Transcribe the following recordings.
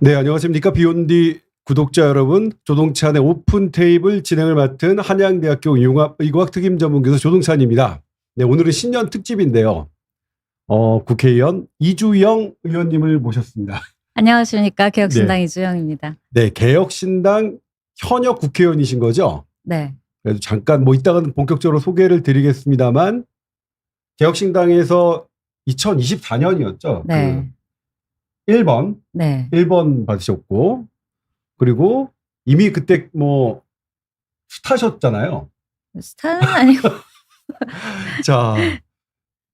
네, 안녕하십니까. 비욘디 구독자 여러분. 조동찬의 오픈 테이블 진행을 맡은 한양대학교 융합의과학 특임 전문교수 조동찬입니다. 네, 오늘은 신년 특집인데요. 국회의원 이주영 의원님을 모셨습니다. 안녕하십니까. 개혁신당 이주영입니다. 네, 개혁신당 현역 국회의원이신 거죠? 네. 그래도 잠깐 이따가는 본격적으로 소개를 드리겠습니다만 개혁신당에서 2024년이었죠. 네. 1번. 네. 1번 받으셨고, 그리고 이미 그때 스타셨잖아요. 스타는 아니고. 자,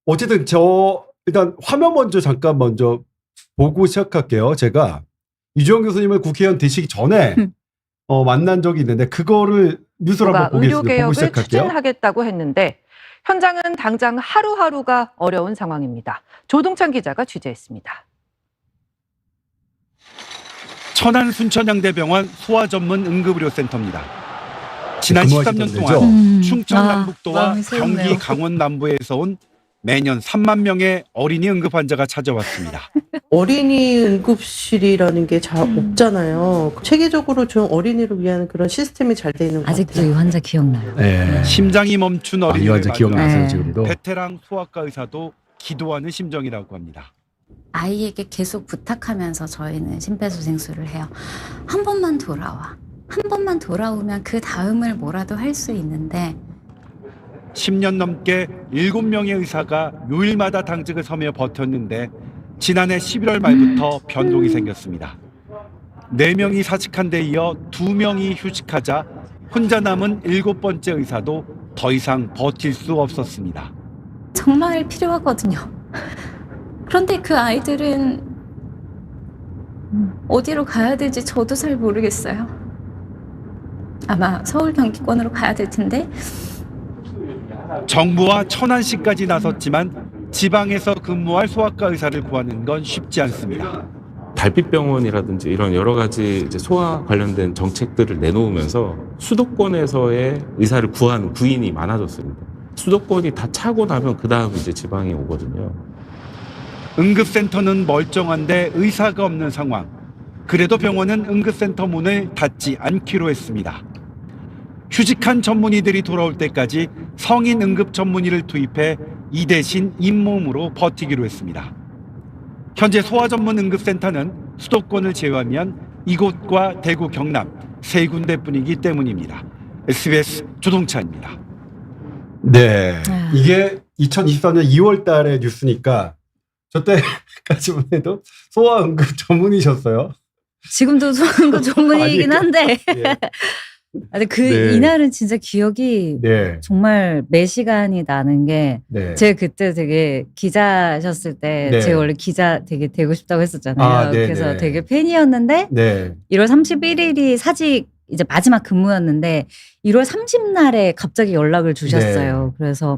어쨌든 일단 화면 잠깐 보고 시작할게요. 제가 이주영 교수님을 국회의원 되시기 전에 만난 적이 있는데 그거를 뉴스로 한번 보겠습니다. 보고 의료개혁을 시작할게요. 추진하겠다고 했는데 현장은 당장 하루하루가 어려운 상황입니다. 조동찬 기자가 취재했습니다. 천안 순천향대병원 소아전문응급의료센터입니다. 지난 13년 근무하시던 동안 충청 남북도와 마음이 새롭네요. 경기 강원 남부에서 온 매년 3만 명의 어린이 응급 환자가 찾아왔습니다. 어린이 응급실이라는 게 잘 없잖아요. 체계적으로 좀 어린이를 위한 그런 시스템이 잘 돼 있는 것 아직도 같아요. 이 환자 기억나요. 네. 심장이 멈춘 이 어린이를 환자 기억나세요, 네. 지금도? 베테랑 소아과 의사도 기도하는 심정이라고 합니다. 아이에게 계속 부탁하면서 저희는 심폐소생술을 해요. 한 번만 돌아와. 한 번만 돌아오면 그 다음을 뭐라도 할 수 있는데 10년 넘게 7명의 의사가 요일마다 당직을 서며 버텼는데 지난해 11월 말부터 변동이 생겼습니다. 4명이 사직한 데 이어 2명이 휴직하자 혼자 남은 7번째 의사도 더 이상 버틸 수 없었습니다. 정말 필요하거든요. 그런데 그 아이들은 어디로 가야 될지 저도 잘 모르겠어요. 아마 서울 경기권으로 가야 될 텐데 정부와 천안시까지 나섰지만 지방에서 근무할 소아과 의사를 구하는 건 쉽지 않습니다. 달빛병원이라든지 이런 여러 가지 이제 소아 관련된 정책들을 내놓으면서 수도권에서의 의사를 구하는 구인이 많아졌습니다. 수도권이 다 차고 나면 그 다음 이제 지방이 오거든요. 응급센터는 멀쩡한데 의사가 없는 상황. 그래도 병원은 응급센터 문을 닫지 않기로 했습니다. 휴직한 전문의들이 돌아올 때까지 성인 응급 전문의를 투입해 이 대신 잇몸으로 버티기로 했습니다. 현재 소아 전문 응급센터는 수도권을 제외하면 이곳과 대구, 경남 3군데뿐이기 때문입니다. SBS 조동찬입니다. 네. 이게 2024년 2월 달의 뉴스니까 저 때까지만 해도 소아 응급 전문의셨어요. 지금도 소아응급 전문이긴 한데. 예. 근데 네. 이날은 진짜 기억이 네. 정말 매 시간이 나는 게 네. 제가 그때 되게 기자셨을 때 네. 제가 원래 기자 되게 되고 싶다고 했었잖아요. 아, 네네. 그래서 되게 팬이었는데 네. 1월 31일이 사직 이제 마지막 근무였는데 1월 30날에 갑자기 연락을 주셨어요. 그래서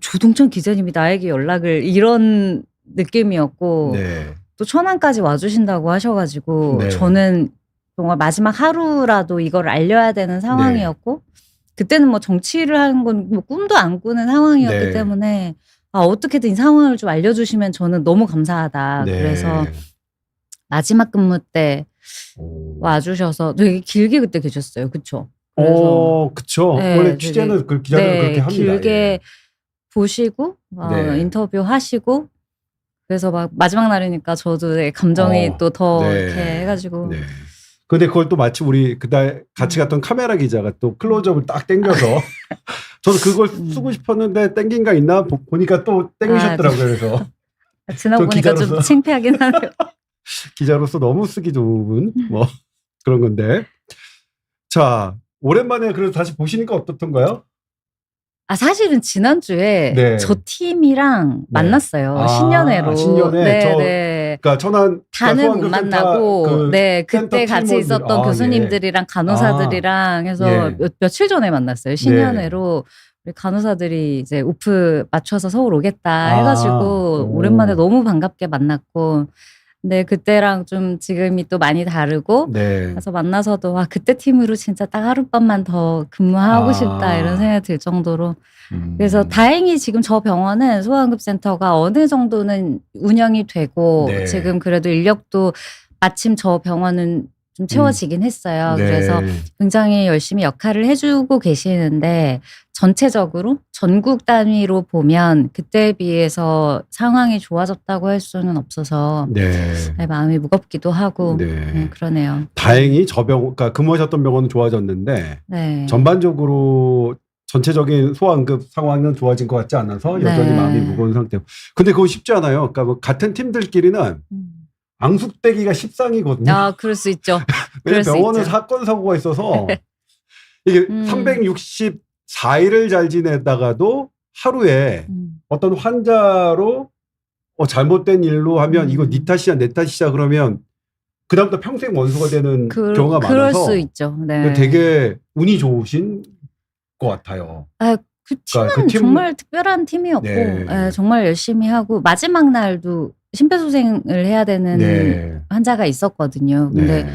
조동찬 기자님이 나에게 연락을 이런 느낌이었고 네. 또 천안까지 와주신다고 하셔가지고 네. 저는 정말 마지막 하루라도 이걸 알려야 되는 상황이었고 그때는 뭐 정치를 하는 건 뭐 꿈도 안 꾸는 상황이었기 네. 때문에 어떻게든 이 상황을 좀 알려주시면 저는 너무 감사하다. 네. 그래서 마지막 근무 때 와주셔서 되게 길게 그때 계셨어요. 그쵸? 그쵸. 네, 원래 되게, 취재는 그 기자들은 그렇게 합니다. 길게 예. 보시고 네. 인터뷰 하시고 그래서 막 마지막 날이니까 저도 되게 감정이 또 더 네. 이렇게 해가지고 네. 근데 그걸 또 마치 우리 그날 같이 갔던 카메라 기자가 또 클로즈업을 딱 땡겨서 저도 그걸 쓰고 싶었는데 땡긴가 있나 보니까 또 땡기셨더라고요. 그래서 지나고 보니까 좀 기자로서. 창피하긴 하네요. 기자로서 너무 쓰기 좋은 그런 건데. 자, 오랜만에 그래도 다시 보시니까 어떻던가요? 사실은 지난주에 네. 저 팀이랑 만났어요. 신년회로. 신년회. 그러니까 천안 다는 못 만나고 그때 같이 팀원들. 있었던 교수님들이랑 간호사들이랑 해서 예. 며칠 전에 만났어요. 신년회로. 우리 간호사들이 이제 오프 맞춰서 서울 오겠다 해가지고 오랜만에 너무 반갑게 만났고 근데 그때랑 좀 지금이 또 많이 다르고 네. 그래서 만나서도 그때 팀으로 진짜 딱 하룻밤만 더 근무하고 싶다 이런 생각이 들 정도로 그래서 다행히 지금 저 병원은 소아응급센터가 어느 정도는 운영이 되고 네. 지금 그래도 인력도 마침 저 병원은 좀 채워지긴 했어요. 네. 그래서 굉장히 열심히 역할을 해주고 계시는데 전체적으로 전국 단위로 보면 그때에 비해서 상황이 좋아졌다고 할 수는 없어서 네. 마음이 무겁기도 하고 네. 그러네요. 다행히 저 병원, 그러니까 근무하셨던 병원은 좋아졌는데 네. 전반적으로 전체적인 소아응급 상황은 좋아진 것 같지 않아서 여전히 네. 마음이 무거운 상태고. 근데 그거 쉽지 않아요. 그러니까 뭐 같은 팀들끼리는 앙숙대기가 십상이거든요. 아, 그럴 수 있죠. 왜냐면 그럴 수 병원은 있죠. 사건 사고가 있어서 이게 364일을 잘 지내다가도 하루에 어떤 환자로 잘못된 일로 하면 이거 네 탓이야 내 탓이야 그러면 그다음부터 평생 원수가 되는 경우가 그럴 많아서 수 있죠. 네. 되게 운이 좋으신 것 같아요. 그 팀은 그 팀- 정말 특별한 팀이었고 네. 정말 열심히 하고 마지막 날도 심폐소생을 해야 되는 네. 환자가 있었거든요. 근데 네.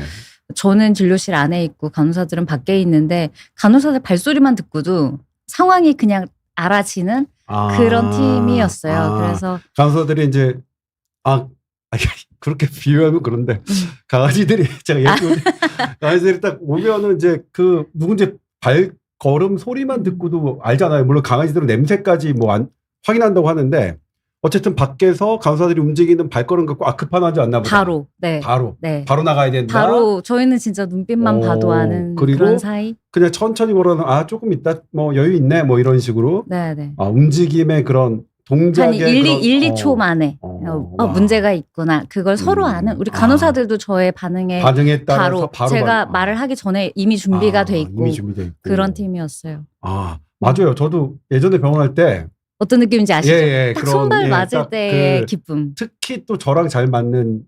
저는 진료실 안에 있고 간호사들은 밖에 있는데 간호사들 발소리만 듣고도 상황이 그냥 알아지는 그런 팀이었어요. 그래서 간호사들이 이제 그렇게 비유하면 그런데 강아지들이 제가 예쁘게 강아지들이 딱 오면은 이제 그 누군지 발걸음 소리만 듣고도 알잖아요. 물론 강아지들은 냄새까지 뭐 확인한다고 하는데 어쨌든 밖에서 간호사들이 움직이는 발걸음 갖고 급한하지 않나 보다. 바로 네. 바로 나가야 된다. 바로 저희는 진짜 눈빛만 봐도 아는 그리고 그런 사이. 그냥 천천히 걸어는 조금 있다 뭐 여유 있네 뭐 이런 식으로 네네. 움직임의 그런 한 동작의 1, 2초 만에 와. 문제가 있구나. 그걸 서로 아는 우리 간호사들도 저의 반응에 따라서 바로 제가 말을 하기 전에 이미 준비가 돼 있고 이미 준비돼 있고. 그런 팀이었어요. 맞아요. 저도 예전에 병원 할 때 어떤 느낌인지 아시죠? 예, 딱 그런, 손발 예, 맞을 딱 때의 그 기쁨. 특히 또 저랑 잘 맞는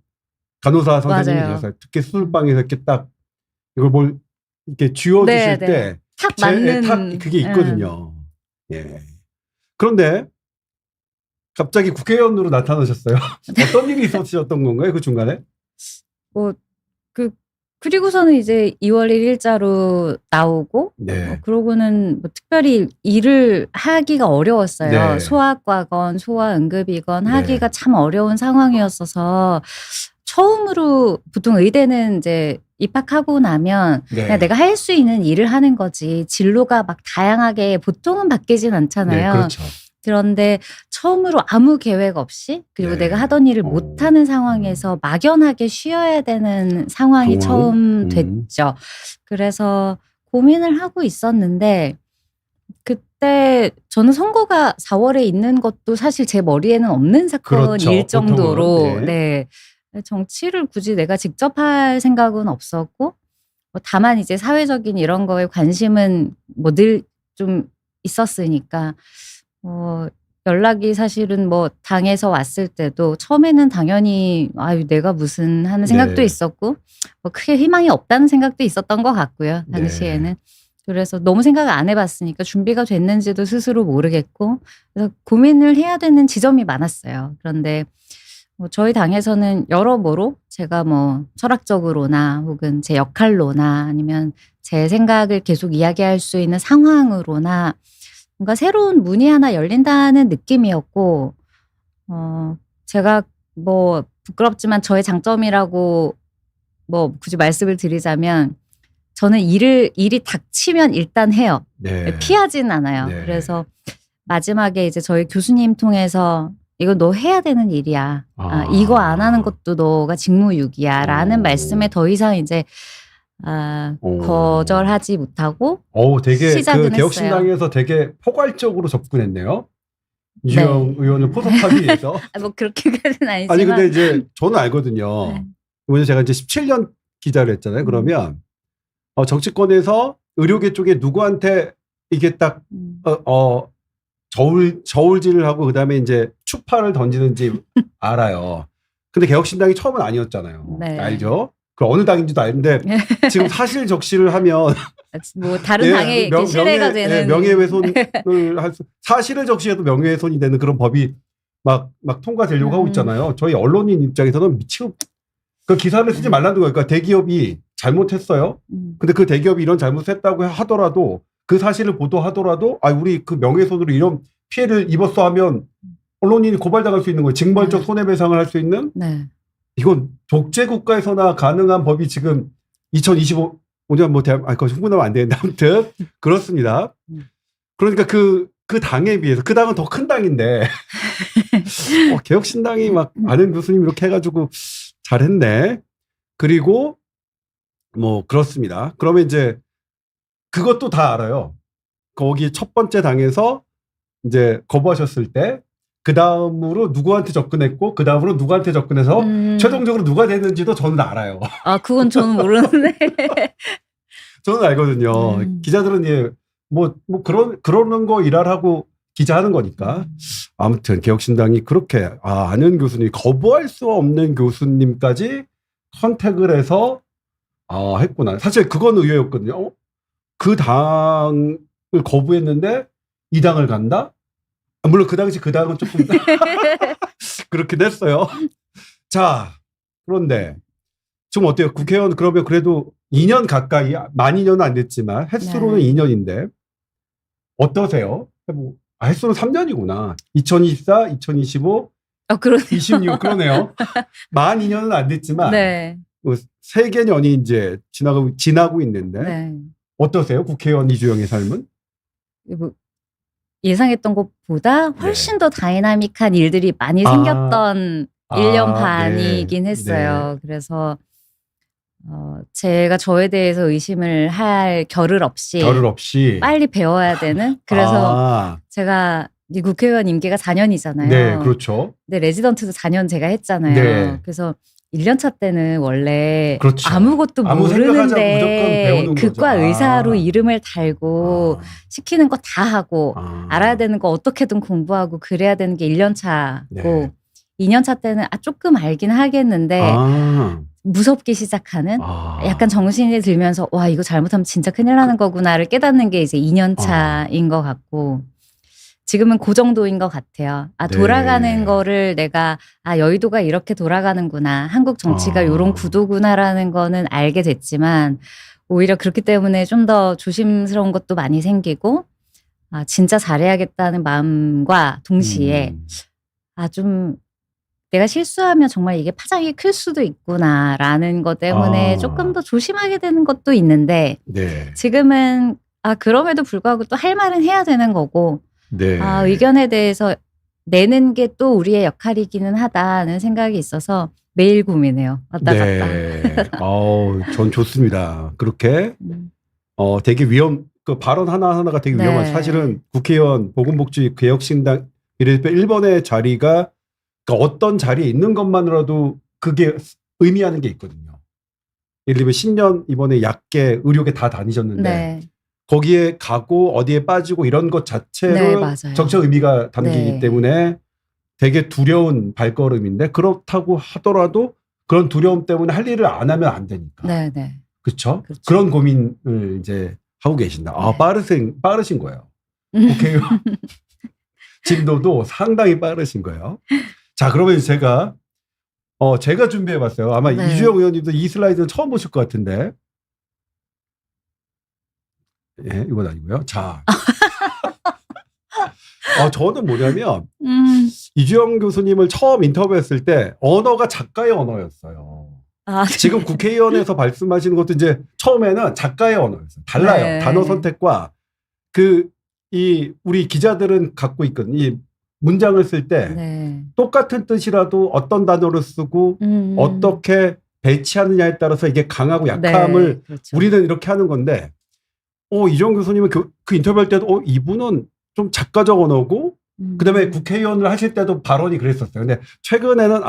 간호사 선생님이 맞아요. 계셨어요. 특히 수술방에서 이렇게 딱 이걸 뭘 이렇게 쥐어 주실 네. 때 탁 맞는 탁 그게 있거든요. 예. 그런데 갑자기 국회의원으로 나타나셨어요. 어떤 일이 있었던 건가요? 그 중간에? 그리고서는 이제 2월 1일자로 나오고 네. 그러고는 뭐 특별히 일을 하기가 어려웠어요. 네. 소아과건 소아응급이건 네. 하기가 참 어려운 상황이었어서 처음으로 보통 의대는 이제 입학하고 나면 네. 그냥 내가 할 수 있는 일을 하는 거지 진로가 막 다양하게 보통은 바뀌진 않잖아요. 네, 그렇죠. 그런데 처음으로 아무 계획 없이 그리고 네. 내가 하던 일을 못하는 상황에서 막연하게 쉬어야 되는 상황이 처음 됐죠. 그래서 고민을 하고 있었는데 그때 저는 선거가 4월에 있는 것도 사실 제 머리에는 없는 사건일 그렇죠. 정도로 보통은, 네. 정치를 굳이 내가 직접 할 생각은 없었고 다만 이제 사회적인 이런 거에 관심은 뭐 늘 좀 있었으니까 연락이 사실은 뭐 당에서 왔을 때도 처음에는 당연히 내가 무슨 하는 생각도 네. 있었고 뭐 크게 희망이 없다는 생각도 있었던 것 같고요. 당시에는. 네. 그래서 너무 생각을 안 해봤으니까 준비가 됐는지도 스스로 모르겠고 그래서 고민을 해야 되는 지점이 많았어요. 그런데 저희 당에서는 여러모로 제가 뭐 철학적으로나 혹은 제 역할로나 아니면 제 생각을 계속 이야기할 수 있는 상황으로나 뭔가 새로운 문이 하나 열린다는 느낌이었고 제가 뭐 부끄럽지만 저의 장점이라고 뭐 굳이 말씀을 드리자면 저는 일이 닥치면 일단 해요. 네. 피하진 않아요. 네. 그래서 마지막에 이제 저희 교수님 통해서 이거 너 해야 되는 일이야. 이거 안 하는 것도 너가 직무유기야. 라는 말씀에 더 이상 이제 거절하지 못하고 되게 시작은 그 개혁신당에서 되게 포괄적으로 접근했네요. 이주영 의원을 포섭하기 위해서. 뭐 그렇게까지는 아니지만. 아니 근데 이제 저는 알거든요. 네. 왜냐면 제가 이제 17년 기자를 했잖아요. 그러면 정치권에서 의료계 쪽에 누구한테 이게 딱 저울질을 하고 그다음에 이제 추파를 던지는지 알아요. 근데 개혁신당이 처음은 아니었잖아요. 네. 알죠? 그 어느 당인지도 아는데 지금 사실 적시를 하면 뭐 다른 당에 이렇게 신뢰가 되는 명예훼손을 사실을 적시해도 명예훼손이 되는 그런 법이 막 통과되려고 하고 있잖아요. 저희 언론인 입장에서는 미치고 그 기사를 쓰지 말라는 거예요. 그러니까 대기업이 잘못했어요. 근데 그 대기업이 이런 잘못했다고 하더라도 그 사실을 보도하더라도 우리 그 명예훼손으로 이런 피해를 입었어 하면 언론인이 고발당할 수 있는 거예요. 징벌적 손해배상을 할 수 있는. 네. 이건 독재 국가에서나 가능한 법이 지금 2025년 뭐 그거 흥분하면 안 되는데 아무튼 그렇습니다. 그러니까 그 당에 비해서 그 당은 더 큰 당인데 개혁신당이 막 아는 교수님 이렇게 해가지고 잘했네. 그리고 뭐 그렇습니다. 그러면 이제 그것도 다 알아요. 거기 첫 번째 당에서 이제 거부하셨을 때 그 다음으로 누구한테 접근했고 그 다음으로 누구한테 접근해서 최종적으로 누가 됐는지도 저는 알아요. 아, 그건 저는 모르는데. 저는 알거든요. 기자들은 그러는 거 일하라고 기자하는 거니까. 아무튼 개혁신당이 그렇게 아는 교수님, 거부할 수 없는 교수님까지 선택을 해서 했구나. 사실 그건 의외였거든요. 그 당을 거부했는데 이 당을 간다? 물론 그 당시 그 당은 조금 그렇긴 했어요. 자, 그런데 지금 어때요? 국회의원 그러면 그래도 2년 가까이, 만 2년은 안 됐지만 횟수로는 네. 2년인데 어떠세요? 횟수로 3년이구나. 2024, 2025, 그러네요. 26 그러네요. 만 2년은 안 됐지만 네. 3개 년이 이제 지나고 있는데 네. 어떠세요? 국회의원 이주영의 삶은? 뭐 예상했던 것보다 훨씬 더 다이나믹한 일들이 많이 생겼던 1년 반이긴 했어요. 그래서 제가 저에 대해서 의심을 할 겨를 없이 빨리 배워야 되는. 그래서 제가 이 국회의원 임기가 4년이잖아요. 네, 그렇죠. 근데 레지던트도 4년 제가 했잖아요. 네. 그래서 1년차 때는 원래 그렇죠. 아무것도 아무 생각하지 않고 무조건 모르는데 배우는 극과 거죠. 의사로 이름을 달고 시키는 거 다 하고 알아야 되는 거 어떻게든 공부하고 그래야 되는 게 1년차고 네. 2년차 때는 조금 알긴 하겠는데 무섭게 시작하는 약간 정신이 들면서 와 이거 잘못하면 진짜 큰일 나는 거구나를 깨닫는 게 이제 2년차인 것 같고 지금은 그 정도인 것 같아요. 네. 돌아가는 거를 내가 여의도가 이렇게 돌아가는구나. 한국 정치가 이런 구도구나라는 거는 알게 됐지만 오히려 그렇기 때문에 좀 더 조심스러운 것도 많이 생기고 진짜 잘해야겠다는 마음과 동시에 좀 내가 실수하면 정말 이게 파장이 클 수도 있구나라는 것 때문에 조금 더 조심하게 되는 것도 있는데 네. 지금은 그럼에도 불구하고 또 할 말은 해야 되는 거고 네. 의견에 대해서 내는 게 또 우리의 역할이기는 하다는 생각이 있어서 매일 고민해요. 왔다 갔다. 네. 전 좋습니다. 그렇게 되게 그 발언 하나하나가 되게 네. 위험한. 사실은 국회의원 보건복지 개혁신당 이럴 때 1번의 자리가 그러니까 어떤 자리에 있는 것만으로도 그게 의미하는 게 있거든요. 예를 들면 10년 이번에 약계, 의료계 다 다니셨는데 네. 거기에 가고 어디에 빠지고 이런 것 자체로 네, 맞아요. 정치적 의미가 담기기 네. 때문에 되게 두려운 발걸음인데 그렇다고 하더라도 그런 두려움 때문에 할 일을 안 하면 안 되니까. 네, 네. 그렇죠? 그렇죠. 그런 고민을 이제 하고 계신다. 네. 빠르신 거예요. 국회의원 진도도 상당히 빠르신 거예요. 자, 그러면 제가 준비해봤어요. 아마 네. 이주영 의원님도 이 슬라이드는 처음 보실 것 같은데. 예, 이건 아니고요. 자. 저는 뭐냐면, 이주영 교수님을 처음 인터뷰했을 때, 언어가 작가의 언어였어요. 지금 국회의원에서 말씀하시는 것도 이제 처음에는 작가의 언어였어요. 달라요. 네. 단어 선택과 우리 기자들은 갖고 있거든요. 이 문장을 쓸 때 네. 똑같은 뜻이라도 어떤 단어를 쓰고 어떻게 배치하느냐에 따라서 이게 강하고 약함을 네, 그렇죠. 우리는 이렇게 하는 건데, 이주영 교수님은 그 인터뷰할 때도 이분은 좀 작가적 언어고, 그다음에 국회의원을 하실 때도 발언이 그랬었어요. 근데 최근에는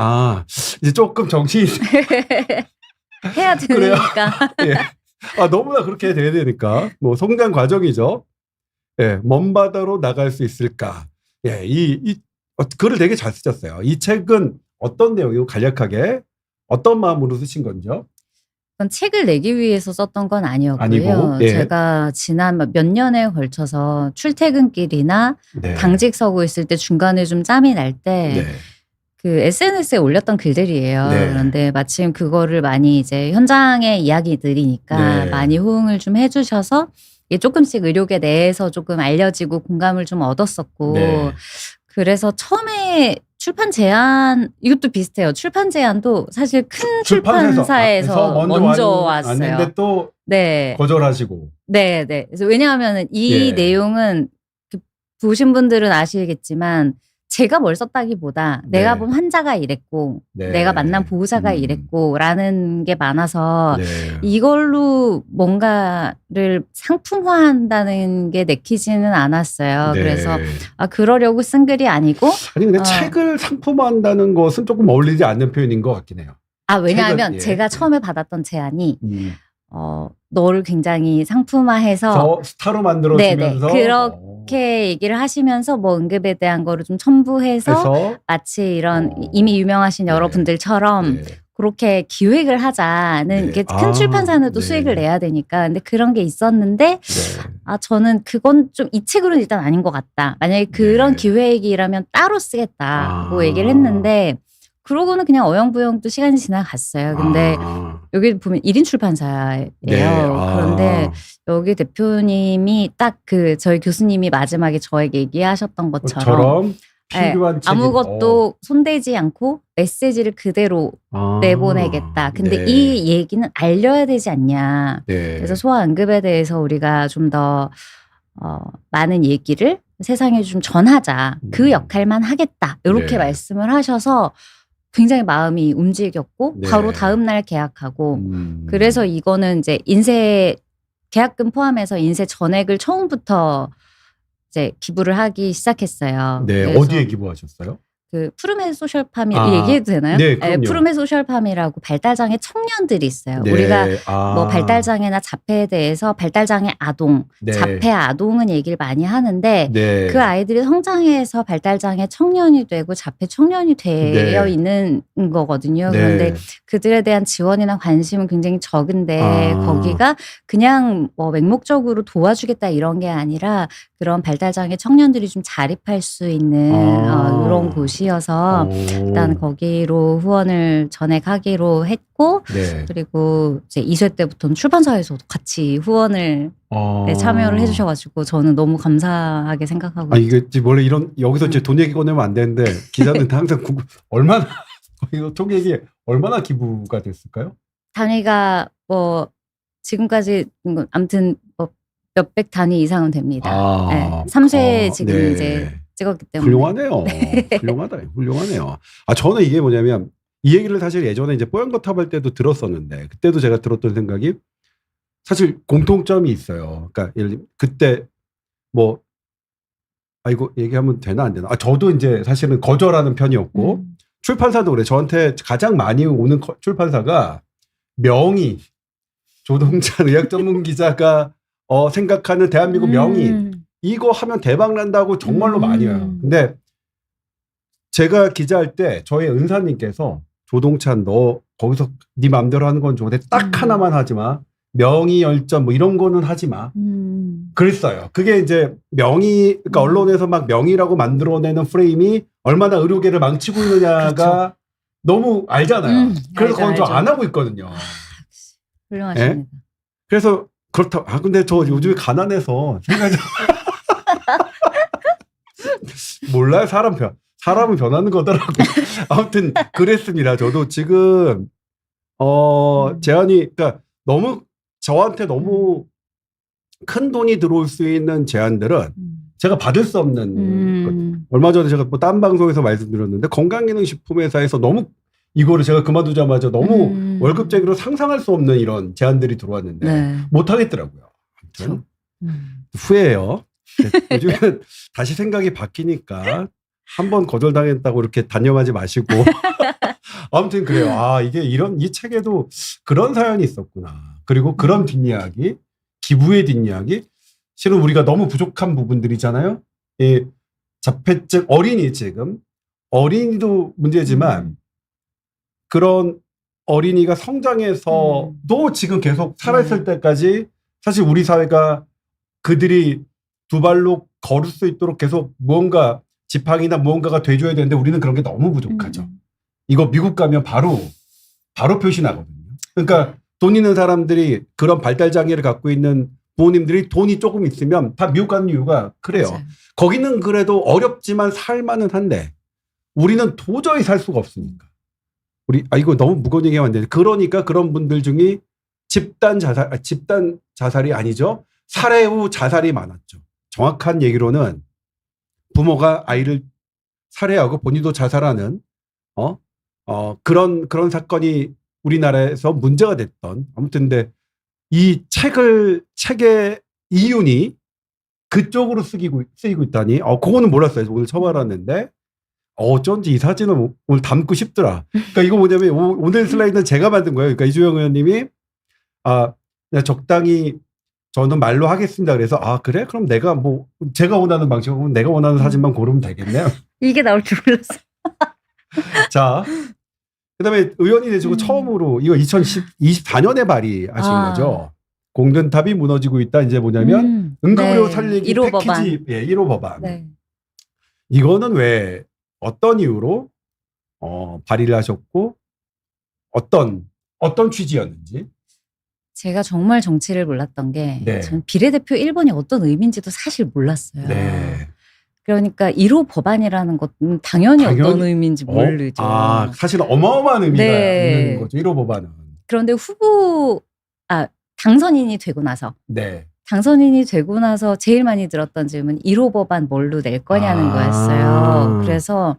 이제 조금 정신이 해야 되니까. 예. 너무나 그렇게 돼야 되니까 뭐 성장 과정이죠. 예, 먼 바다로 나갈 수 있을까? 예, 글을 되게 잘 쓰셨어요. 이 책은 어떤 내용이고 간략하게 어떤 마음으로 쓰신 건지요? 그건 책을 내기 위해서 썼던 건 아니었고요. 아니고, 예. 제가 지난 몇 년에 걸쳐서 출퇴근길이나 네. 당직 서고 있을 때 중간에 좀 짬이 날 때 네. 그 SNS에 올렸던 글들이에요. 네. 그런데 마침 그거를 많이 이제 현장의 이야기들이니까 네. 많이 호응을 좀 해주셔서 이게 조금씩 의료계 내에서 조금 알려지고 공감을 좀 얻었었고 네. 그래서 처음에 출판 제안 이것도 비슷해요. 출판 제안도 사실 큰 출판사에서 출판사에서 먼저 왔는데 왔어요. 또 네, 거절하시고. 네, 네. 그래서 왜냐하면 이 예. 내용은 보신 분들은 아시겠지만 제가 뭘 썼다기보다 네. 내가 본 환자가 이랬고 네. 내가 만난 보호자가 음. 이랬고라는 게 많아서 네. 이걸로 뭔가를 상품화한다는 게 내키지는 않았어요. 네. 그래서 그러려고 쓴 글이 아니고 아니 근데 어. 책을 상품화한다는 것은 조금 어울리지 않는 표현인 것 같긴 해요. 왜냐하면 책은, 예. 제가 처음에 받았던 제안이 음. 너를 굉장히 상품화해서 저 스타로 만들어주면서 네네. 그렇게 얘기를 하시면서 뭐 응급에 대한 거를 좀 첨부해서 해서 마치 이런 어. 이미 유명하신 네. 여러분들처럼 네. 그렇게 기획을 하자는 네. 게 큰 출판사는 또 네. 수익을 내야 되니까. 근데 그런 게 있었는데 네. 저는 그건 좀 이 책으로는 일단 아닌 것 같다. 만약에 그런 네. 기획이라면 따로 쓰겠다고 아. 얘기를 했는데 그러고는 그냥 어영부영 또 시간이 지나갔어요. 근데 여기 보면 1인 출판사예요. 네. 그런데 여기 대표님이 딱 저희 교수님이 마지막에 저에게 얘기하셨던 것처럼 필요한 책이- 아무것도 손대지 않고 메시지를 그대로 내보내겠다. 근데 네. 이 얘기는 알려야 되지 않냐. 네. 그래서 소아응급에 대해서 우리가 좀 더 많은 얘기를 세상에 좀 전하자. 그 역할만 하겠다. 이렇게 네. 말씀을 하셔서 굉장히 마음이 움직였고 네. 바로 다음 날 계약하고 음. 그래서 이거는 이제 인쇄 계약금 포함해서 인쇄 전액을 처음부터 이제 기부를 하기 시작했어요. 네. 그래서 어디에 기부하셨어요? 푸르메 소셜팜이 아, 얘기해도 되나요? 네, 그럼요. 푸르메 소셜팜이라고 발달장애 청년들이 있어요. 네. 우리가 뭐 발달장애나 자폐에 대해서 발달장애 아동, 네. 자폐 아동은 얘기를 많이 하는데 네. 그 아이들이 성장해서 발달장애 청년이 되고 자폐 청년이 되어 네. 있는 거거든요. 네. 그런데 그들에 대한 지원이나 관심은 굉장히 적은데 거기가 그냥 뭐 맹목적으로 도와주겠다 이런 게 아니라 그런 발달장애 청년들이 좀 자립할 수 있는 이런 곳이어서 일단 거기로 후원을 전액하기로 했고 네. 그리고 이제 2쇄 때부터는 출판사에서도 같이 후원을 참여를 해주셔가지고 저는 너무 감사하게 생각하고 이게 원래 여기서 이제 돈 얘기 꺼내면 안 되는데 기자들한테 항상 얼마나 이거 총 얘기 얼마나 기부가 됐을까요? 단위가 뭐 지금까지 아무튼 뭐 몇백 단위 이상은 됩니다. 네. 3쇄 지금 이제 찍었기 때문에 훌륭하네요. 훌륭하네요. 저는 이게 뭐냐면 이 얘기를 사실 예전에 이제 뽀얀거탑 할 때도 들었었는데 그때도 제가 들었던 생각이 사실 공통점이 있어요. 그러니까 예를 들면 그때 뭐 이거 얘기하면 되나 안 되나? 저도 이제 사실은 거절하는 편이었고 출판사도 그래. 저한테 가장 많이 오는 출판사가 명의 조동찬 의학 전문 기자가 생각하는 대한민국 명의 이거 하면 대박 난다고 정말로 많이 와요. 근데 제가 기자할 때 저희 은사님께서 조동찬 너 거기서 네 맘대로 하는 건 좋은데 딱 하나만 하지 마. 명의 열전 뭐 이런 거는 하지 마. 그랬어요. 그게 이제 그러니까 언론에서 막 명의라고 만들어내는 프레임이 얼마나 의료계를 망치고 있느냐가 그렇죠. 너무 알잖아요. 그래서 그건 저 알죠. 안 하고 있거든요. 훌륭하십니다. 네? 그래서 그렇다. 근데 저 요즘에 가난해서 생각이 몰라요. 사람은 변하는 거더라고. 아무튼 그랬습니다. 저도 지금 제안이 그러니까 저한테 너무 큰 돈이 들어올 수 있는 제안들은 제가 받을 수 없는 것. 얼마 전에 제가 뭐 딴 방송에서 말씀드렸는데 건강기능식품회사에서 너무 이거를 제가 그만두자마자 너무 월급제기로 상상할 수 없는 이런 제안들이 들어왔는데 네. 못 하겠더라고요. 아무튼 후회해요. 요즘엔 다시 생각이 바뀌니까 한번 거절당했다고 이렇게 단념하지 마시고 아무튼 그래요. 이게 이 책에도 그런 사연이 있었구나. 그리고 그런 뒷이야기, 기부의 뒷이야기. 실은 우리가 너무 부족한 부분들이잖아요. 이 자폐증 어린이도 문제지만 그런 어린이가 성장해서도 지금 계속 살아있을 때까지 사실 우리 사회가 그들이 두 발로 걸을 수 있도록 계속 무언가 지팡이나 무언가가 돼줘야 되는데 우리는 그런 게 너무 부족하죠. 이거 미국 가면 바로 표시 나거든요. 그러니까 돈 있는 사람들이 그런 발달장애를 갖고 있는 부모님들이 돈이 조금 있으면 다 미국 가는 이유가 그래요. 맞아요. 거기는 그래도 어렵지만 살만은 한데 우리는 도저히 살 수가 없으니까. 이거 너무 무거운 얘기하면 안 되는데. 그러니까 그런 분들 중에 집단 자살이 아니죠. 살해 후 자살이 많았죠. 정확한 얘기로는 부모가 아이를 살해하고 본인도 자살하는, 그런 사건이 우리나라에서 문제가 됐던, 아무튼 근데 이 책의 이윤이 그쪽으로 쓰이고 있다니, 그거는 몰랐어요. 오늘 처음 알았는데, 어쩐지 이 사진은 오늘 담고 싶더라. 그러니까 이거 뭐냐면, 오늘 슬라이드는 제가 만든 거예요. 그러니까 이주영 의원님이, 그냥 적당히 저는 말로 하겠습니다. 그래서, 그래? 그럼 제가 원하는 방식으로 내가 원하는 사진만 고르면 되겠네요. 이게 나올 줄 몰랐어요. 자, 그 다음에 의원이 되시고 처음으로, 이거 2024년에 발의하신 거죠. 공든탑이 무너지고 있다. 이제 뭐냐면, 응급의료 살리기 1호 패키지, 법안. 1호 법안. 네. 이거는 왜, 어떤 이유로, 발의를 하셨고, 어떤 취지였는지. 제가 정말 정치를 몰랐던 게, 네. 전 비례대표 1번이 어떤 의미인지도 사실 몰랐어요. 네. 그러니까 1호 법안이라는 것은 당연히 어떤 의미인지 모르죠. 사실 어마어마한 의미가 네. 있는 거죠. 1호 법안은. 그런데 당선인이 되고 나서, 네. 제일 많이 들었던 질문 1호 법안 뭘로 낼 거냐는 거였어요. 그래서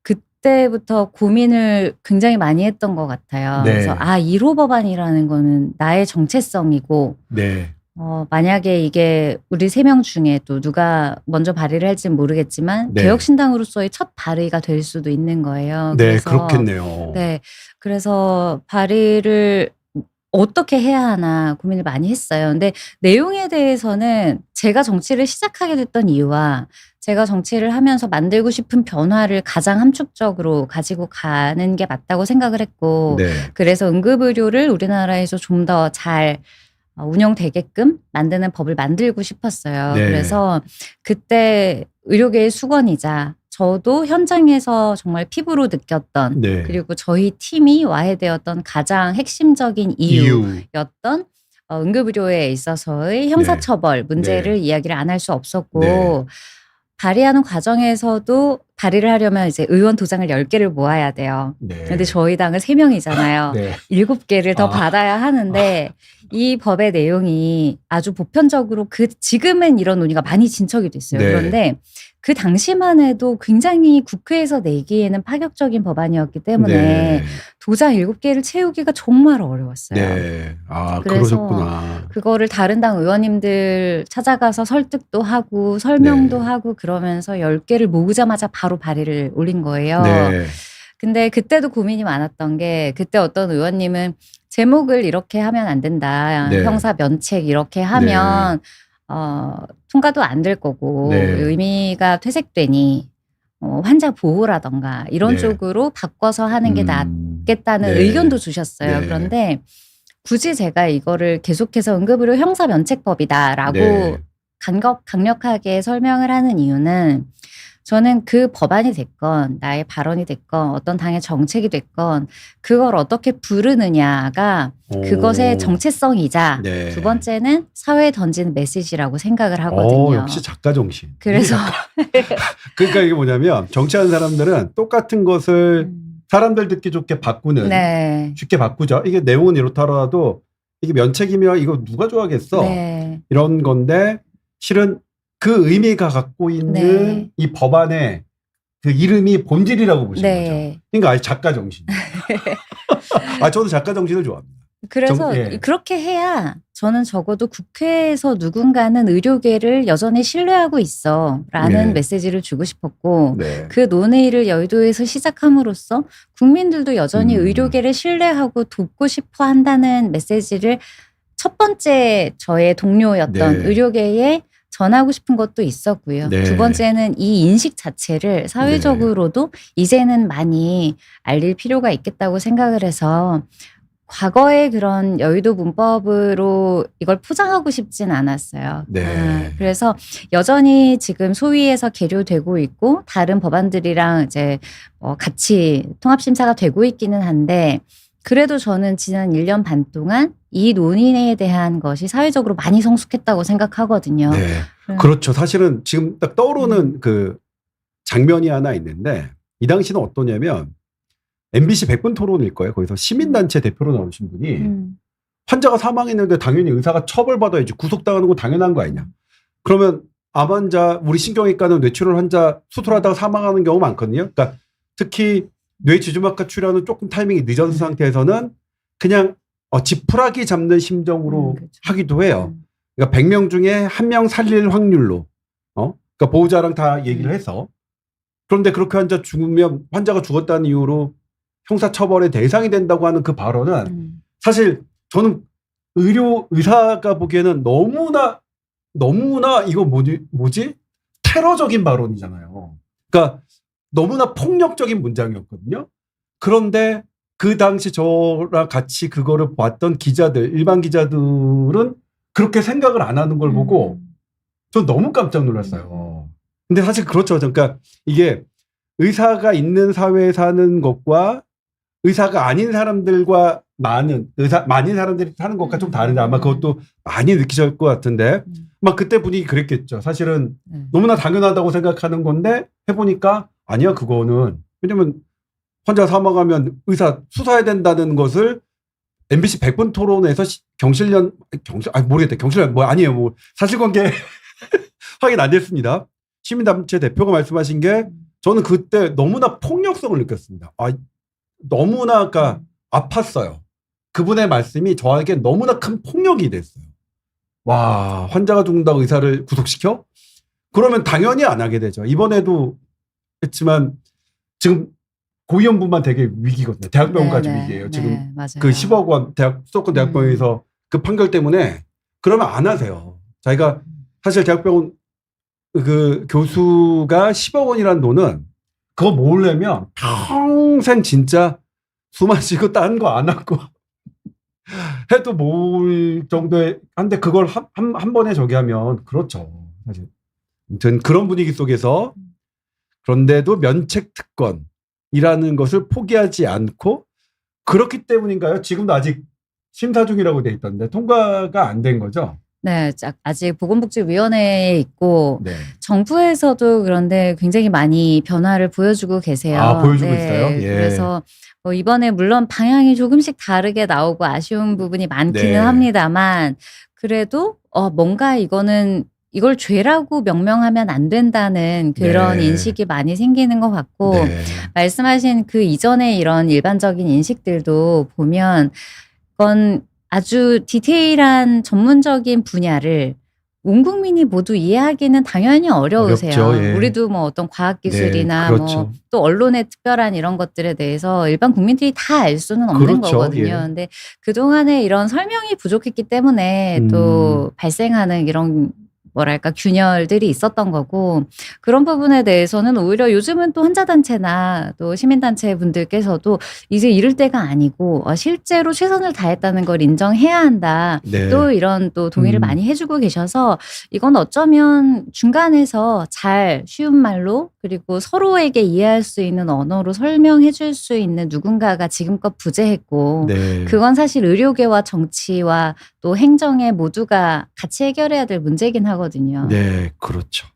그때부터 고민을 굉장히 많이 했던 것 같아요. 네. 그래서 1호 법안이라는 거는 나의 정체성이고, 네. 만약에 이게 우리 3명 중에 또 누가 먼저 발의를 할지는 모르겠지만 네. 개혁신당으로서의 첫 발의가 될 수도 있는 거예요. 네, 그래서 그렇겠네요. 네, 그래서 발의를 어떻게 해야 하나 고민을 많이 했어요. 근데 내용에 대해서는 제가 정치를 시작하게 됐던 이유와 제가 정치를 하면서 만들고 싶은 변화를 가장 함축적으로 가지고 가는 게 맞다고 생각을 했고, 네. 그래서 응급의료를 우리나라에서 좀 더 잘 운영되게끔 만드는 법을 만들고 싶었어요. 네. 그래서 그때 의료계의 수건이자 저도 현장에서 정말 피부로 느꼈던, 네. 그리고 저희 팀이 와해되었던 가장 핵심적인 이유였던 응급의료에 있어서의 형사처벌 문제를 이야기를 안 할 수 없었고, 네. 발의하는 과정에서도 발의를 하려면 이제 의원 도장을 10개를 모아야 돼요. 네. 근데 저희 당은 3명이잖아요. 네. 7개를 더 받아야 하는데 이 법의 내용이 아주 보편적으로 지금은 이런 논의가 많이 진척이 됐어요. 네. 그런데 그 당시만 해도 굉장히 국회에서 내기에는 파격적인 법안이었기 때문에 네. 도장 7개를 채우기가 정말 어려웠어요. 네. 그래서 그러셨구나. 그거를 다른 당 의원님들 찾아가서 설득도 하고 설명도 네. 하고 그러면서 10개를 모으자마자 바로 발의를 올린 거예요. 네. 근데 그때도 고민이 많았던 게, 그때 어떤 의원님은 제목을 이렇게 하면 안 된다. 네. 형사 면책 이렇게 하면 통과도 안 될 거고 네. 의미가 퇴색되니 환자 보호라던가 이런 네. 쪽으로 바꿔서 하는 게 낫겠다는 네. 의견도 주셨어요. 네. 그런데 굳이 제가 이거를 계속해서 응급의료 형사면책법이다라고 네. 강력하게 설명을 하는 이유는, 저는 그 법안이 됐건 나의 발언이 됐건 어떤 당의 정책이 됐건 그걸 어떻게 부르느냐가 그것의 정체성이자 네. 두 번째는 사회에 던지는 메시지라고 생각을 하거든요. 역시 작가 정신. 그래서 그러니까 이게 뭐냐면 정치하는 사람들은 똑같은 것을 사람들 듣기 좋게 바꾸는, 네. 쉽게 바꾸죠. 이게 내용은 이렇더라도 이게 면책이면 이거 누가 좋아하겠어. 네. 이런 건데 실은 그 의미가 갖고 있는 네. 이 법안의 그 이름이 본질이라고 보시는 네. 거죠. 그러니까 아예 작가 정신. 저도 작가 정신을 좋아합니다. 그래서 예. 그렇게 해야 저는 적어도 국회에서 누군가는 의료계를 여전히 신뢰하고 있어 라는 네. 메시지를 주고 싶었고, 네. 그 논의를 여의도에서 시작함으로써 국민들도 여전히 의료계를 신뢰하고 돕고 싶어 한다는 메시지를 첫 번째 저의 동료였던 네. 의료계에 전하고 싶은 것도 있었고요. 네. 두 번째는 이 인식 자체를 사회적으로도 이제는 많이 알릴 필요가 있겠다고 생각을 해서, 과거의 그런 여의도 문법으로 이걸 포장하고 싶진 않았어요. 네. 그래서 여전히 지금 소위에서 계류되고 있고 다른 법안들이랑 이제 같이 통합심사가 되고 있기는 한데, 그래도 저는 지난 1년 반 동안 이 논의에 대한 것이 사회적으로 많이 성숙했다고 생각하거든요. 네. 그렇죠. 사실은 지금 딱 떠오르는 그 장면이 하나 있는데, 이 당시는 어떠냐면 MBC 100분 토론일 거예요. 거기서 시민단체 대표로 나오신 분이 환자가 사망했는데 당연히 의사가 처벌받아야지 구속당하는 거 당연한 거 아니냐. 그러면 암 환자, 우리 신경외과는 뇌출혈 환자 수술하다가 사망하는 경우 많거든요. 그러니까 특히 뇌지주막하 출혈은 조금 타이밍이 늦은 상태에서는 그냥 지푸라기 잡는 심정으로 그렇죠. 하기도 해요. 그러니까 100명 중에 1명 살릴 확률로 그러니까 보호자랑 다 얘기를 해서 그런데 그렇게 환자가 죽었다는 이유로 형사처벌의 대상이 된다고 하는 그 발언은 사실 저는 의사가 보기에는 너무나 이거 뭐지? 테러적인 발언이잖아요. 그러니까 너무나 폭력적인 문장이었거든요. 그런데 그 당시 저랑 같이 그거를 봤던 기자들, 일반 기자들은 그렇게 생각을 안 하는 걸 보고 전 너무 깜짝 놀랐어요. 근데 사실 그렇죠. 그러니까 이게 의사가 있는 사회에 사는 것과 의사가 아닌 사람들과 많은 사람들이 사는 것과 좀 다른데 아마 그것도 많이 느끼실 것 같은데 막 그때 분위기 그랬겠죠. 사실은 너무나 당연하다고 생각하는 건데 해보니까 아니야 그거는 왜냐면 환자 사망하면 의사 수사해야 된다는 것을 MBC 100분 토론에서 모르겠다. 경실련 아니에요. 뭐 사실관계 확인 안 됐습니다. 시민단체 대표가 말씀하신 게 저는 그때 너무나 폭력성을 느꼈습니다. 너무나 아팠어요. 그분의 말씀이 저에게 너무나 큰 폭력이 됐어요. 와, 환자가 죽는다고 의사를 구속시켜? 그러면 당연히 안 하게 되죠. 이번에도 했지만 지금 고위험부만 되게 위기거든요. 대학병원까지 위기예요. 지금 맞아요. 그 10억 원 수도권 대학병원에서 그 판결 때문에 그러면 안 하세요. 자기가 사실 대학병원 그 교수가 10억 원이라는 돈은 그거 모으려면 평생 진짜 숨 마시고 딴 거 안 하고 해도 모을 정도의 한데 그걸 한 번에 저기 하면 그렇죠. 사실 아무튼 그런 분위기 속에서 그런데도 면책 특권이라는 것을 포기하지 않고 그렇기 때문인가요? 지금도 아직 심사 중이라고 돼 있던데 통과가 안 된 거죠? 네, 아직 보건복지위원회에 있고 네. 정부에서도 그런데 굉장히 많이 변화를 보여주고 계세요. 보여주고 있어요? 예. 그래서 이번에 물론 방향이 조금씩 다르게 나오고 아쉬운 부분이 많기는 네. 합니다만 그래도 뭔가 이걸 죄라고 명명하면 안 된다는 그런 네. 인식이 많이 생기는 것 같고 네. 말씀하신 그 이전에 이런 일반적인 인식들도 보면 그건 아주 디테일한 전문적인 분야를 온 국민이 모두 이해하기는 당연히 어려우세요. 어렵죠, 예. 우리도 뭐 어떤 과학기술이나 네, 그렇죠. 또 언론의 특별한 이런 것들에 대해서 일반 국민들이 다 알 수는 없는 그렇죠, 거거든요. 예. 근데 그동안에 이런 설명이 부족했기 때문에 또 발생하는 이런 뭐랄까 균열들이 있었던 거고 그런 부분에 대해서는 오히려 요즘은 또 환자단체나 또 시민단체 분들께서도 이제 이럴 때가 아니고 실제로 최선을 다했다는 걸 인정해야 한다. 네. 또 이런 또 동의를 많이 해주고 계셔서 이건 어쩌면 중간에서 잘 쉬운 말로 그리고 서로에게 이해할 수 있는 언어로 설명해 줄 수 있는 누군가가 지금껏 부재했고 네. 그건 사실 의료계와 정치와 또 행정에 모두가 같이 해결해야 될 문제이긴 하거든요. 네, 그렇죠.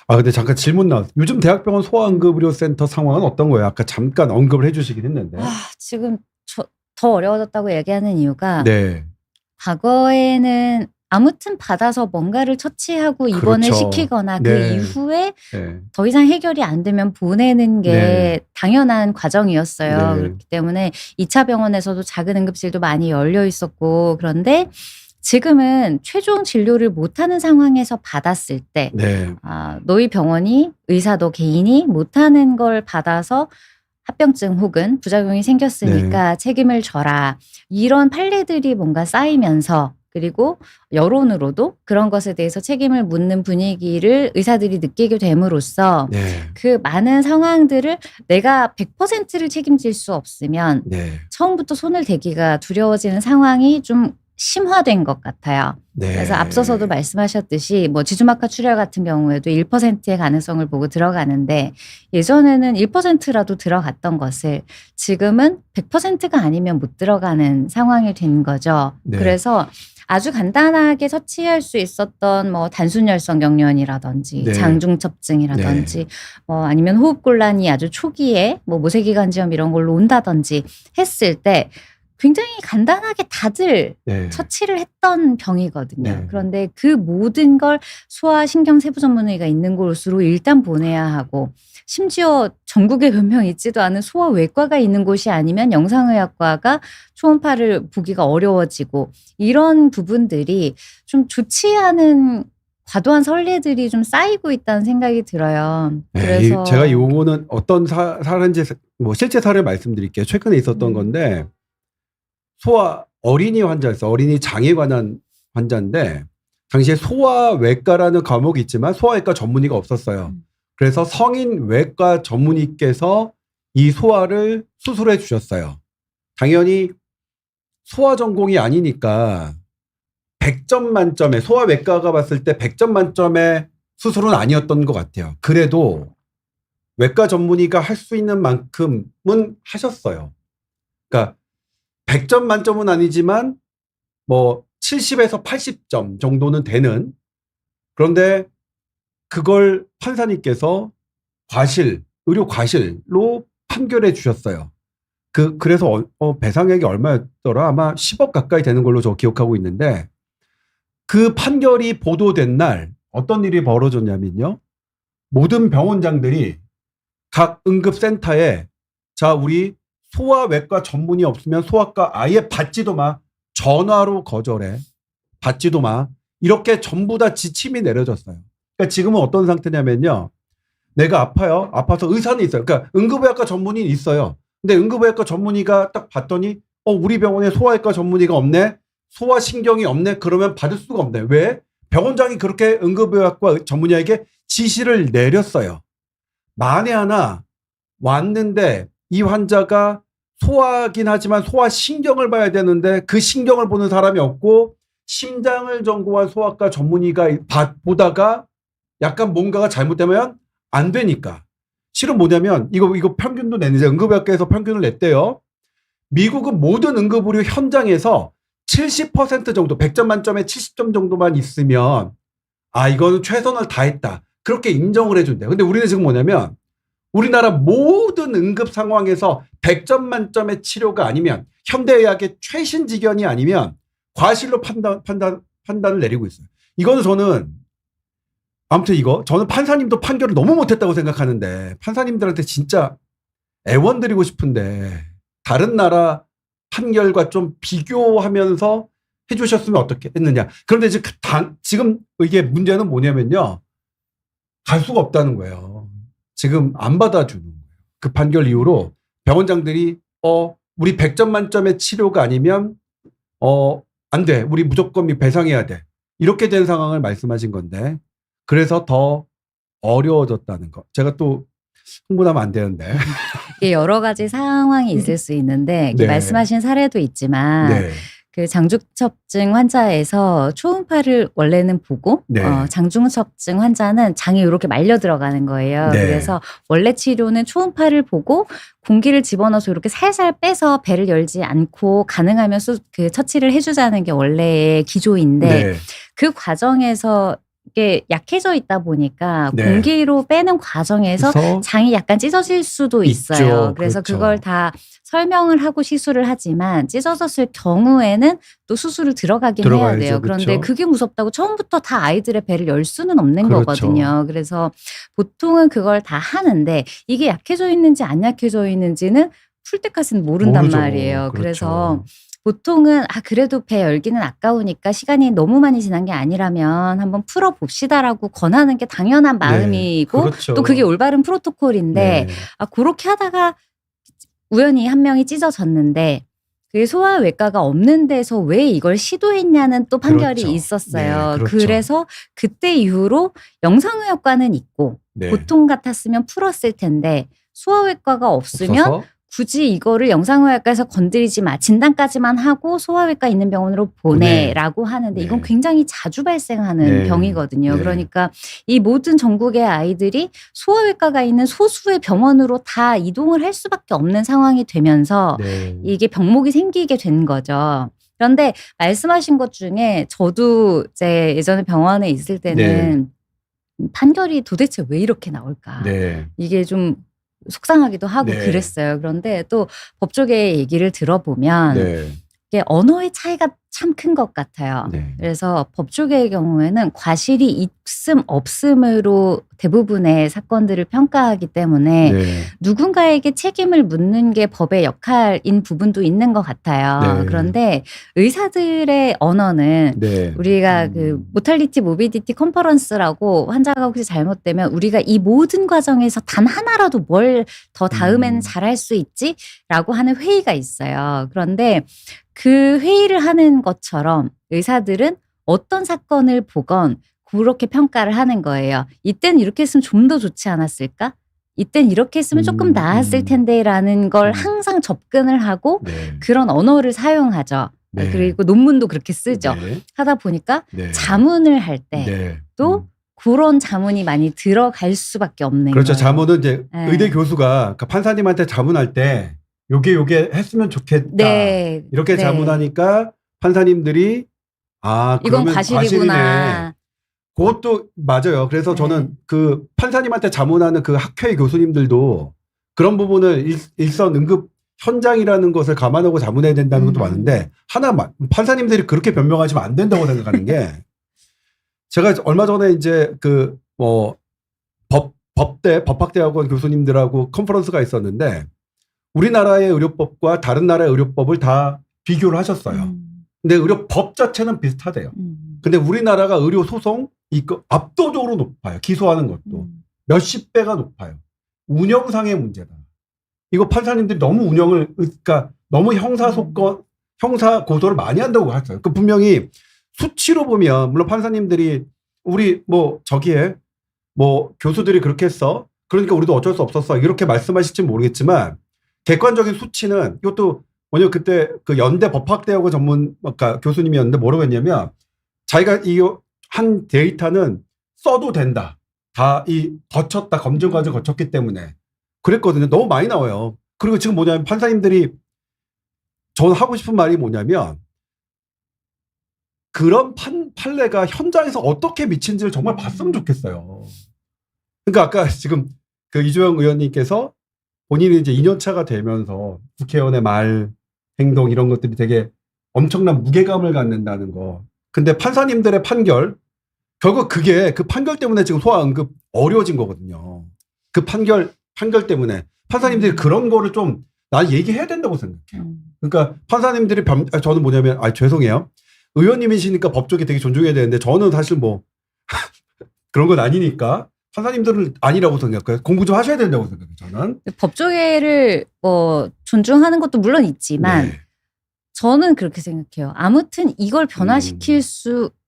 근데 잠깐 질문 나왔어요. 요즘 대학병원 소아응급의료센터 상황은 어떤 거예요? 아까 잠깐 언급을 해주시긴 했는데. 지금 더 어려워졌다고 얘기하는 이유가 네. 과거에는 아무튼 받아서 뭔가를 처치하고 입원을 그렇죠. 시키거나 네. 그 이후에 네. 더 이상 해결이 안 되면 보내는 게 네. 당연한 과정이었어요. 네. 그렇기 때문에 2차 병원에서도 작은 응급실도 많이 열려 있었고 그런데 지금은 최종 진료를 못하는 상황에서 받았을 때 네. 너희 병원이 의사도 개인이 못하는 걸 받아서 합병증 혹은 부작용이 생겼으니까 책임을 져라. 이런 판례들이 뭔가 쌓이면서 그리고 여론으로도 그런 것에 대해서 책임을 묻는 분위기를 의사들이 느끼게 됨으로써 네. 그 많은 상황들을 내가 100%를 책임질 수 없으면 네. 처음부터 손을 대기가 두려워지는 상황이 좀 심화된 것 같아요. 네. 그래서 앞서서도 말씀하셨듯이 뭐 지주막하 출혈 같은 경우에도 1%의 가능성을 보고 들어가는데 예전에는 1%라도 들어갔던 것을 지금은 100%가 아니면 못 들어가는 상황이 된 거죠. 네. 그래서 아주 간단하게 처치할 수 있었던 뭐 단순열성 경련이라든지 네. 장중첩증이라든지 아니면 호흡곤란이 아주 초기에 뭐 모세기관지염 이런 걸로 온다든지 했을 때 굉장히 간단하게 다들 네. 처치를 했던 병이거든요. 네. 그런데 그 모든 걸 소아신경세부전문의가 있는 곳으로 일단 보내야 하고 심지어 전국에 몇 명 있지도 않은 소아외과가 있는 곳이 아니면 영상의학과가 초음파를 보기가 어려워지고 이런 부분들이 좀 좋지 않은 과도한 선례들이 좀 쌓이고 있다는 생각이 들어요. 네, 그래서 제가 요거는 어떤 사례인지 뭐 실제 사례를 말씀드릴게요. 최근에 있었던 건데 소아 어린이 환자였어요. 어린이 장에 관한 환자인데 당시에 소아외과라는 과목이 있지만 소아외과 전문의가 없었어요. 그래서 성인 외과 전문의께서 이 소아를 수술해 주셨어요. 당연히 소아 전공이 아니니까 100점 만점에 소아외과가 봤을 때 100점 만점의 수술은 아니었던 것 같아요. 그래도 외과 전문의가 할 수 있는 만큼은 하셨어요. 그러니까 100점 만점은 아니지만 뭐 70에서 80점 정도는 되는. 그런데 그걸 판사님께서 의료 과실로 판결해 주셨어요. 그래서 배상액이 얼마였더라? 아마 10억 가까이 되는 걸로 저 기억하고 있는데 그 판결이 보도된 날 어떤 일이 벌어졌냐면요. 모든 병원장들이 각 응급센터에 자, 우리 소아외과 전문의 없으면 소아과 아예 받지도 마. 전화로 거절해. 받지도 마. 이렇게 전부 다 지침이 내려졌어요. 그러니까 지금은 어떤 상태냐면요. 내가 아파요. 아파서 의사는 있어요. 그러니까 응급의학과 전문의는 있어요. 근데 응급의학과 전문의가 딱 봤더니 우리 병원에 소아외과 전문의가 없네. 소아신경이 없네. 그러면 받을 수가 없네. 왜? 병원장이 그렇게 응급의학과 전문의에게 지시를 내렸어요. 만에 하나 왔는데 이 환자가 소아긴 하지만 소아신경을 봐야 되는데 그 신경을 보는 사람이 없고 심장을 전공한 소아과 전문의가 보다가 약간 뭔가가 잘못되면 안 되니까. 실은 뭐냐면 이거 평균도 내는데 응급의학과에서 평균을 냈대요. 미국은 모든 응급의료 현장에서 70% 정도 100점 만점에 70점 정도만 있으면 이거는 최선을 다했다. 그렇게 인정을 해준대요. 근데 우리는 지금 뭐냐면 우리나라 모든 응급 상황에서 100점 만점의 치료가 아니면 현대의학의 최신 지견이 아니면 과실로 판단을 내리고 있어요. 이거는 저는 아무튼 저는 판사님도 판결을 너무 못했다고 생각하는데 판사님들한테 진짜 애원드리고 싶은데 다른 나라 판결과 좀 비교하면서 해주셨으면 어떻게 했느냐. 그런데 지금 이게 문제는 뭐냐면요. 갈 수가 없다는 거예요. 지금 안 받아주는 거예요. 그 판결 이후로 병원장들이 우리 100점 만점의 치료가 아니면 안 돼. 우리 무조건 배상해야 돼. 이렇게 된 상황을 말씀하신 건데 그래서 더 어려워졌다는 거. 제가 또 흥분하면 안 되는데. 이게 여러 가지 상황이 있을 수 있는데 네. 말씀하신 사례도 있지만 네. 그 장중첩증 환자에서 초음파를 원래는 보고 네. 장중첩증 환자는 장이 이렇게 말려 들어가는 거예요. 네. 그래서 원래 치료는 초음파를 보고 공기를 집어넣어서 이렇게 살살 빼서 배를 열지 않고 가능하면 그 처치를 해주자는 게 원래의 기조인데 네. 그 과정에서 이게 약해져 있다 보니까 네. 공기로 빼는 과정에서 그래서 장이 약간 찢어질 수도 있어요. 있죠. 그래서 그렇죠. 그걸 다 설명을 하고 시술을 하지만 찢어졌을 경우에는 또 수술을 들어가긴 해야 들어가야죠. 돼요. 그런데 그렇죠. 그게 무섭다고 처음부터 다 아이들의 배를 열 수는 없는 그렇죠. 거거든요. 그래서 보통은 그걸 다 하는데 이게 약해져 있는지 안 약해져 있는지는 풀 때까지는 모른단 모르죠. 말이에요. 그렇죠. 그래서 보통은 그래도 배 열기는 아까우니까 시간이 너무 많이 지난 게 아니라면 한번 풀어봅시다라고 권하는 게 당연한 마음이고 그렇죠. 또 그게 올바른 프로토콜인데 네. 그렇게 하다가 우연히 한 명이 찢어졌는데 그게 소아외과가 없는 데서 왜 이걸 시도했냐는 또 판결이 그렇죠. 있었어요. 네, 그렇죠. 그래서 그때 이후로 영상의학과는 있고 네. 보통 같았으면 풀었을 텐데 소아외과가 없으면 없어서 굳이 이거를 영상의학과에서 건드리지 마. 진단까지만 하고 소아외과 있는 병원으로 보내라고 하는데 네. 이건 굉장히 자주 발생하는 네. 병이거든요. 네. 그러니까 이 모든 전국의 아이들이 소아외과가 있는 소수의 병원으로 다 이동을 할 수밖에 없는 상황이 되면서 네. 이게 병목이 생기게 된 거죠. 그런데 말씀하신 것 중에 저도 이제 예전에 병원에 있을 때는 판결이 도대체 왜 이렇게 나올까? 네. 이게 좀 속상하기도 하고 네. 그랬어요. 그런데 또 법조계의 얘기를 들어보면 네. 이게 언어의 차이가 참 큰 것 같아요. 네. 그래서 법조계의 경우에는 과실이 있음 없음으로 대부분의 사건들을 평가하기 때문에 네. 누군가에게 책임을 묻는 게 법의 역할인 부분도 있는 것 같아요. 네. 그런데 의사들의 언어는 네. 우리가 그 모탈리티 모비디티 컨퍼런스라고 환자가 혹시 잘못되면 우리가 이 모든 과정에서 단 하나라도 뭘 더 다음에는 잘할 수 있지라고 하는 회의가 있어요. 그런데 그 회의를 하는 것처럼 의사들은 어떤 사건을 보건 그렇게 평가를 하는 거예요. 이땐 이렇게 했으면 좀 더 좋지 않았을까? 이땐 이렇게 했으면 조금 나았을 텐데라는 걸 항상 접근을 하고 네. 그런 언어를 사용하죠. 네. 그리고 논문도 그렇게 쓰죠. 네. 하다 보니까 네. 자문을 할 때 네. 또 그런 자문이 많이 들어갈 수밖에 없는 그렇죠. 거예요. 자문은 이제 네. 의대 교수가 그 판사님한테 자문할 때 요게 했으면 좋겠다. 네. 이렇게 네. 자문하니까 판사님들이 이건 그러면 과실이구나. 그것도 맞아요. 그래서 네. 저는 그 판사님한테 자문하는 그 학회 교수님들도 그런 부분을 일선 응급 현장이라는 것을 감안하고 자문해야 된다는 것도 맞는데 하나만 판사님들이 그렇게 변명하시면 안 된다고 생각하는 게 제가 얼마 전에 이제 그 뭐 법학대학원 교수님들하고 컨퍼런스가 있었는데 우리나라의 의료법과 다른 나라의 의료법을 다 비교를 하셨어요. 근데 의료법 자체는 비슷하대요. 근데 우리나라가 의료 소송 이거 압도적으로 높아요. 기소하는 것도 몇십 배가 높아요. 운영상의 문제다. 이거 판사님들이 너무 그러니까 너무 형사 고소를 많이 한다고 하셨어요. 그 분명히 수치로 보면 물론 판사님들이 우리 저기에 교수들이 그렇게 했어. 그러니까 우리도 어쩔 수 없었어. 이렇게 말씀하실지 모르겠지만 객관적인 수치는 이것도 뭐냐 그때 그 연대 법학대학원 전문가 교수님이었는데 뭐라고 했냐면 자기가 이 한 데이터는 써도 된다. 다 거쳤다. 검증 과정 거쳤기 때문에 그랬거든요. 너무 많이 나와요. 그리고 지금 뭐냐면 판사님들이 저는 하고 싶은 말이 뭐냐면 그런 판례가 현장에서 어떻게 미친지를 정말 봤으면 좋겠어요. 그러니까 아까 지금 그 이주영 의원님께서 본인이 이제 2년차가 되면서 국회의원의 말, 행동 이런 것들이 되게 엄청난 무게감을 갖는다는 거. 근데 판사님들의 판결, 결국 그게 그 판결 때문에 지금 소아응급 어려워진 거거든요. 그 판결 때문에 판사님들이 그런 거를 좀 난 얘기해야 된다고 생각해요. 그러니까 판사님들이 저는 뭐냐면 죄송해요. 의원님이시니까 법조계 되게 존중해야 되는데 저는 사실 그런 건 아니니까 판사님들은 아니라고 생각해요. 공부 좀 하셔야 된다고 생각해요. 저는. 법조계를 존중하는 것도 물론 있지만 네. 저는 그렇게 생각해요. 아무튼 이걸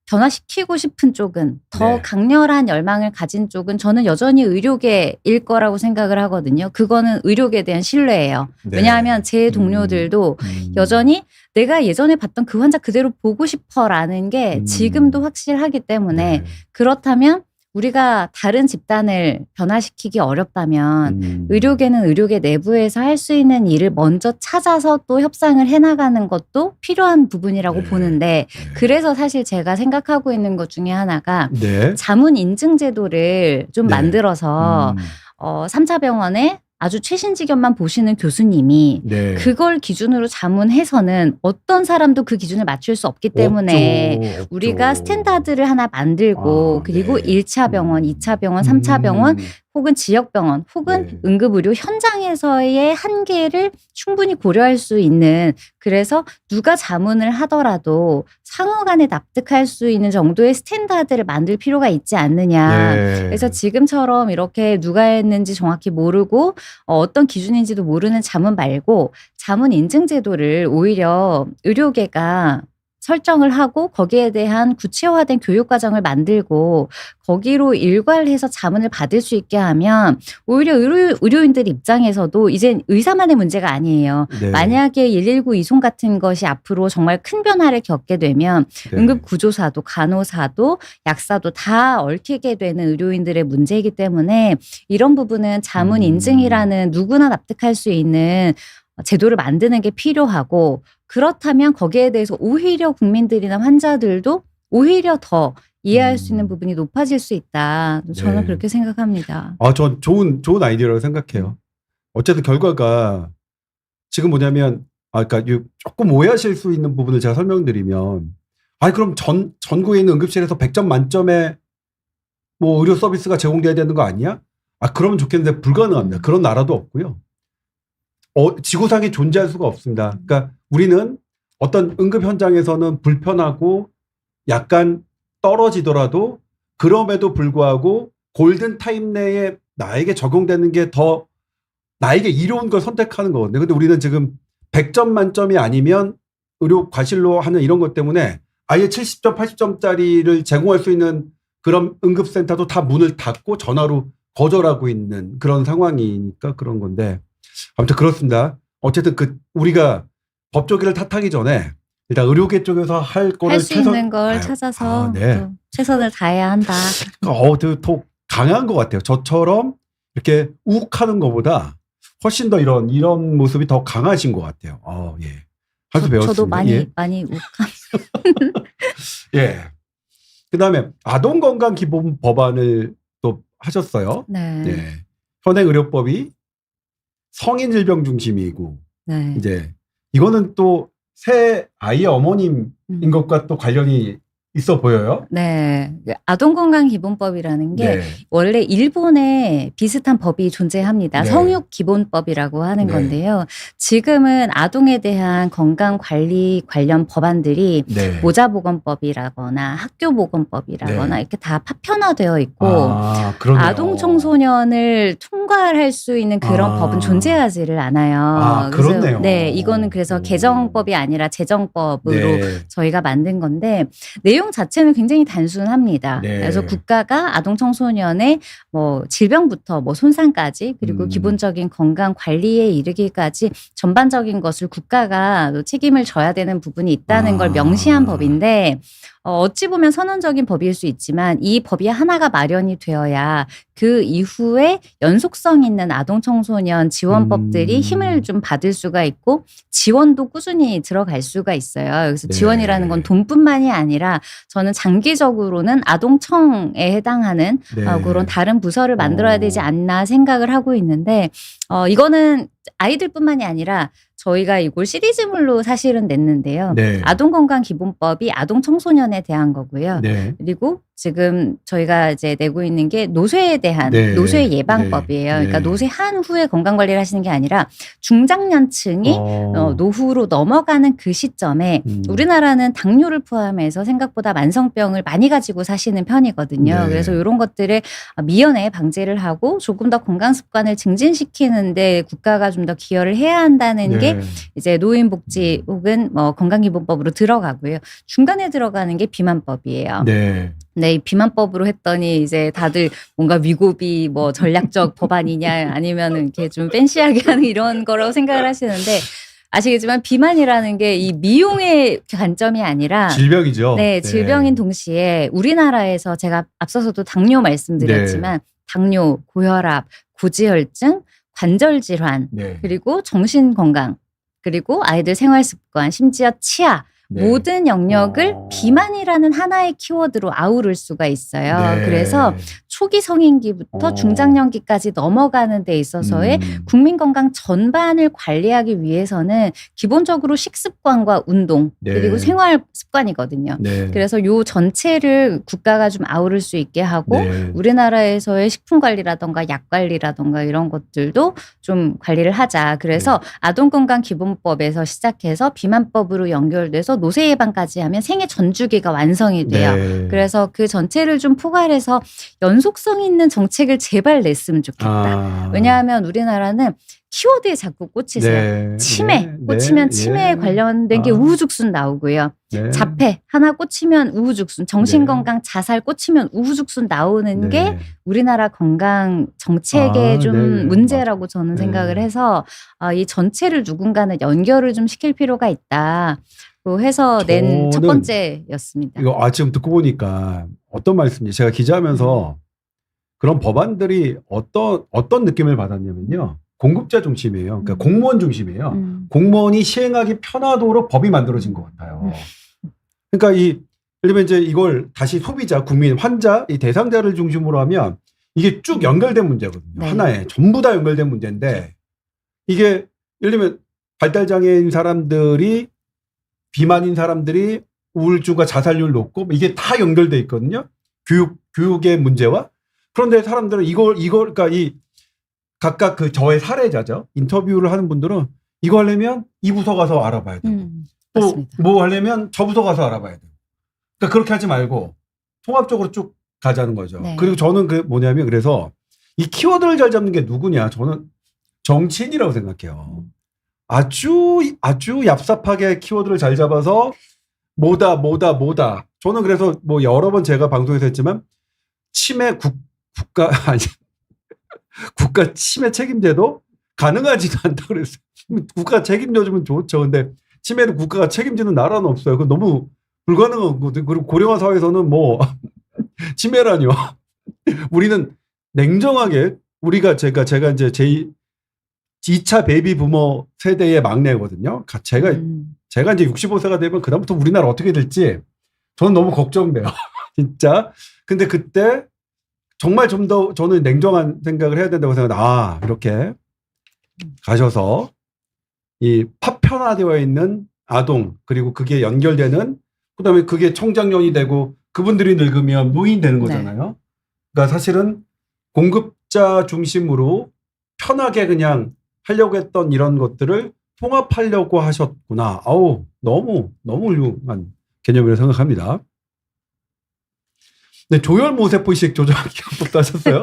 변화시키고 싶은 쪽은 더 네. 강렬한 열망을 가진 쪽은 저는 여전히 의료계일 거라고 생각을 하거든요. 그거는 의료계에 대한 신뢰예요. 네. 왜냐하면 제 동료들도 여전히 내가 예전에 봤던 그 환자 그대로 보고 싶어라는 게 지금도 확실하기 때문에 네. 그렇다면 우리가 다른 집단을 변화시키기 어렵다면 의료계는 의료계 내부에서 할 수 있는 일을 먼저 찾아서 또 협상을 해나가는 것도 필요한 부분이라고 네. 보는데 그래서 사실 제가 생각하고 있는 것 중에 하나가 네. 자문 인증 제도를 좀 네. 만들어서 3차 병원에 아주 최신 지경만 보시는 교수님이 네. 그걸 기준으로 자문해서는 어떤 사람도 그 기준을 맞출 수 없기 때문에 없죠. 우리가 스탠다드를 하나 만들고 그리고 네. 1차 병원, 2차 병원, 3차 병원 혹은 지역병원 혹은 네. 응급의료 현장에서의 한계를 충분히 고려할 수 있는 그래서 누가 자문을 하더라도 상호 간에 납득할 수 있는 정도의 스탠다드를 만들 필요가 있지 않느냐. 네. 그래서 지금처럼 이렇게 누가 했는지 정확히 모르고 어떤 기준인지도 모르는 자문 말고 자문 인증 제도를 오히려 의료계가 설정을 하고 거기에 대한 구체화된 교육 과정을 만들고 거기로 일괄해서 자문을 받을 수 있게 하면 오히려 의료인들 입장에서도 이젠 의사만의 문제가 아니에요. 네. 만약에 119 이송 같은 것이 앞으로 정말 큰 변화를 겪게 되면 네. 응급구조사도 간호사도 약사도 다 얽히게 되는 의료인들의 문제이기 때문에 이런 부분은 자문 인증이라는 누구나 납득할 수 있는 제도를 만드는 게 필요하고 그렇다면 거기에 대해서 오히려 국민들이나 환자들도 오히려 더 이해할 수 있는 부분이 높아질 수 있다. 저는 네. 그렇게 생각합니다. 전 좋은 아이디어라고 생각해요. 어쨌든 결과가 지금 뭐냐면, 그러니까 조금 오해하실 수 있는 부분을 제가 설명드리면, 그럼 전국에 있는 응급실에서 100점 만점에 뭐 의료 서비스가 제공돼야 되는 거 아니야? 그러면 좋겠는데 불가능합니다. 그런 나라도 없고요. 지구상에 존재할 수가 없습니다. 그러니까 우리는 어떤 응급 현장에서는 불편하고 약간 떨어지더라도 그럼에도 불구하고 골든 타임 내에 나에게 적용되는 게 더 나에게 이로운 걸 선택하는 거거든요. 근데 우리는 지금 100점 만점이 아니면 의료 과실로 하는 이런 것 때문에 아예 70점, 80점짜리를 제공할 수 있는 그런 응급센터도 다 문을 닫고 전화로 거절하고 있는 그런 상황이니까 그런 건데 아무튼 그렇습니다. 어쨌든 우리가 법조기를 탓하기 전에 일단 의료계 쪽에서 할 거를 할 수 있는 걸 찾아서 네. 또 최선을 다해야 한다. 더 강한 것 같아요. 저처럼 이렇게 욱하는 것보다 훨씬 더 이런 모습이 더 강하신 것 같아요. 예. 한 수 배웠습니다. 저도 많이 예. 욱한. 예. 그다음에 아동건강기본법안을 또 하셨어요. 네. 네. 현행의료법이 성인 질병 중심이고 네. 이제 이거는 또 새 아이의 어머님인 것과 또 관련이 있어 보여요. 네. 아동건강기본법이라는 게 네. 원래 일본에 비슷한 법이 존재합니다. 네. 성육기본법이라고 하는 네. 건데요. 지금은 아동에 대한 건강관리 관련 법안들이 네. 모자보건법이라거나 학교보건법이라거나 네. 이렇게 다 파편화되어 있고 그러네요. 아동 청소년을 통괄할 수 있는 그런 법은 존재하지를 않아요. 그렇네요. 네, 이거는 그래서 개정법이 아니라 제정법으로 네. 저희가 만든 건데 내용 자체는 굉장히 단순합니다. 네. 그래서 국가가 아동 청소년의 뭐 질병부터 뭐 손상까지 그리고 기본적인 건강 관리에 이르기까지 전반적인 것을 국가가 책임을 져야 되는 부분이 있다는 걸 명시한 법인데 어찌 보면 선언적인 법일 수 있지만 이 법이 하나가 마련이 되어야 그 이후에 연속성 있는 아동 청소년 지원법들이 힘을 좀 받을 수가 있고 지원도 꾸준히 들어갈 수가 있어요. 그래서 네. 지원이라는 건 돈뿐만이 아니라 저는 장기적으로는 아동청에 해당하는 네. 그런 다른 부서를 만들어야 되지 않나 생각을 하고 있는데 이거는 아이들뿐만이 아니라 저희가 이걸 시리즈물로 사실은 냈는데요. 네. 아동건강기본법이 아동 청소년에 대한 거고요. 네. 그리고 지금 저희가 이제 내고 있는 게 노쇠에 대한 네. 노쇠 예방법이에요. 네. 그러니까 노쇠한 후에 건강관리를 하시는 게 아니라 중장년층이 노후로 넘어가는 그 시점에 우리나라는 당뇨를 포함해서 생각보다 만성병을 많이 가지고 사시는 편이거든요. 네. 그래서 이런 것들을 미연에 방지를 하고 조금 더 건강 습관을 증진시키는데 국가가 좀 더 기여를 해야 한다는 게 이제 노인복지 혹은 뭐 건강기본법으로 들어가고요. 중간에 들어가는 게 비만법이에요. 네. 네, 이 비만법으로 했더니 이제 다들 뭔가 위고비 뭐 전략적 법안이냐 아니면 이렇게 좀 팬시하게 하는 이런 거라고 생각을 하시는데 아시겠지만 비만이라는 게 이 미용의 관점이 아니라 질병이죠. 네, 질병인 동시에 우리나라에서 제가 앞서서도 당뇨 말씀드렸지만 당뇨, 고혈압, 고지혈증, 관절 질환, 네. 그리고 정신 건강, 그리고 아이들 생활 습관, 심지어 치아 네. 모든 영역을 비만이라는 하나의 키워드로 아우를 수가 있어요. 네. 그래서 초기 성인기부터 중장년기까지 넘어가는 데 있어서의 국민 건강 전반을 관리하기 위해서는 기본적으로 식습관과 운동 네. 그리고 생활 습관이거든요. 네. 그래서 요 전체를 국가가 좀 아우를 수 있게 하고 네. 우리나라에서의 식품 관리라던가 약 관리라던가 이런 것들도 좀 관리를 하자. 그래서 아동건강기본법에서 시작해서 비만법으로 연결돼서 노쇠 예방까지 하면 생애 전주기가 완성이 돼요. 네. 그래서 그 전체를 좀 포괄해서 연속성 있는 정책을 제발 냈으면 좋겠다. 왜냐하면 우리나라는 키워드에 자꾸 꽂히세요. 네. 치매 네. 꽂히면 네. 치매에 예. 관련된 게 아. 우후죽순 나오고요. 네. 자폐 하나 꽂히면 우후죽순, 정신건강, 네. 자살 꽂히면 우후죽순 나오는 게 네. 우리나라 건강 정책의 아, 좀 네, 네. 문제라고 저는 네. 생각을 해서 이 전체를 누군가는 연결을 좀 시킬 필요가 있다. 고 해서 낸 첫 저는 번째였습니다. 이거 지금 듣고 보니까 어떤 말씀인지 제가 기자하면서 그런 법안들이 어떤 느낌을 받았냐면요. 공급자 중심이에요. 그러니까 공무원 중심이에요. 공무원이 시행하기 편하도록 법이 만들어진 것 같아요. 그러니까 예를 들면 이제 이걸 다시 소비자, 국민, 환자, 이 대상자를 중심으로 하면 이게 쭉 연결된 문제거든요. 네. 하나에 전부 다 연결된 문제인데 이게 예를 들면 발달장애인 사람들이 비만인 사람들이 우울증과 자살률 높고 이게 다 연결돼 있거든요. 교육의 문제와. 그런데 사람들은 그러니까 각각 저의 사례자죠. 인터뷰를 하는 분들은 이거 하려면 이 부서 가서 알아봐야 되고 또 맞습니다. 뭐 하려면 저 부서 가서 알아봐야 되고. 그러니까 그렇게 하지 말고 통합적으로 쭉 가자는 거죠. 네. 그리고 저는 뭐냐면 그래서 이 키워드를 잘 잡는 게 누구냐? 저는 정치인이라고 생각해요. 아주 얍삽하게 키워드를 잘 잡아서 뭐다. 저는 그래서 뭐 여러 번 제가 방송에서 했지만 치매 국가 치매 책임제도 가능하지도 않다 그랬어요. 국가 책임져주면 좋죠. 근데 치매를 국가가 책임지는 나라는 없어요. 그건 너무 불가능한 거거든요. 그리고 고령화 사회에서는 뭐 치매라뇨. 우리는 냉정하게 제가 이제 2차 베이비 부머 세대의 막내거든요. 제가 이제 65세가 되면 그다음부터 우리나라 어떻게 될지 저는 너무 걱정돼요. 진짜. 근데 그때 정말 좀 더 저는 냉정한 생각을 해야 된다고 생각해요. 이렇게 가셔서 이 파편화되어 있는 아동 그리고 그게 연결되는 그다음에 그게 청장년이 되고 그분들이 늙으면 노인 되는 거잖아요. 그러니까 사실은 공급자 중심으로 편하게 그냥 하려고 했던 이런 것들을 통합하려고 하셨구나. 너무 훌륭한 개념이라고 생각합니다. 네, 조혈모세포식 조정기법도 하셨어요.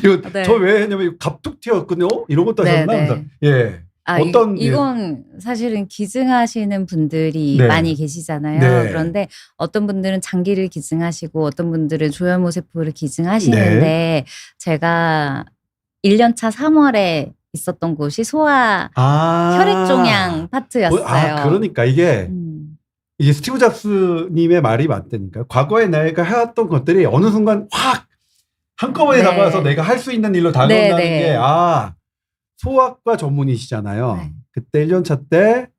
이거 네. 저 왜 했냐면 갑툭 튀었거든요. 이런 것도 하셨나? 네, 네. 그래서 예. 이건 사실은 기증하시는 분들이 네. 많이 계시잖아요. 네. 그런데 어떤 분들은 장기를 기증하시고 어떤 분들은 조혈모세포를 기증하시는데 제가 1년차 3월에 있었던 곳이 소아 혈액종양 파트였어요. 그러니까 이게 스티브 잡스님의 말이 맞다니까. 과거에 내가 해왔던 것들이 어느 순간 확 한꺼번에 네. 다가와서 내가 할 수 있는 일로 다가온다는 네, 네. 게 소아과 전문의시잖아요. 네. 그때 1년차 때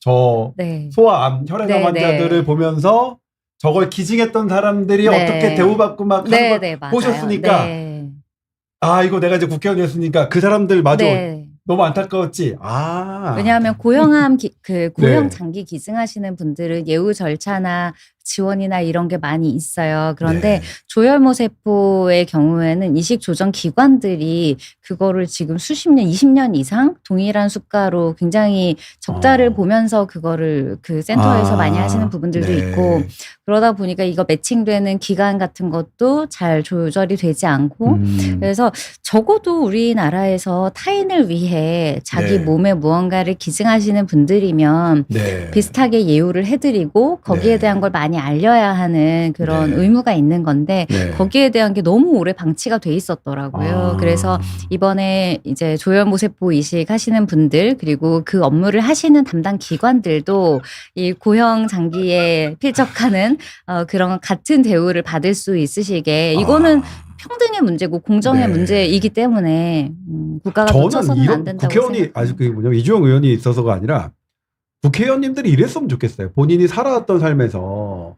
저 네. 소아암, 혈액암 네, 환자들을 네. 보면서 저걸 기증했던 사람들이 네. 어떻게 대우받고 막 하는 걸 맞아요. 보셨으니까 네. 이거 내가 이제 국회의원 됐으니까 그 사람들 마저 네. 너무 안타까웠지. 왜냐하면 고형암 고형 네. 장기 기증하시는 분들은 예우 절차나 지원이나 이런 게 많이 있어요. 그런데 네. 조혈모세포의 경우에는 이식 조정 기관들이 그거를 지금 수십 년, 20년 이상 동일한 수가로 굉장히 적자를 보면서 그거를 그 센터에서 많이 하시는 부분들도 네. 있고 그러다 보니까 이거 매칭되는 기간 같은 것도 잘 조절이 되지 않고 그래서 적어도 우리나라에서 타인을 위해 자기 네. 몸에 무언가를 기증하시는 분들이면 네. 비슷하게 예우를 해드리고 거기에 네. 대한 걸 많이 알려야 하는 그런 네. 의무가 있는 건데 네. 거기에 대한 게 너무 오래 방치가 돼 있었더라고요. 그래서 이번에 이제 조혈모세포 이식 하시는 분들 그리고 그 업무를 하시는 담당 기관들도 이 고형 장기에 필적하는 그런 같은 대우를 받을 수 있으시게 이거는 평등의 문제고 공정의 네. 문제이기 때문에 국가가 저는 놓쳐서는 안 된다고 국회의원이 생각합니다. 이주영 의원이 있어서가 아니라 국회의원님들이 이랬으면 좋겠어요. 본인이 살아왔던 삶에서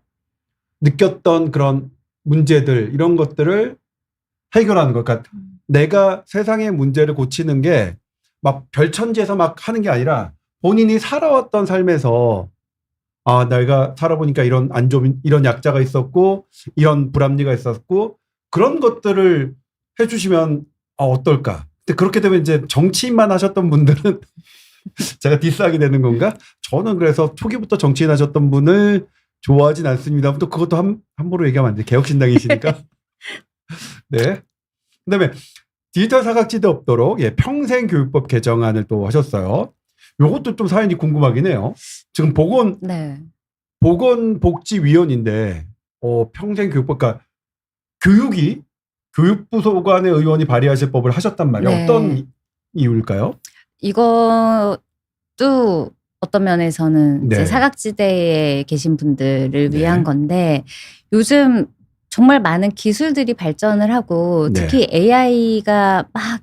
느꼈던 그런 문제들 이런 것들을 해결하는 것. 그러니까 내가 세상의 문제를 고치는 게 막 별천지에서 막 하는 게 아니라 본인이 살아왔던 삶에서 내가 살아보니까 이런 이런 약자가 있었고 이런 불합리가 있었고 그런 것들을 해주시면 어떨까. 근데 그렇게 되면 이제 정치인만 하셨던 분들은 제가 디스하게 되는 건가? 저는 그래서 초기부터 정치인 하셨던 분을 좋아하진 않습니다. 또 그것도 함부로 얘기하면 안 돼. 개혁신당이시니까. 네. 그다음에 디지털 사각지대 없도록 평생교육법 개정안을 또 하셨어요. 요것도 좀 사연이 궁금하긴 해요. 지금 네. 보건복지위원인데 평생교육법, 그러니까 교육부 소관의 의원이 발의하실 법을 하셨단 말이에요. 네. 어떤 이유일까요? 이것도 어떤 면에서는 네. 이제 사각지대에 계신 분들을 네. 위한 건데 요즘 정말 많은 기술들이 발전을 하고 네. 특히 AI가 막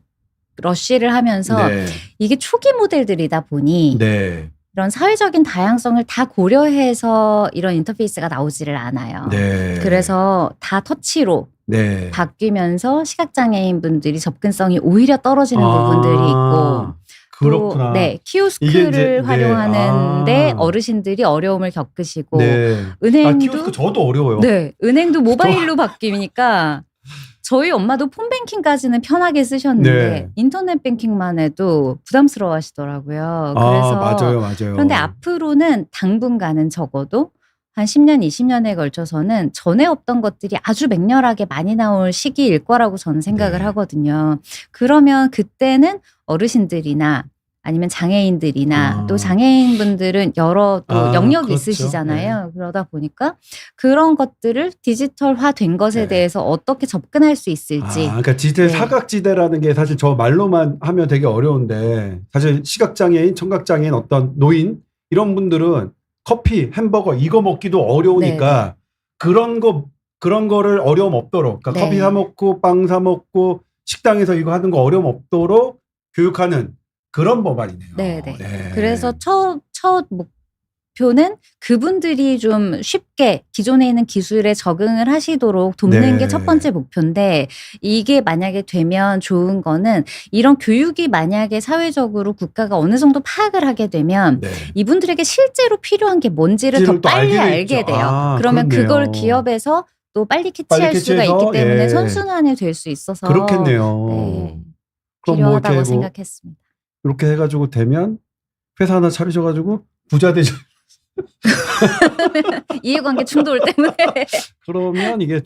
러쉬를 하면서 네. 이게 초기 모델들이다 보니 네. 이런 사회적인 다양성을 다 고려해서 이런 인터페이스가 나오지를 않아요. 네. 그래서 다 터치로 네. 바뀌면서 시각장애인 분들이 접근성이 오히려 떨어지는 부분들이 있고 그렇구나. 또, 네, 이게 키오스크를 이제, 활용하는데 어르신들이 어려움을 겪으시고 네. 은행도 키오스크 저도 어려워요. 네, 은행도 모바일로 바뀌니까 저희 엄마도 폰뱅킹까지는 편하게 쓰셨는데 네. 인터넷 뱅킹만 해도 부담스러워 하시더라고요. 그래서 맞아요. 그런데 앞으로는 당분간은 적어도 한 10년, 20년에 걸쳐서는 전에 없던 것들이 아주 맹렬하게 많이 나올 시기일 거라고 저는 생각을 네. 하거든요. 그러면 그때는 어르신들이나 아니면 장애인들이나 또 장애인분들은 여러 또 영역이 그렇죠. 있으시잖아요. 그러다 보니까 그런 것들을 디지털화된 것에 네. 대해서 어떻게 접근할 수 있을지. 그러니까 디지털 네. 사각지대라는 게 사실 저 말로만 하면 되게 어려운데 사실 시각장애인, 청각장애인 어떤 노인 이런 분들은 커피, 햄버거 이거 먹기도 어려우니까 그런 거를 어려움 없도록 그러니까 네. 커피 사 먹고 빵 사 먹고 식당에서 이거 하는 거 어려움 없도록 교육하는 그런 법안이네요. 네네. 네. 그래서 첫 목표는 그분들이 좀 쉽게 기존에 있는 기술에 적응을 하시도록 돕는 네. 게 첫 번째 목표인데 이게 만약에 되면 좋은 거는 이런 교육이 만약에 사회적으로 국가가 어느 정도 파악을 하게 되면 네. 이분들에게 실제로 필요한 게 뭔지를 더 실제로 또 빨리 알게 알게 되죠. 돼요. 그러면 그렇네요. 그걸 기업에서 또 빨리 캐치할 수가 캐치해서, 있기 때문에 예. 선순환이 될 수 있어서 그렇겠네요. 네, 그럼 필요하다고 이렇게 생각했습니다. 이렇게 해가지고 되면 회사 하나 차리셔가지고 부자 되죠. 이해관계 충돌 때문에 그러면 이게